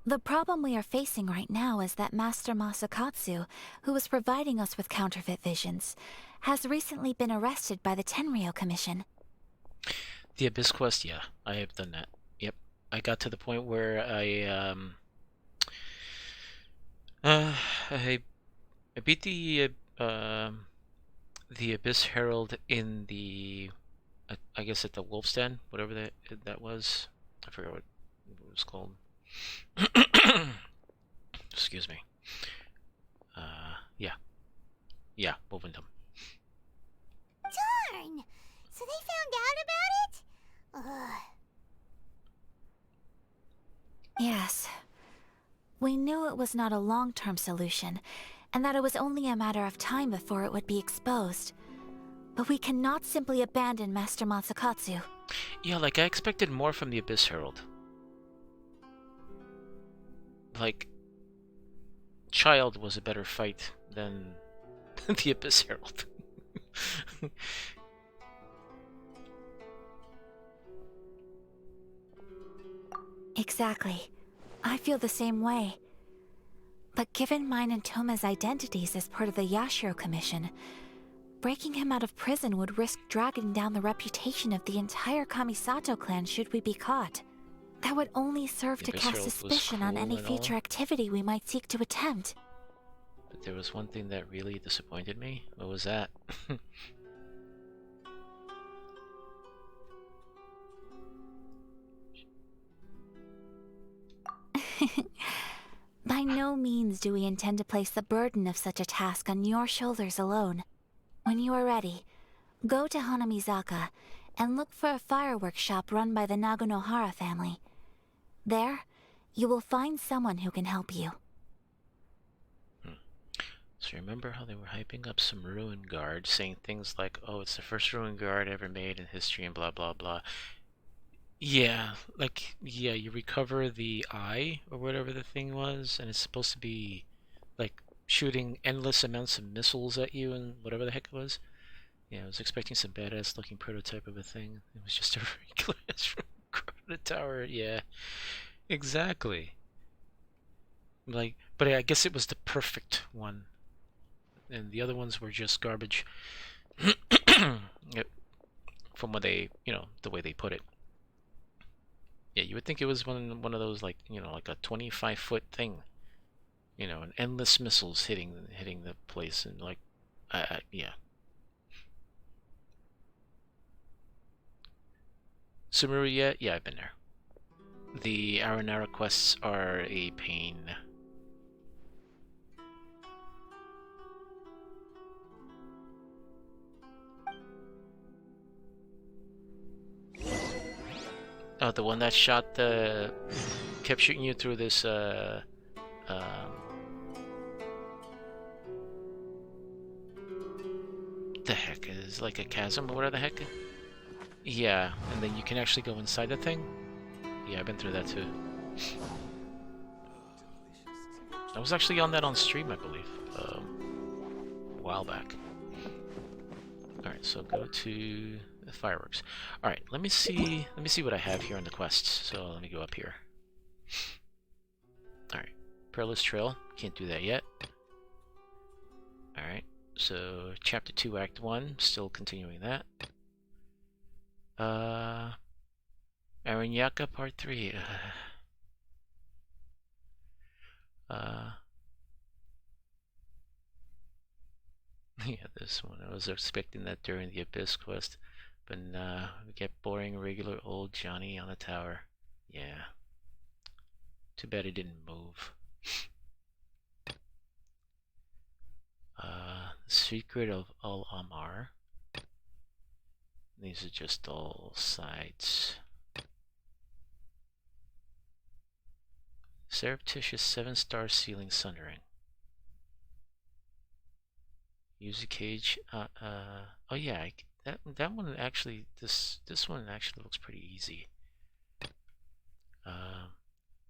The problem we are facing right now is that Master Masakatsu, who was providing us with counterfeit visions, has recently been arrested by the Tenryou Commission. The Abyss Quest, yeah, I have done that. Yep, I got to the point where I beat the Abyss Herald in the, I guess at the Wolf's Den, whatever that was. I forgot what it was called. Excuse me. Yeah, Wolvendom. Darn! So they found out about it? Ugh. Yes. We knew it was not a long-term solution, and that it was only a matter of time before it would be exposed. But we cannot simply abandon Master Masakatsu. Yeah, like I expected more from the Abyss Herald. Like, Child was a better fight than the Abyss Herald. Exactly. I feel the same way. But given mine and Toma's identities as part of the Yashiro Commission, breaking him out of prison would risk dragging down the reputation of the entire Kamisato clan should we be caught. That would only serve to cast suspicion on any future activity we might seek to attempt. But there was one thing that really disappointed me. What was that? By no means do we intend to place the burden of such a task on your shoulders alone. When you are ready, go to Hanamizaka and look for a fireworks shop run by the Naganohara family. There, you will find someone who can help you. So remember how they were hyping up some ruin guard, saying things like, oh, it's the first ruin guard ever made in history and blah blah blah. Yeah, like, yeah, you recover the eye, or whatever the thing was, and it's supposed to be, like, shooting endless amounts of missiles at you and whatever the heck it was. Yeah, I was expecting some badass looking prototype of a thing. It was just a regular ass the tower. Yeah, exactly. Like, but I guess it was the perfect one. And the other ones were just garbage. Yep. From what they, you know, the way they put it. Yeah, you would think it was one of those, like, you know, like a 25-foot thing, you know, and endless missiles hitting the place, and like, yeah. Sumeru yet? Yeah, I've been there. The Aranara quests are a pain. Oh, the one that shot the... kept shooting you through this, the heck, is like a chasm or whatever the heck? Yeah, and then you can actually go inside the thing? Yeah, I've been through that too. I was actually on that on stream, I believe, a while back. Alright, so go to the fireworks. Alright, let me see what I have here on the quests. So let me go up here. Alright, Perilous Trail, can't do that yet. Alright, so Chapter 2, Act 1, still continuing that. Aranyaka Part 3. Yeah, this one. I was expecting that during the Abyss quest, but nah, we get boring regular old Johnny on the tower. Yeah. Too bad it didn't move. The Secret of Al Amar. These are just all sides. Surreptitious 7-star ceiling sundering. Use a cage. Oh yeah, that one actually. This one actually looks pretty easy.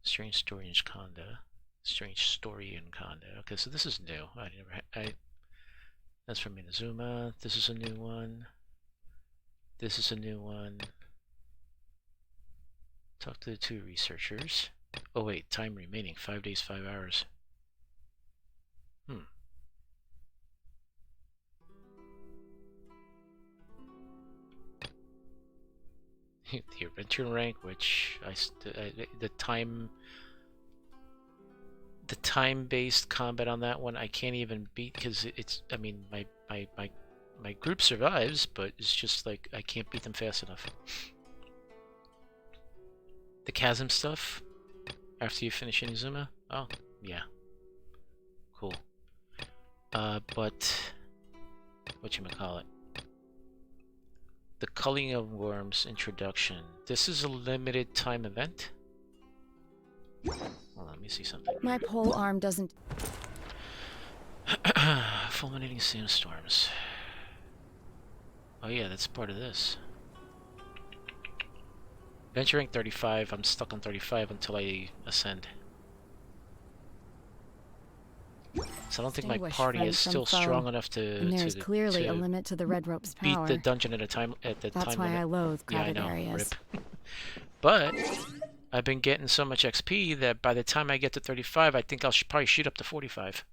Strange story in Kanda. Strange story in Kanda. Okay, so this is new. That's from Inazuma. This is a new one. This is a new one. Talk to the 2 researchers. Oh wait, time remaining. 5 days, 5 hours. The adventure rank, which the time-based combat on that one I can't even beat, because it's, I mean, my group survives, but it's just like I can't beat them fast enough. The chasm stuff after you finish Inazuma, oh yeah, cool. But whatchamacallit, the Culling of Worms introduction. This is a limited time event? Hold on, let me see something. My pole arm doesn't... Fulminating sandstorms. Oh yeah, that's part of this. Venturing 35, I'm stuck on 35 until I ascend. So I don't think my Distinguish party friend is from still foe. strong enough to And there's clearly a to limit to the Red Rope's beat power. the dungeon at the That's time why limit. I loathe Yeah, I crowded know. areas. Rip. But I've been getting so much XP that by the time I get to 35, I think I'll probably shoot up to 45.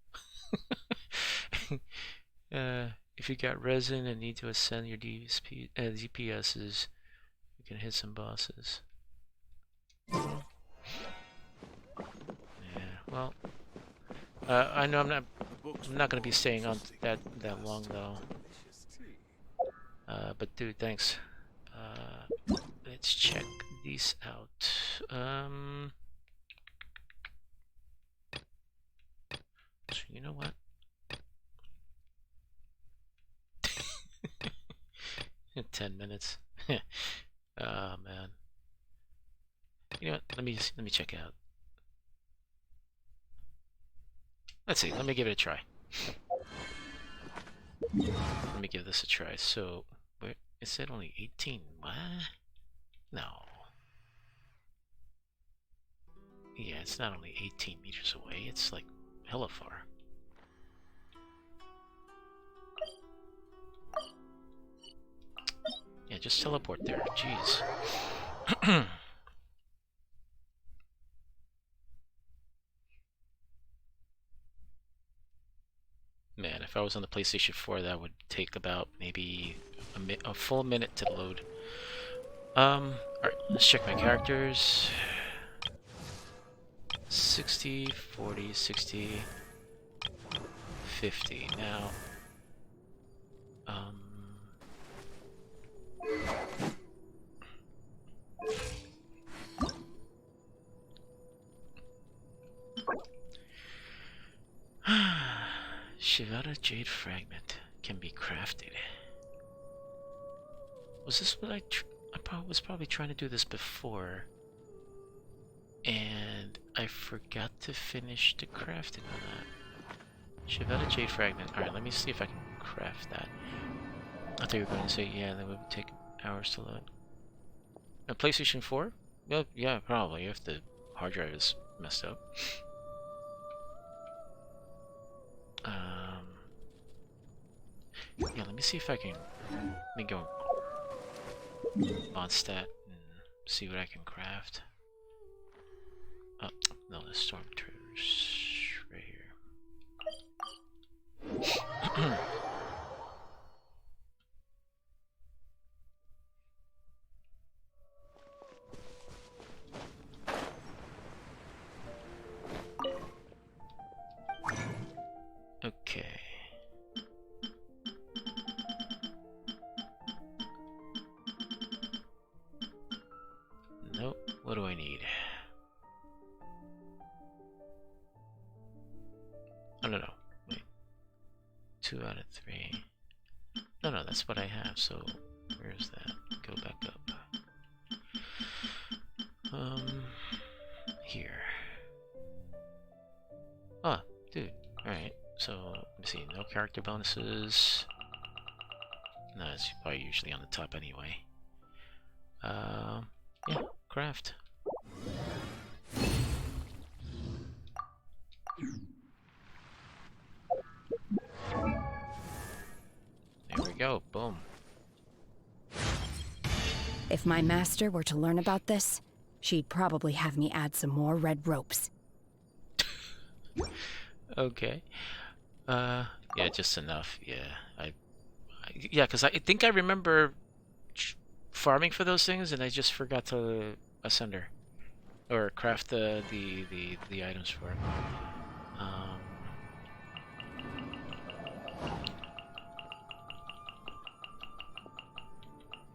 If you got resin and need to ascend your DPSs, you can hit some bosses. Yeah, well, I know I'm not going to be staying on that long though. But dude, thanks. Let's check these out. So you know what? In 10 minutes. Oh man. You know what? Let me check it out. Let's see. Let me give it a try. Let me give this a try. So, where it said only 18. What? No. Yeah, it's not only 18 meters away. It's like hella far. Yeah, just teleport there. Jeez. Man, if I was on the PlayStation 4, that would take about maybe a full minute to load. Alright, let's check my characters. 60, 40, 60, 50. Now, Shivara Jade Fragment can be crafted. Was this what I was probably trying to do this before, and I forgot to finish the crafting on that. Shivara Jade Fragment. Alright, let me see if I can craft that. I thought you were going to say, yeah, that would take hours to load. A PlayStation 4? Well, yeah, probably, if the hard drive is messed up. Yeah, let me see if I can... Let me go on stat and see what I can craft. Oh, no, the Stormtroopers right here. Okay. Nope. What do I need? Oh, no. Wait. 2 out of 3. No, that's what I have, so where's that? Go back up. Here. Ah, dude. Alright, so let me see. No character bonuses. No, it's probably usually on the top anyway. Yeah, craft. There we go, boom. If my master were to learn about this, she'd probably have me add some more red ropes. Okay. Yeah, just enough. Yeah, yeah, because I think I remember farming for those things, and I just forgot to ascend her or craft the items for it.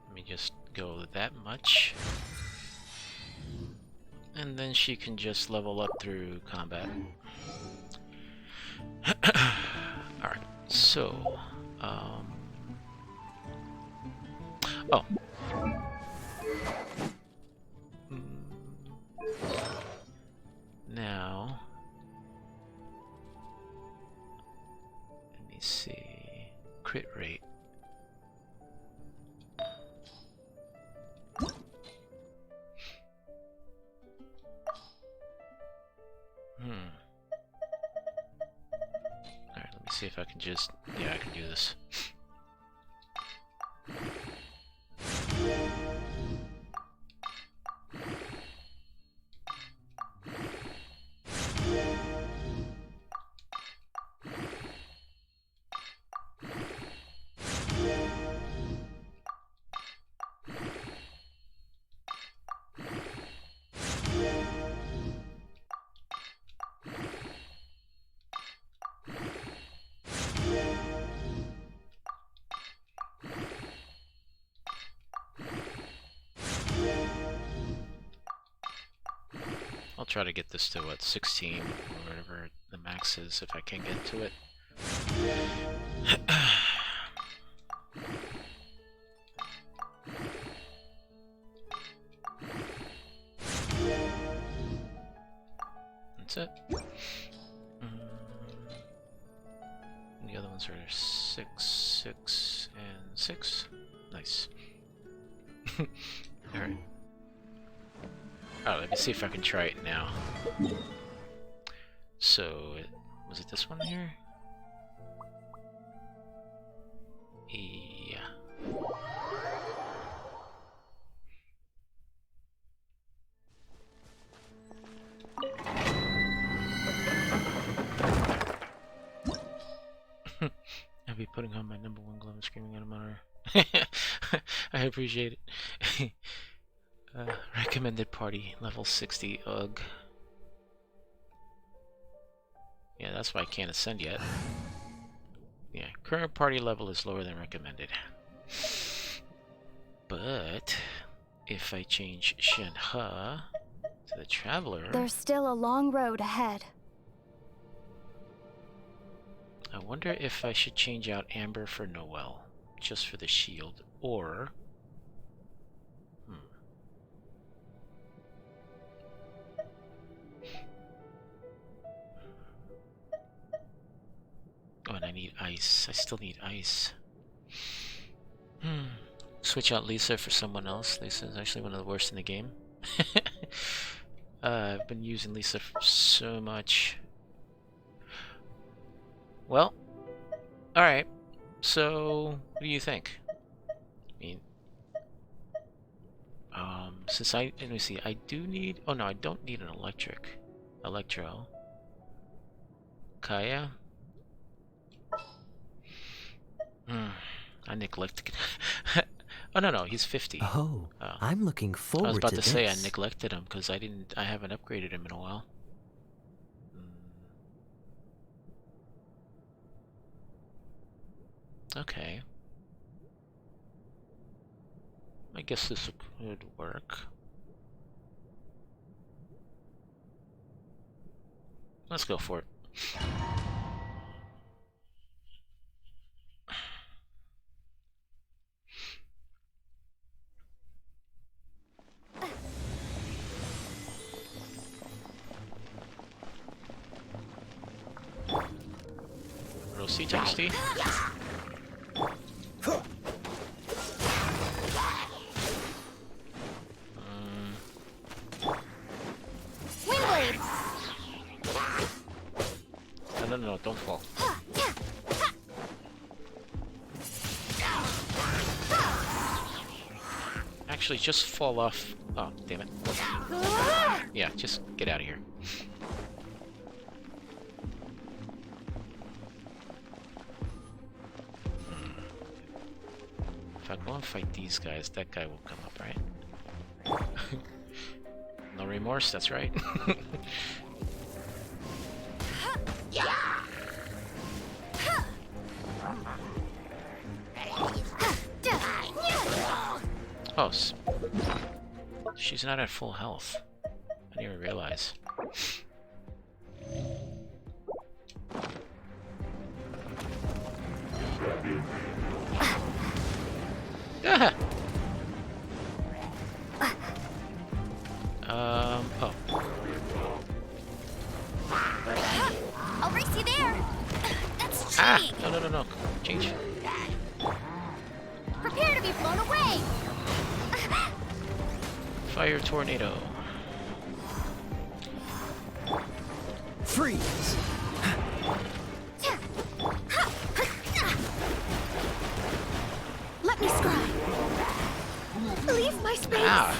Let me just go that much, and then she can just level up through combat. Alright, so, oh. Now, let me see, crit rate. just... Yeah, I can do this. I'll try to get this to, what, 16 or whatever the max is, if I can get to it. That's it. The other ones are 6, 6, and 6. Nice. Alright. Oh, let me see if I can try it now. So, was it this one here? Yeah. I'll be putting on my #1 glove and screaming at him on her. I appreciate it. Recommended party, level 60, ugh. Yeah, that's why I can't ascend yet. Yeah, current party level is lower than recommended. But, if I change Shenhe to the Traveler... There's still a long road ahead. I wonder if I should change out Amber for Noelle, just for the shield, or... Oh, and I need ice. I still need ice. Switch out Lisa for someone else. Lisa is actually one of the worst in the game. I've been using Lisa for so much. Well, alright. So, what do you think? I mean, since let me see, I do need... Oh no, I don't need an Electro. Kaya? I neglected... Oh no, he's 50. Oh, I'm looking forward to I was about to say I this. neglected him because I haven't upgraded him in a while. Okay. I guess this would work. Let's go for it. Rosie Tasty. No, don't fall. Actually, just fall off. Oh, damn it. Yeah, just get out of here. If I go and fight these guys, that guy will come up, right? No remorse, that's right. Oh, she's not at full health. I didn't even realize. Ah! Oh. I'll race you there. That's cheating. No. Change. Prepare to be blown away. Fire tornado. Freeze! space! Ah!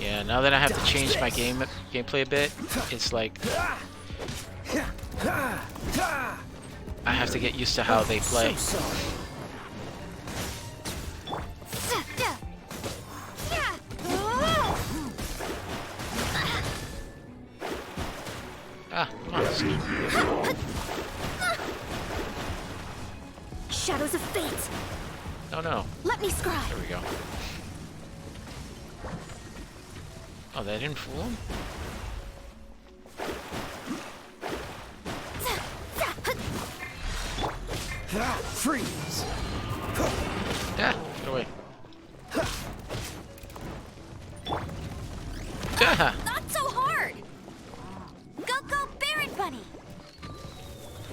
Yeah, now that I have to change my gameplay a bit, it's like I have to get used to how they play. So sorry. Ah, come on. Shadows of fate! Oh no. Let me scry! There we go. Oh, that didn't fool him? Freeze! Yeah, get away. Ah, Not so hard! Go, go, Baron Bunny!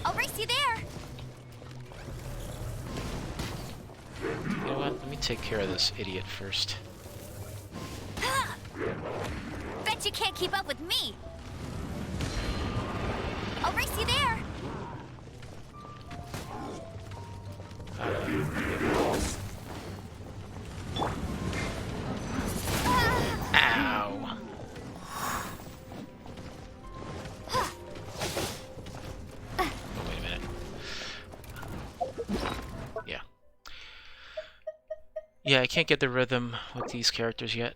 I'll race you there! you know what? Let me take care of this idiot first. Bet you can't keep up with me! I'll race you there! Ow! Oh, wait a minute. Yeah. Yeah, I can't get the rhythm with these characters yet.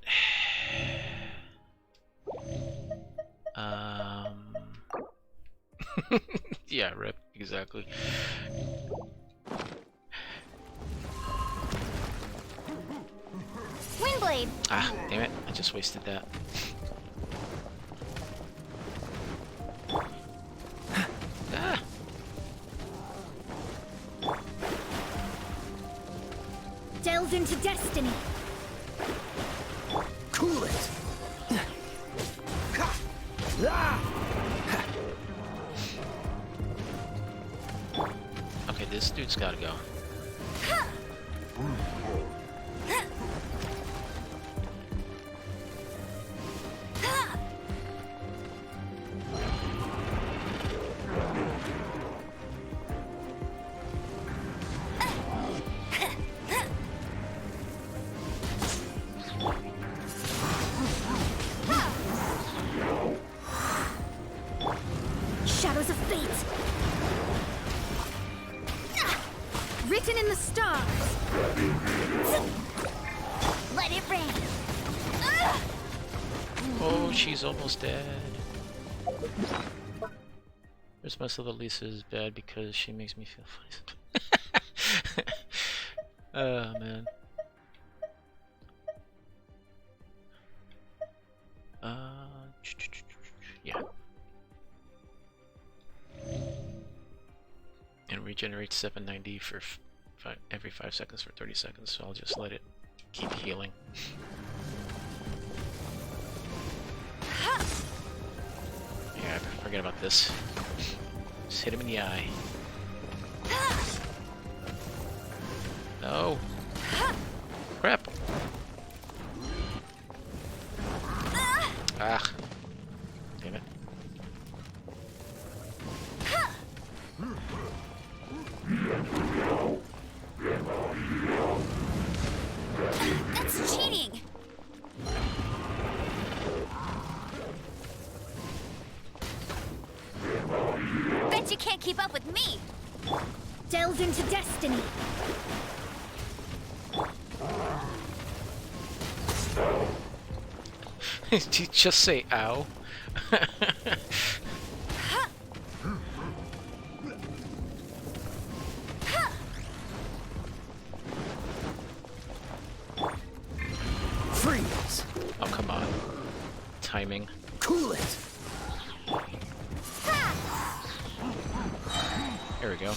Yeah, rip, exactly. Windblade! Ah, damn it, I just wasted that. Ah! Delve into destiny! Cool it! Okay, this dude's gotta go. Shadows of fate! Written in the stars! Let it rain! Oh, she's almost dead. Response of the Lisa is bad because she makes me feel funny. Oh man. Yeah. And regenerates 790 for every 5 seconds for 30 seconds, so I'll just let it keep healing. Yeah, forget about this. Just hit him in the eye. No! Crap! Ah! Damn it. That's cheating! Bet you can't keep up with me! Delve into destiny! Did you just say ow? Freeze! Oh, come on. Timing. Cool it! There we go.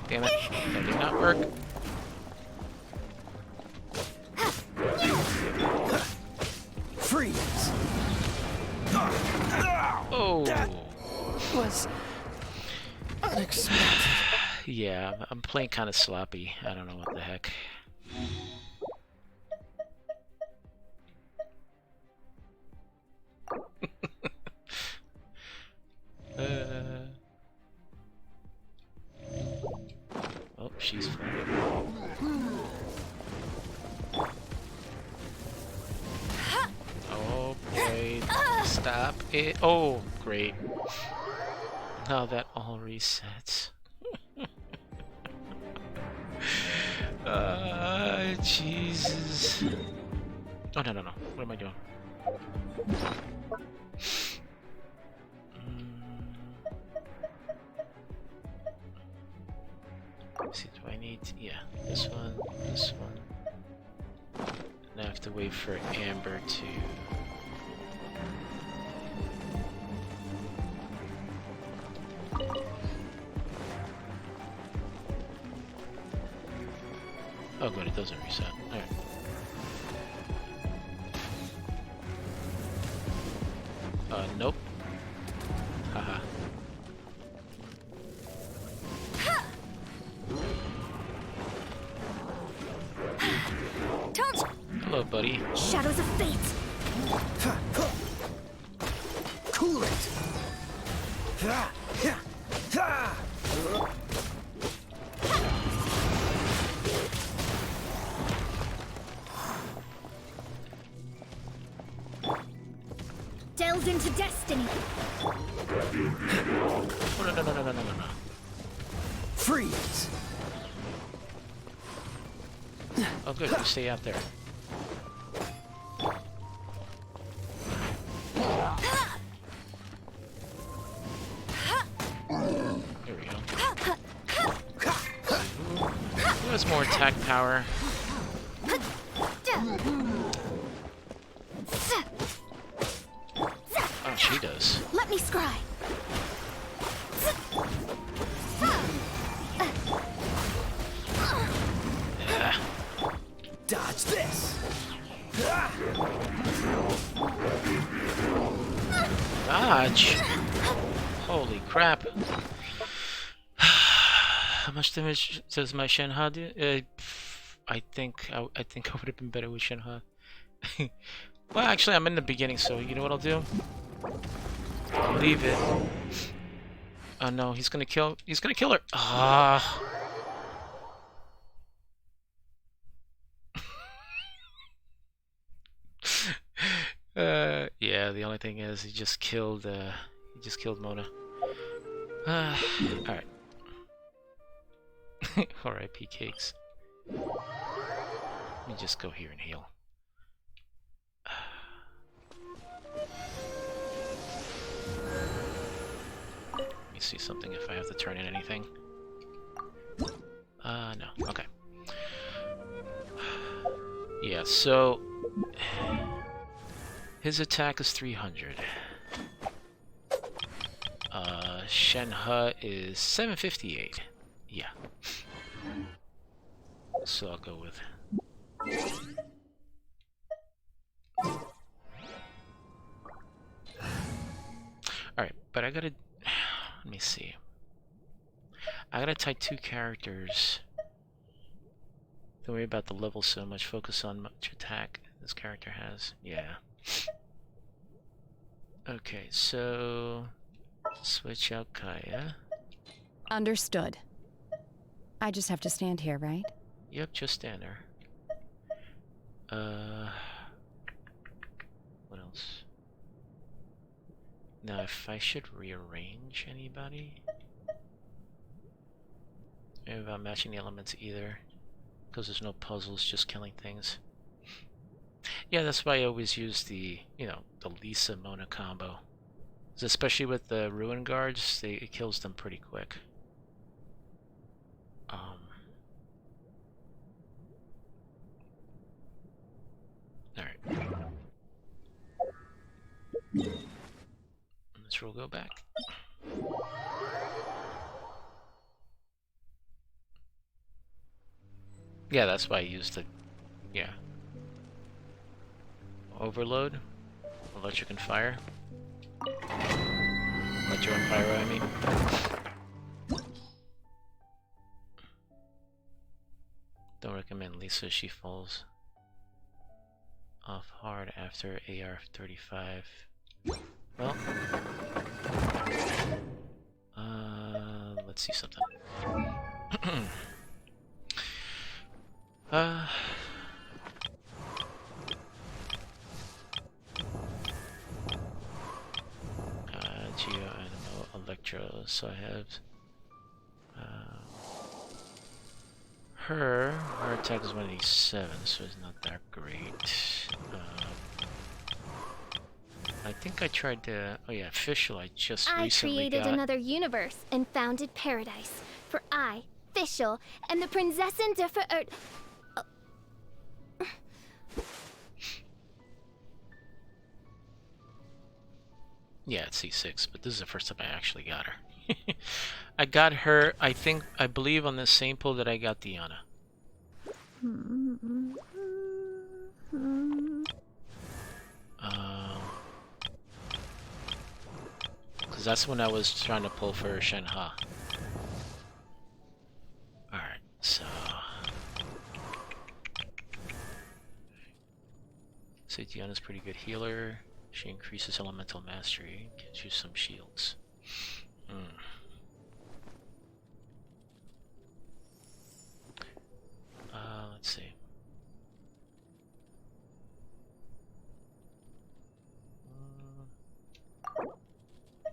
Damn it. That did not work. Freeze! Oh! That was unexpected. Yeah, I'm playing kind of sloppy. I don't know what the heck. Oh, she's fine. Stop it. Oh, great. Now that all resets. Jesus. Oh, no. What am I doing? Let's see, do I need... Yeah, this one. And I have to wait for Amber to... Oh good, it doesn't reset. Alright. Nope. Haha. Hello, buddy. Shadows of fate. Cool it. Delved into destiny. Oh, no. Freeze. Oh good, you stay out there. There we go. Who has more attack power? Oh, she does. Let me scry. Yeah. Dodge this. Dodge. Holy crap. How much damage does my Shenhe do? I think I would have been better with Shenhe. Well, actually, I'm in the beginning, so you know what I'll do? I'll leave it. Oh no, he's gonna kill her. Ah. Yeah, the only thing is he just killed Mona. Alright. R.I.P. cakes. Let me just go here and heal. Let me see something if I have to turn in anything. No. Okay. Yeah, so his attack is 300. Shenhe is 758. Yeah. So I'll go with... Alright, but I gotta... Let me see. I gotta tie two characters. Don't worry about the level so much. Focus on much attack this character has. Yeah. Okay, so... Switch out Kaya. Understood. I just have to stand here, right? Yep, just stand there. What else? Now, if I should rearrange anybody... Maybe about matching the elements either. Because there's no puzzles, just killing things. Yeah, that's why I always use the, you know, the Lisa Mona combo. Especially with the Ruin Guards, it kills them pretty quick. Alright. Let's roll go back. Yeah, that's why I used the... Yeah. Overload. Electric and fire. Electro and pyro, I mean. Don't recommend Lisa, she falls off hard after AR-35. Well... let's see something. So I have her attack is 187, so it's not that great. I think I tried to. Oh yeah, Fischl. I just recently created got. another universe and founded paradise. For I, Fischl, and the Prinzessin de Yeah, it's C6, but this is the first time I actually got her. I got her, I believe on the same pull that I got Diana. Because that's when I was trying to pull for Shenhe. Alright, so... So Diana's pretty good healer. She increases elemental mastery, gives you some shields. Let's see.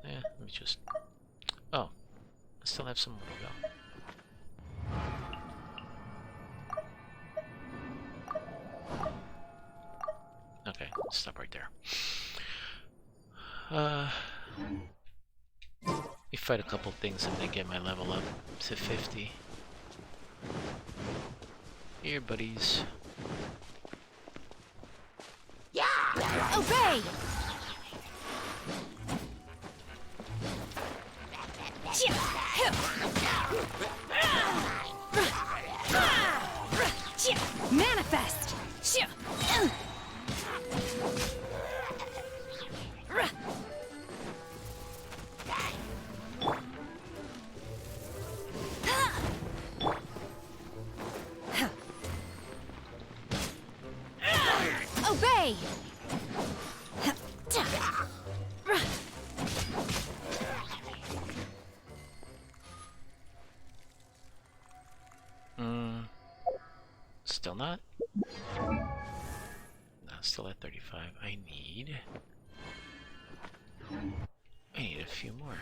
Yeah, let me just... Oh, I still have some more to go. Okay, stop right there. We fight a couple things and then get my level up to 50. Here, buddies. Yeah! Obey! Manifest! Obey! Still not? No, still at 35. I need a few more.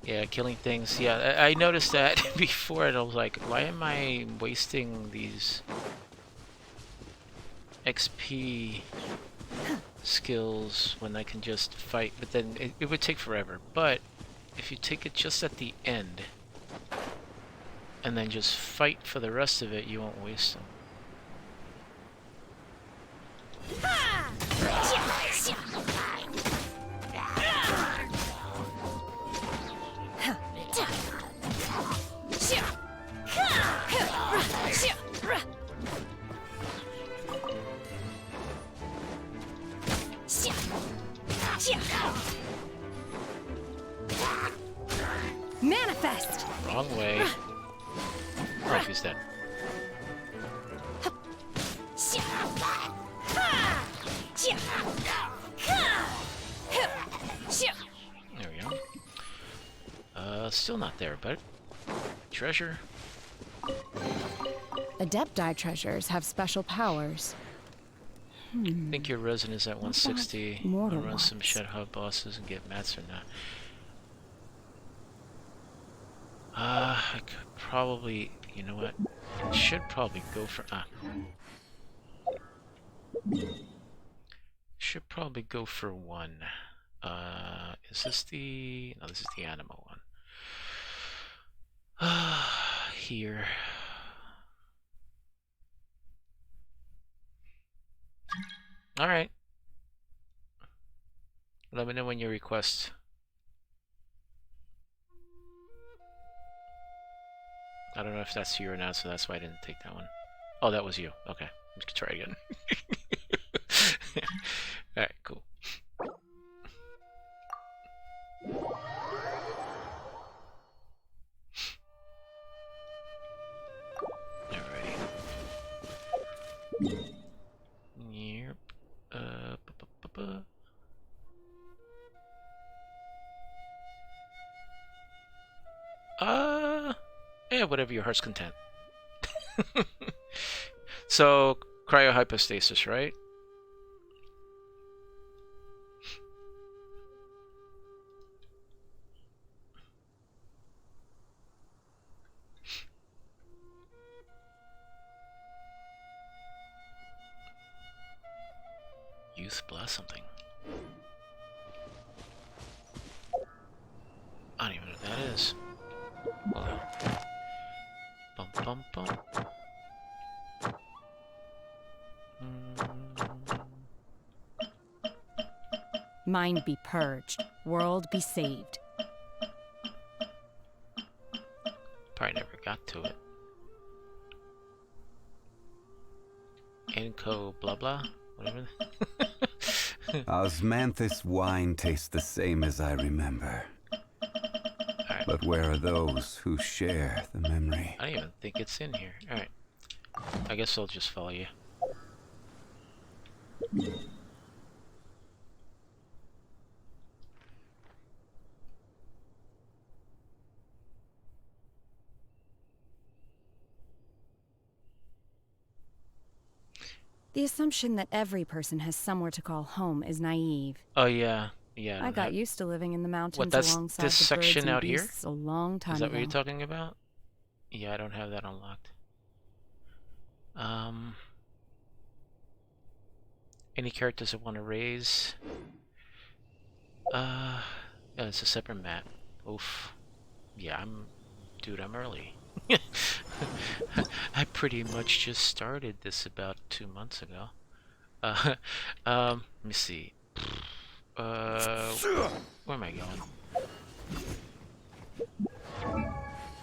Yeah, killing things. Yeah, I noticed that before, and I was like, why am I wasting these XP skills when I can just fight? But then it would take forever. But if you take it just at the end and then just fight for the rest of it, you won't waste them. Manifest! Wrong way. Oh, he's dead. There we go. Still not there, but treasure. Adepti treasures have special powers. I think your resin is at 160. I'll run some Shed Hub bosses and get mats or not. I could probably, you know what? I should probably go for should probably go for one. Is this the? No, this is the animal one. Here. All right. Let me know when you request. I don't know if that's you or not, so that's why I didn't take that one. Oh, that was you. Okay, let's try again. Alright, cool. Alright. Yep. Yeah, whatever your heart's content. So, cryohypostasis, right? Let's blast something. I don't even know what that is. Hold on. Bum bum bum. Mind be purged, world be saved. Probably never got to it. Enco blah blah, whatever. Osmanthus wine tastes the same as I remember. Right. But where are those who share the memory? I don't even think it's in here. Alright. I guess I'll just follow you. The assumption that every person has somewhere to call home is naive. Oh yeah, yeah. I got used to living in the mountains what, that's alongside this the birds section and out here? beasts a long time Is that ago. what you're talking about? Yeah, I don't have that unlocked. Any characters I want to raise? Yeah, it's a separate map. Oof. Yeah, dude, I'm early. I pretty much just started this about 2 months ago. Let me see. Where am I going?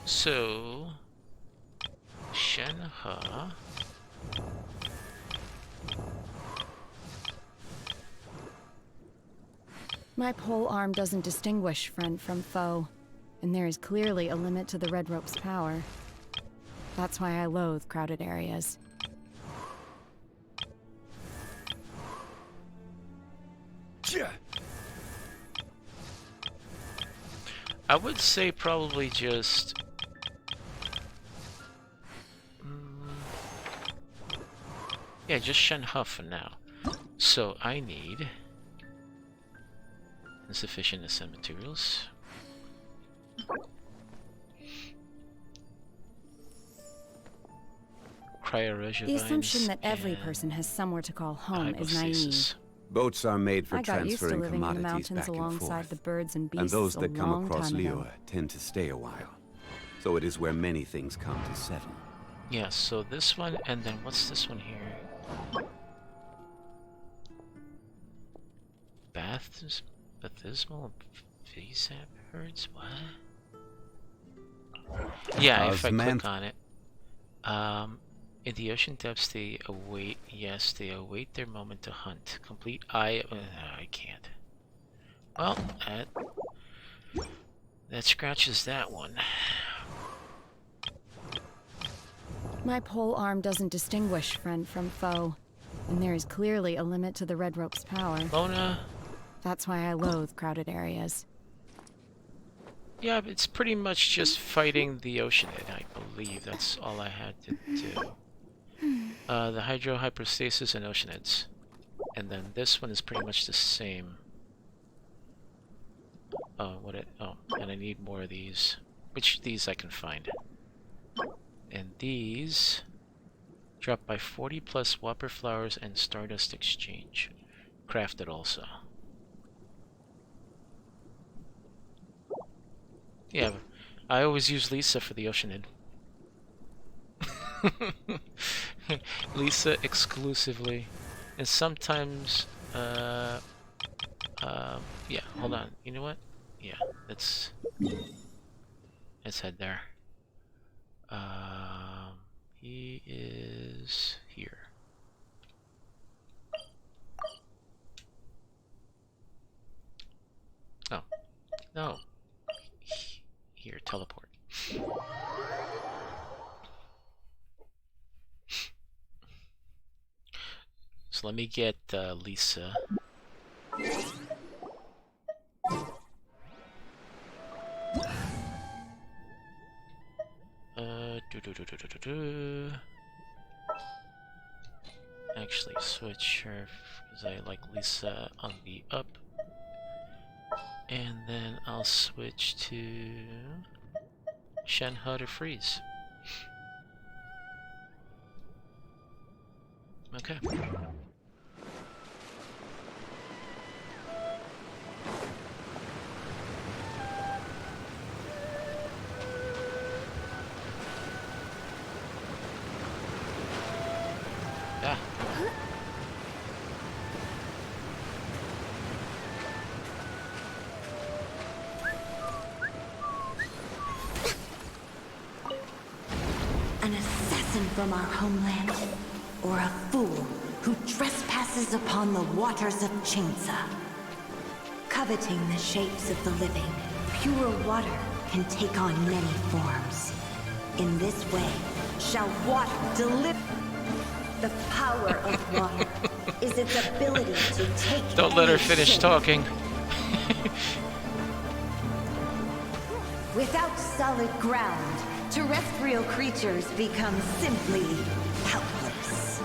So, Shenhe. My pole arm doesn't distinguish friend from foe, and there is clearly a limit to the red rope's power. That's why I loathe crowded areas. I would say probably just... yeah, just Shenhe for now. So I need... insufficient ascent materials. The assumption that every person has somewhere to call home is naive. Boats are made for I got used to transferring living in the commodities mountains back and alongside forth. the birds and beasts And those a that come long across time ago. Liyue tend to stay a while. So it is where many things come to settle. Yeah, so this one, and then what's this one here? Bathismal VSAP herds? What? Yeah, if I click on it. In the ocean depths, they await, yes, they await their moment to hunt. Complete I can't. Well, that scratches that one. My pole arm doesn't distinguish friend from foe, and there is clearly a limit to the red rope's power. Lona. That's why I loathe crowded areas. Yeah, but it's pretty much just fighting the Oceanid, I believe. That's all I had to do. The Hydro, Hyperstasis, and Oceanids. And then this one is pretty much the same. Oh, and I need more of these. Which these I can find. And these drop by 40 plus Whopper Flowers and Stardust Exchange. Crafted also. Yeah, I always use Lisa for the Oceanid. Lisa exclusively. And sometimes, yeah, hold on. You know what? Yeah, let's head there. He is here. Oh, no. Here, teleport. So let me get Lisa. Actually, switch her because I like Lisa on the up. And then I'll switch to Shenhe to freeze. from our homeland, or a fool who trespasses upon the waters of Chainsa. Coveting the shapes of the living, pure water can take on many forms. In this way, shall water deliver. The power of water is its ability to take. Don't let her any finish shape. talking. Without solid ground, terrestrial creatures become simply helpless.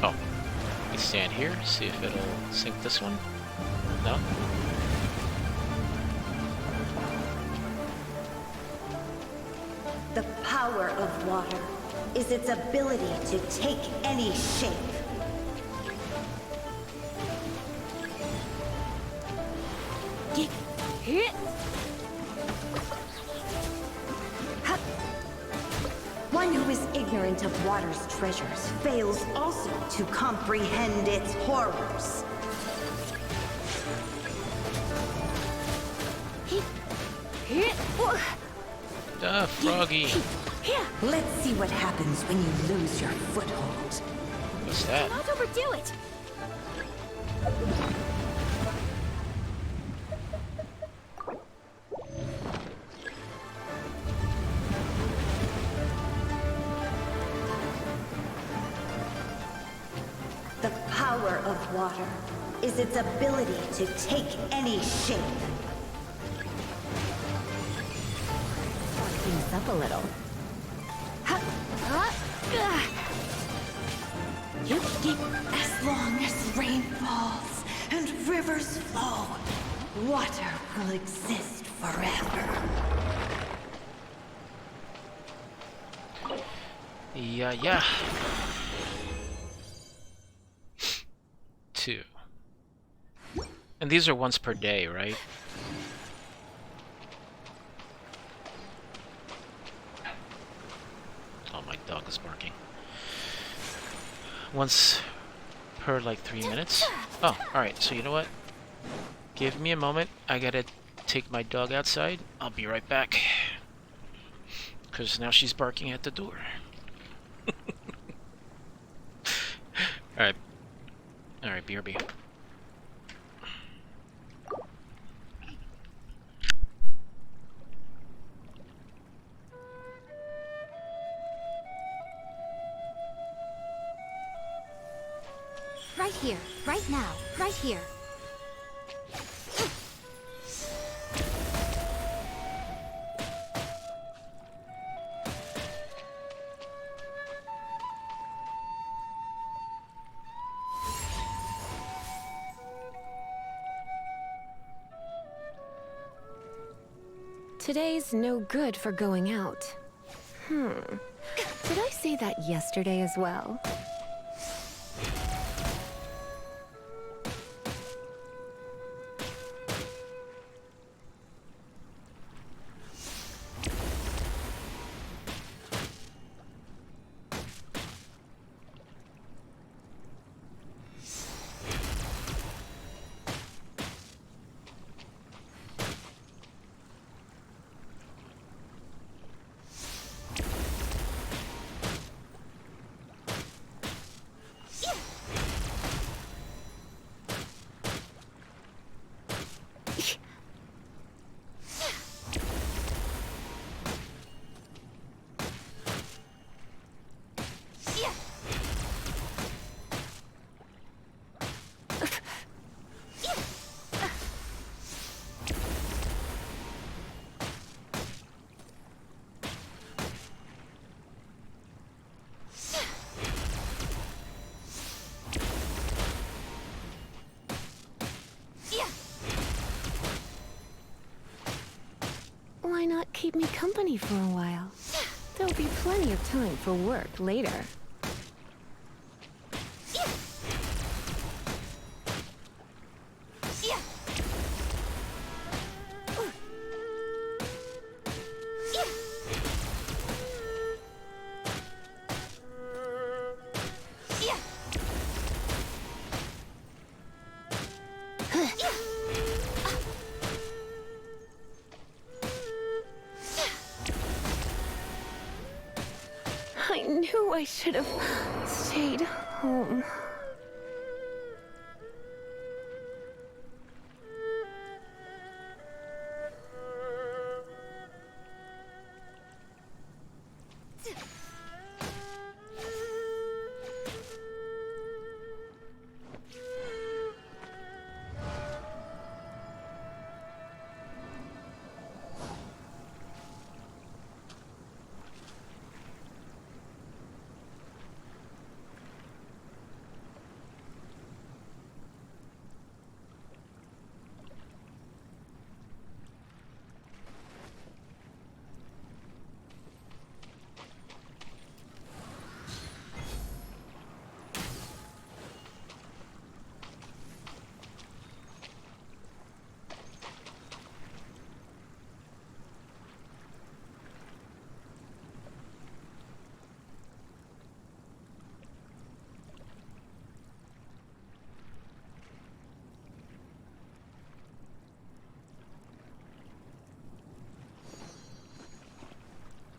Oh, we stand here, see if it'll sink this one. No? The power of water is its ability to take any shape. One who is ignorant of water's treasures fails also to comprehend its horrors. Froggy. Let's see what happens when you lose your foothold. What's that? Not overdo it. The power of water is its ability to take any shape. Things up a little. As long as rain falls and rivers flow, water will exist forever. Yeah. 2. And these are once per day, right? Oh, my dog is barking. Once per like 3 minutes. Oh, alright, so you know what? Give me a moment. I gotta take my dog outside. I'll be right back. Because now she's barking at the door. Alright. Alright, BRB. Right here, right now, right here. Today's no good for going out. Did I say that yesterday as well? Why not keep me company for a while? There'll be plenty of time for work later. I should have stayed home.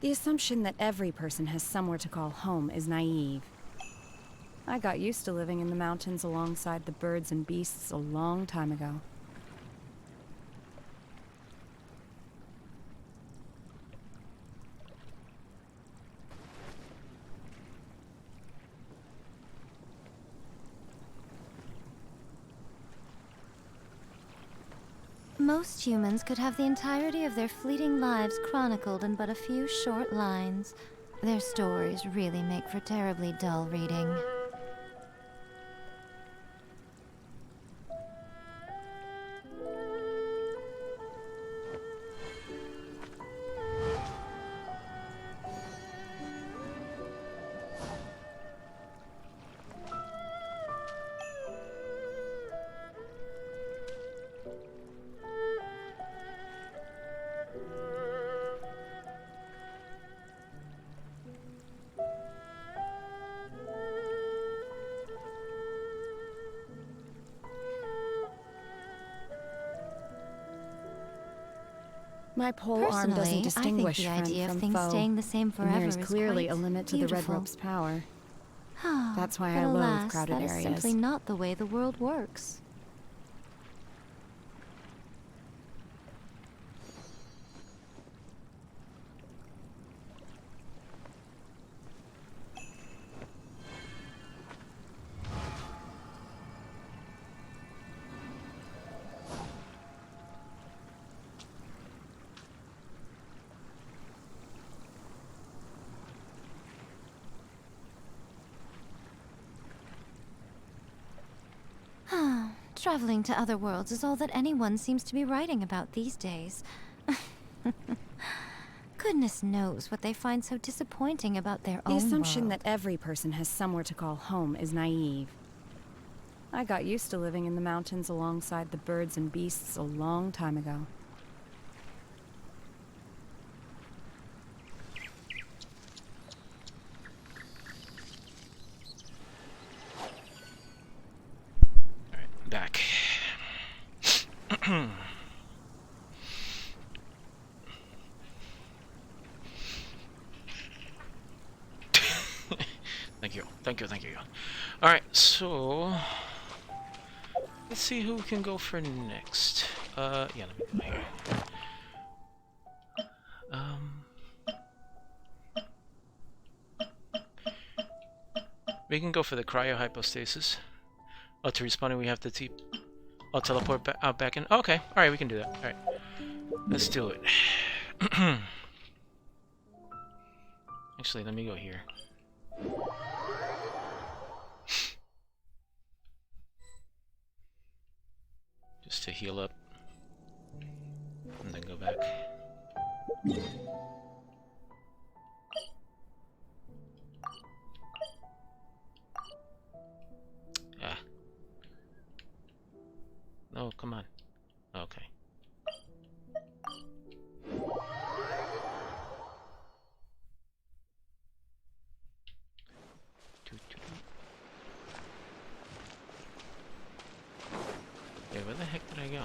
The assumption that every person has somewhere to call home is naive. I got used to living in the mountains alongside the birds and beasts a long time ago. Most humans could have the entirety of their fleeting lives chronicled in but a few short lines. Their stories really make for terribly dull reading. My pole arm doesn't distinguish I think the friend idea from of things foe, staying the same forever and there's is clearly quite a limit to the Red beautiful. Rope's power. That's why But I loathe alas, crowded that is areas. simply not the way the world works. Traveling to other worlds is all that anyone seems to be writing about these days. Goodness knows what they find so disappointing about their The own assumption world. that every person has somewhere to call home is naive. I got used to living in the mountains alongside the birds and beasts a long time ago. Back. Thank you. Alright, so let's see who can go for next. Yeah, let me go here. We can go for the cryohypostasis. Oh, to respawning we have to teleport out back in. Okay, alright, we can do that. Alright. Let's do it. Actually, let me go here. Just to heal up. And then go back. Ah. No, come on. Okay. Okay, where the heck did I go?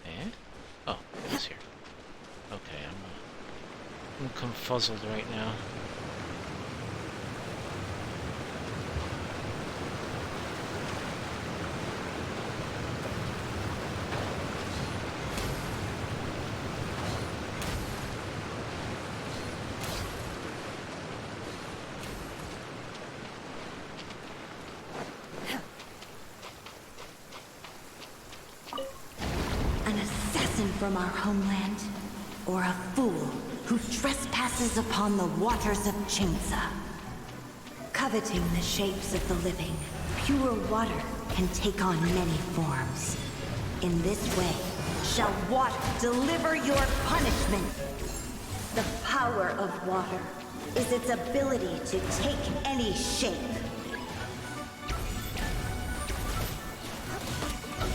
And? Oh, it is here. Okay, confuzzled right now. An assassin from our homeland, or a fool who trespasses upon the waters of Chainsa. Coveting the shapes of the living, pure water can take on many forms. In this way, shall water deliver your punishment. The power of water is its ability to take any shape.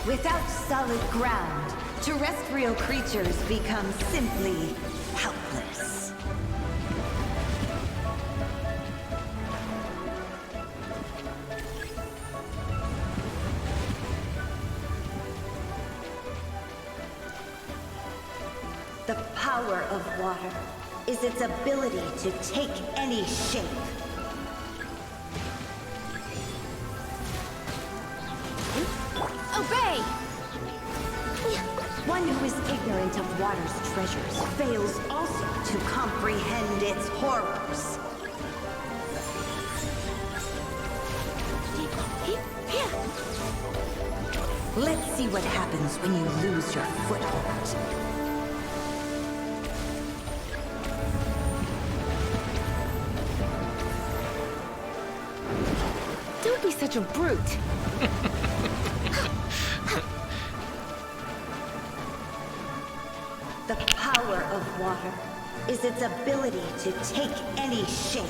Without solid ground, terrestrial creatures become simply helpless. The power of water is its ability to take any shape. Obey! One who is ignorant of water's treasures fails also to comprehend its horrors. Let's see what happens when you lose your foothold. Don't be such a brute. The power of water is its ability to take any shape.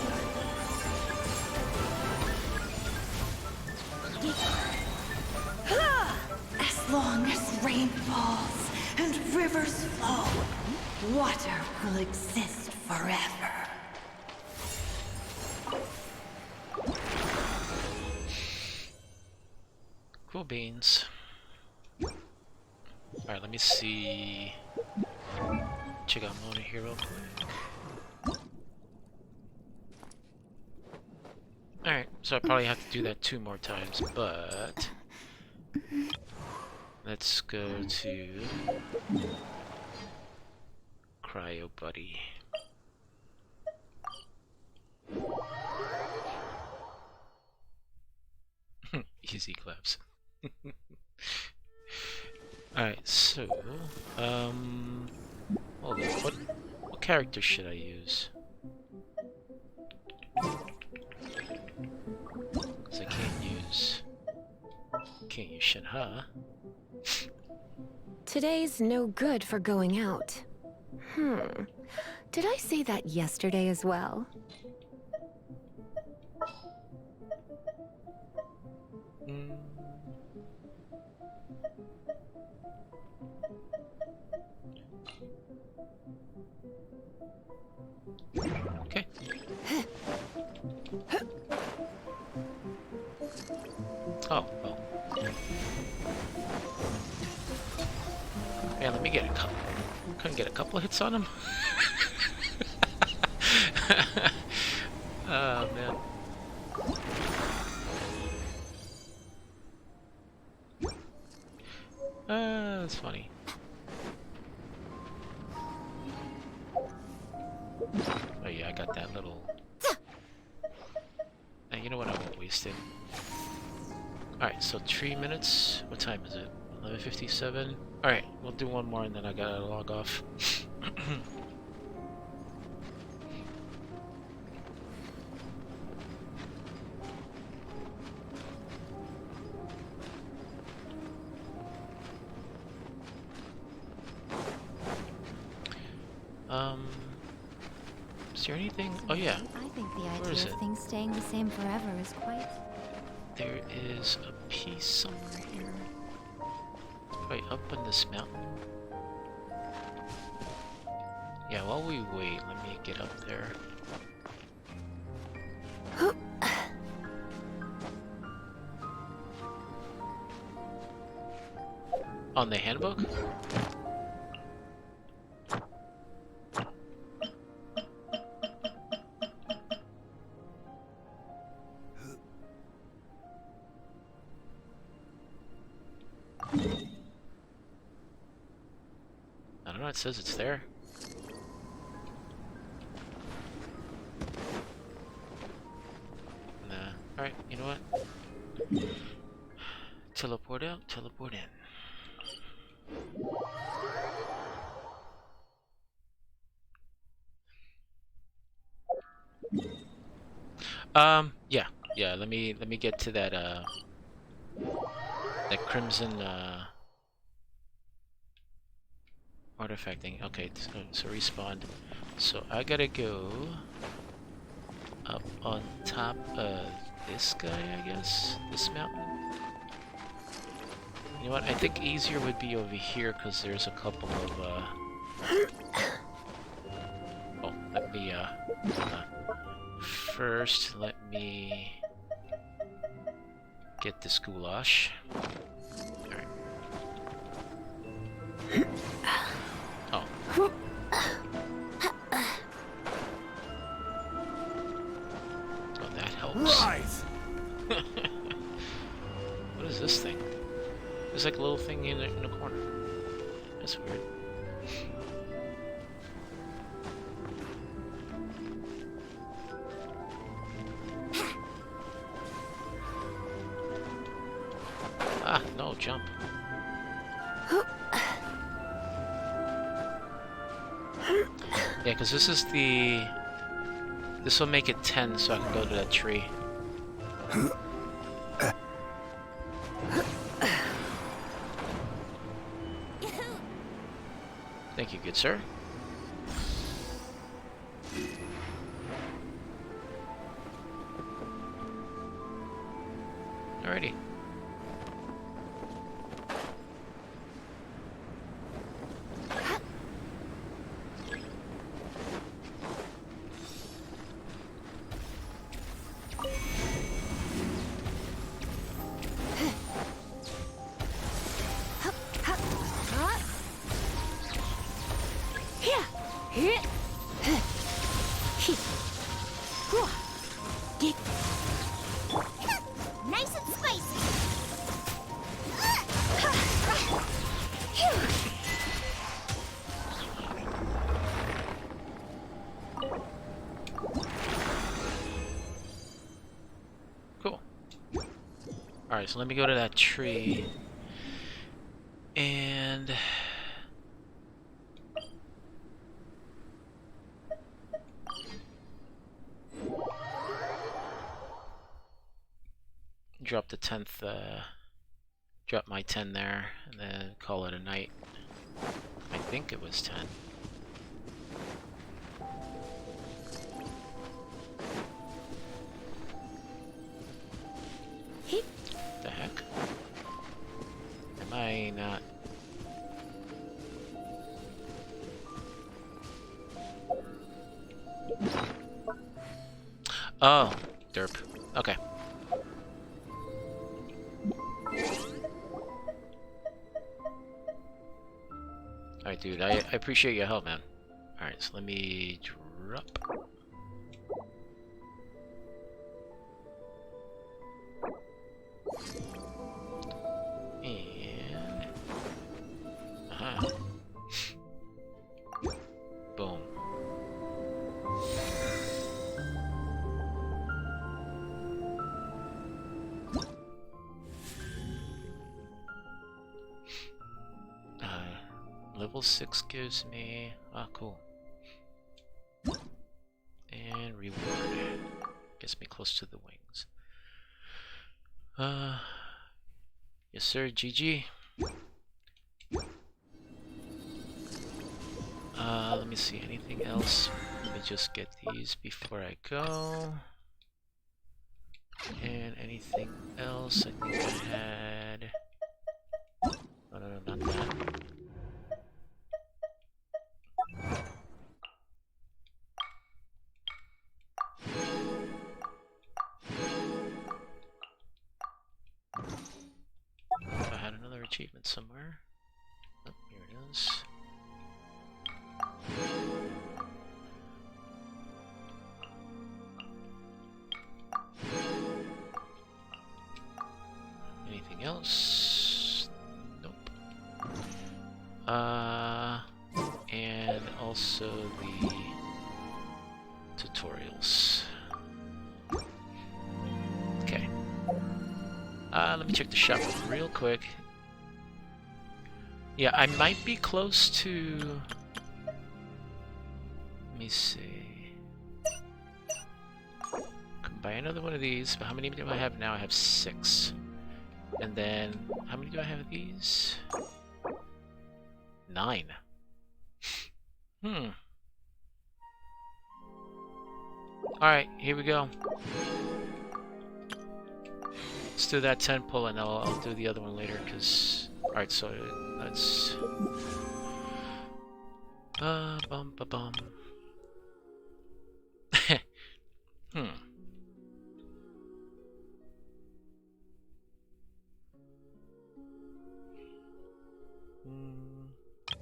As long as rain falls and rivers flow, water will exist forever. Cool beans. Alright, let me see. Check out Mona here real quick. Alright, so I probably have to do that 2 more times, but let's go to Cryo Buddy. Easy claps. Alright, so hold on, what character should I use? Cause I can't use Shinha. Today's no good for going out. Did I say that yesterday as well? Okay. Oh, well. Man, let me get a couple. Couldn't get a couple hits on him? Oh, man. That's funny. Oh yeah, I got that little... You know what, I won't waste it. Alright, so 3 minutes. What time is it? 11:57? Alright, we'll do one more and then I gotta log off. Is there anything? Oh yeah. I think the Where idea is of it? things staying the same forever is quite... There is a piece somewhere here. Right up on this mountain. Yeah, while we wait, let me get up there. On the handbook? know, it says it's there. Nah. Alright, you know what? Teleport out, teleport in. Yeah, let me get to that that crimson artifact thing. Okay, so respawn. So I gotta go up on top of this guy, I guess? This mountain? You know what, I think easier would be over here because there's a couple of oh, let me first let me get this goulash. Alright. Oh. Oh, that helps. Rise! What is this thing? There's like a little thing in the corner. That's weird. Ah, no, jump. Yeah, because this is the... This will make it 10 so I can go to that tree. Thank you, good sir. Alrighty. Nice and spicy. Cool. Alright, so let me go to that tree. And... drop the 10th, drop my 10 there, and then call it a night. I think it was 10. The heck? Am I not... Oh, derp. Okay. Alright, dude, I appreciate your help, man. Alright, so let me drop. And... Aha. Boom. Level 6 gives me... Ah, cool. And reward. Gets me close to the wings. Yes sir, GG. Let me see, anything else? Let me just get these before I go. And anything else? I think I had... No, not that. I had another achievement somewhere. Oh, here it is. Anything else? Nope. also the tutorials. Okay. Let me check the shop real quick. Yeah, I might be close to... Let me see. Can buy another one of these, but how many do I have now? I have 6. And then, how many do I have of these? 9. Alright, here we go. Let's do that 10 pull and I'll do the other one later, because... Alright, so let's... Bum ba bum.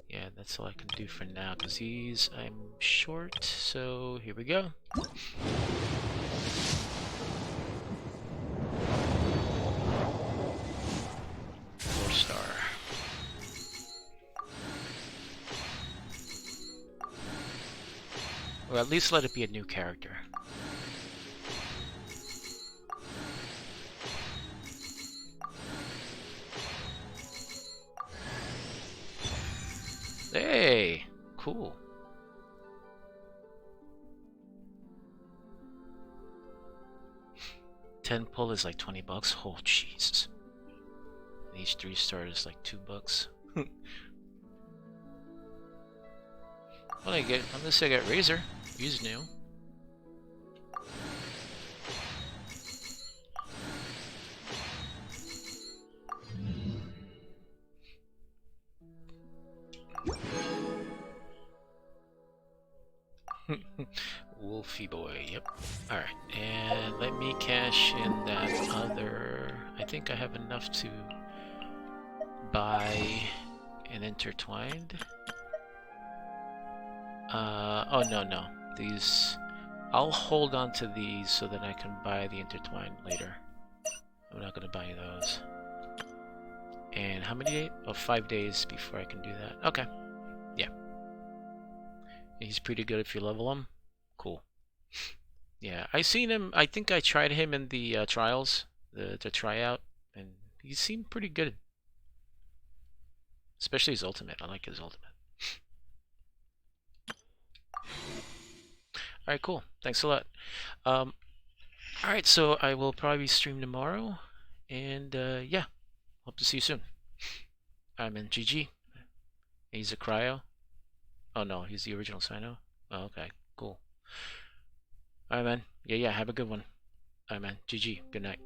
Yeah, that's all I can do for now, because these I'm short, so here we go. 4-star. Or at least let it be a new character. Hey, cool. $10 pull is like $20. Oh Jesus! And each 3-star is like $2. Well, unless I get Razor. He's new. Wolfie boy, yep. Alright, and let me cash in that other... I think I have enough to buy an intertwined. Oh no. These... I'll hold on to these so that I can buy the intertwined later. I'm not gonna buy those. And how many days? Oh, 5 days before I can do that. Okay. Yeah. He's pretty good if you level him. Cool. Yeah, I seen him. I think I tried him in the trials, the tryout, and he seemed pretty good. Especially his ultimate. I like his ultimate. Alright, cool. Thanks a lot. Alright, so I will probably stream tomorrow. And yeah, hope to see you soon. I'm in GG. He's a cryo. Oh no, he's the original Sino. Oh, okay, cool. Alright, man. Yeah, have a good one. Alright, man. GG. Good night.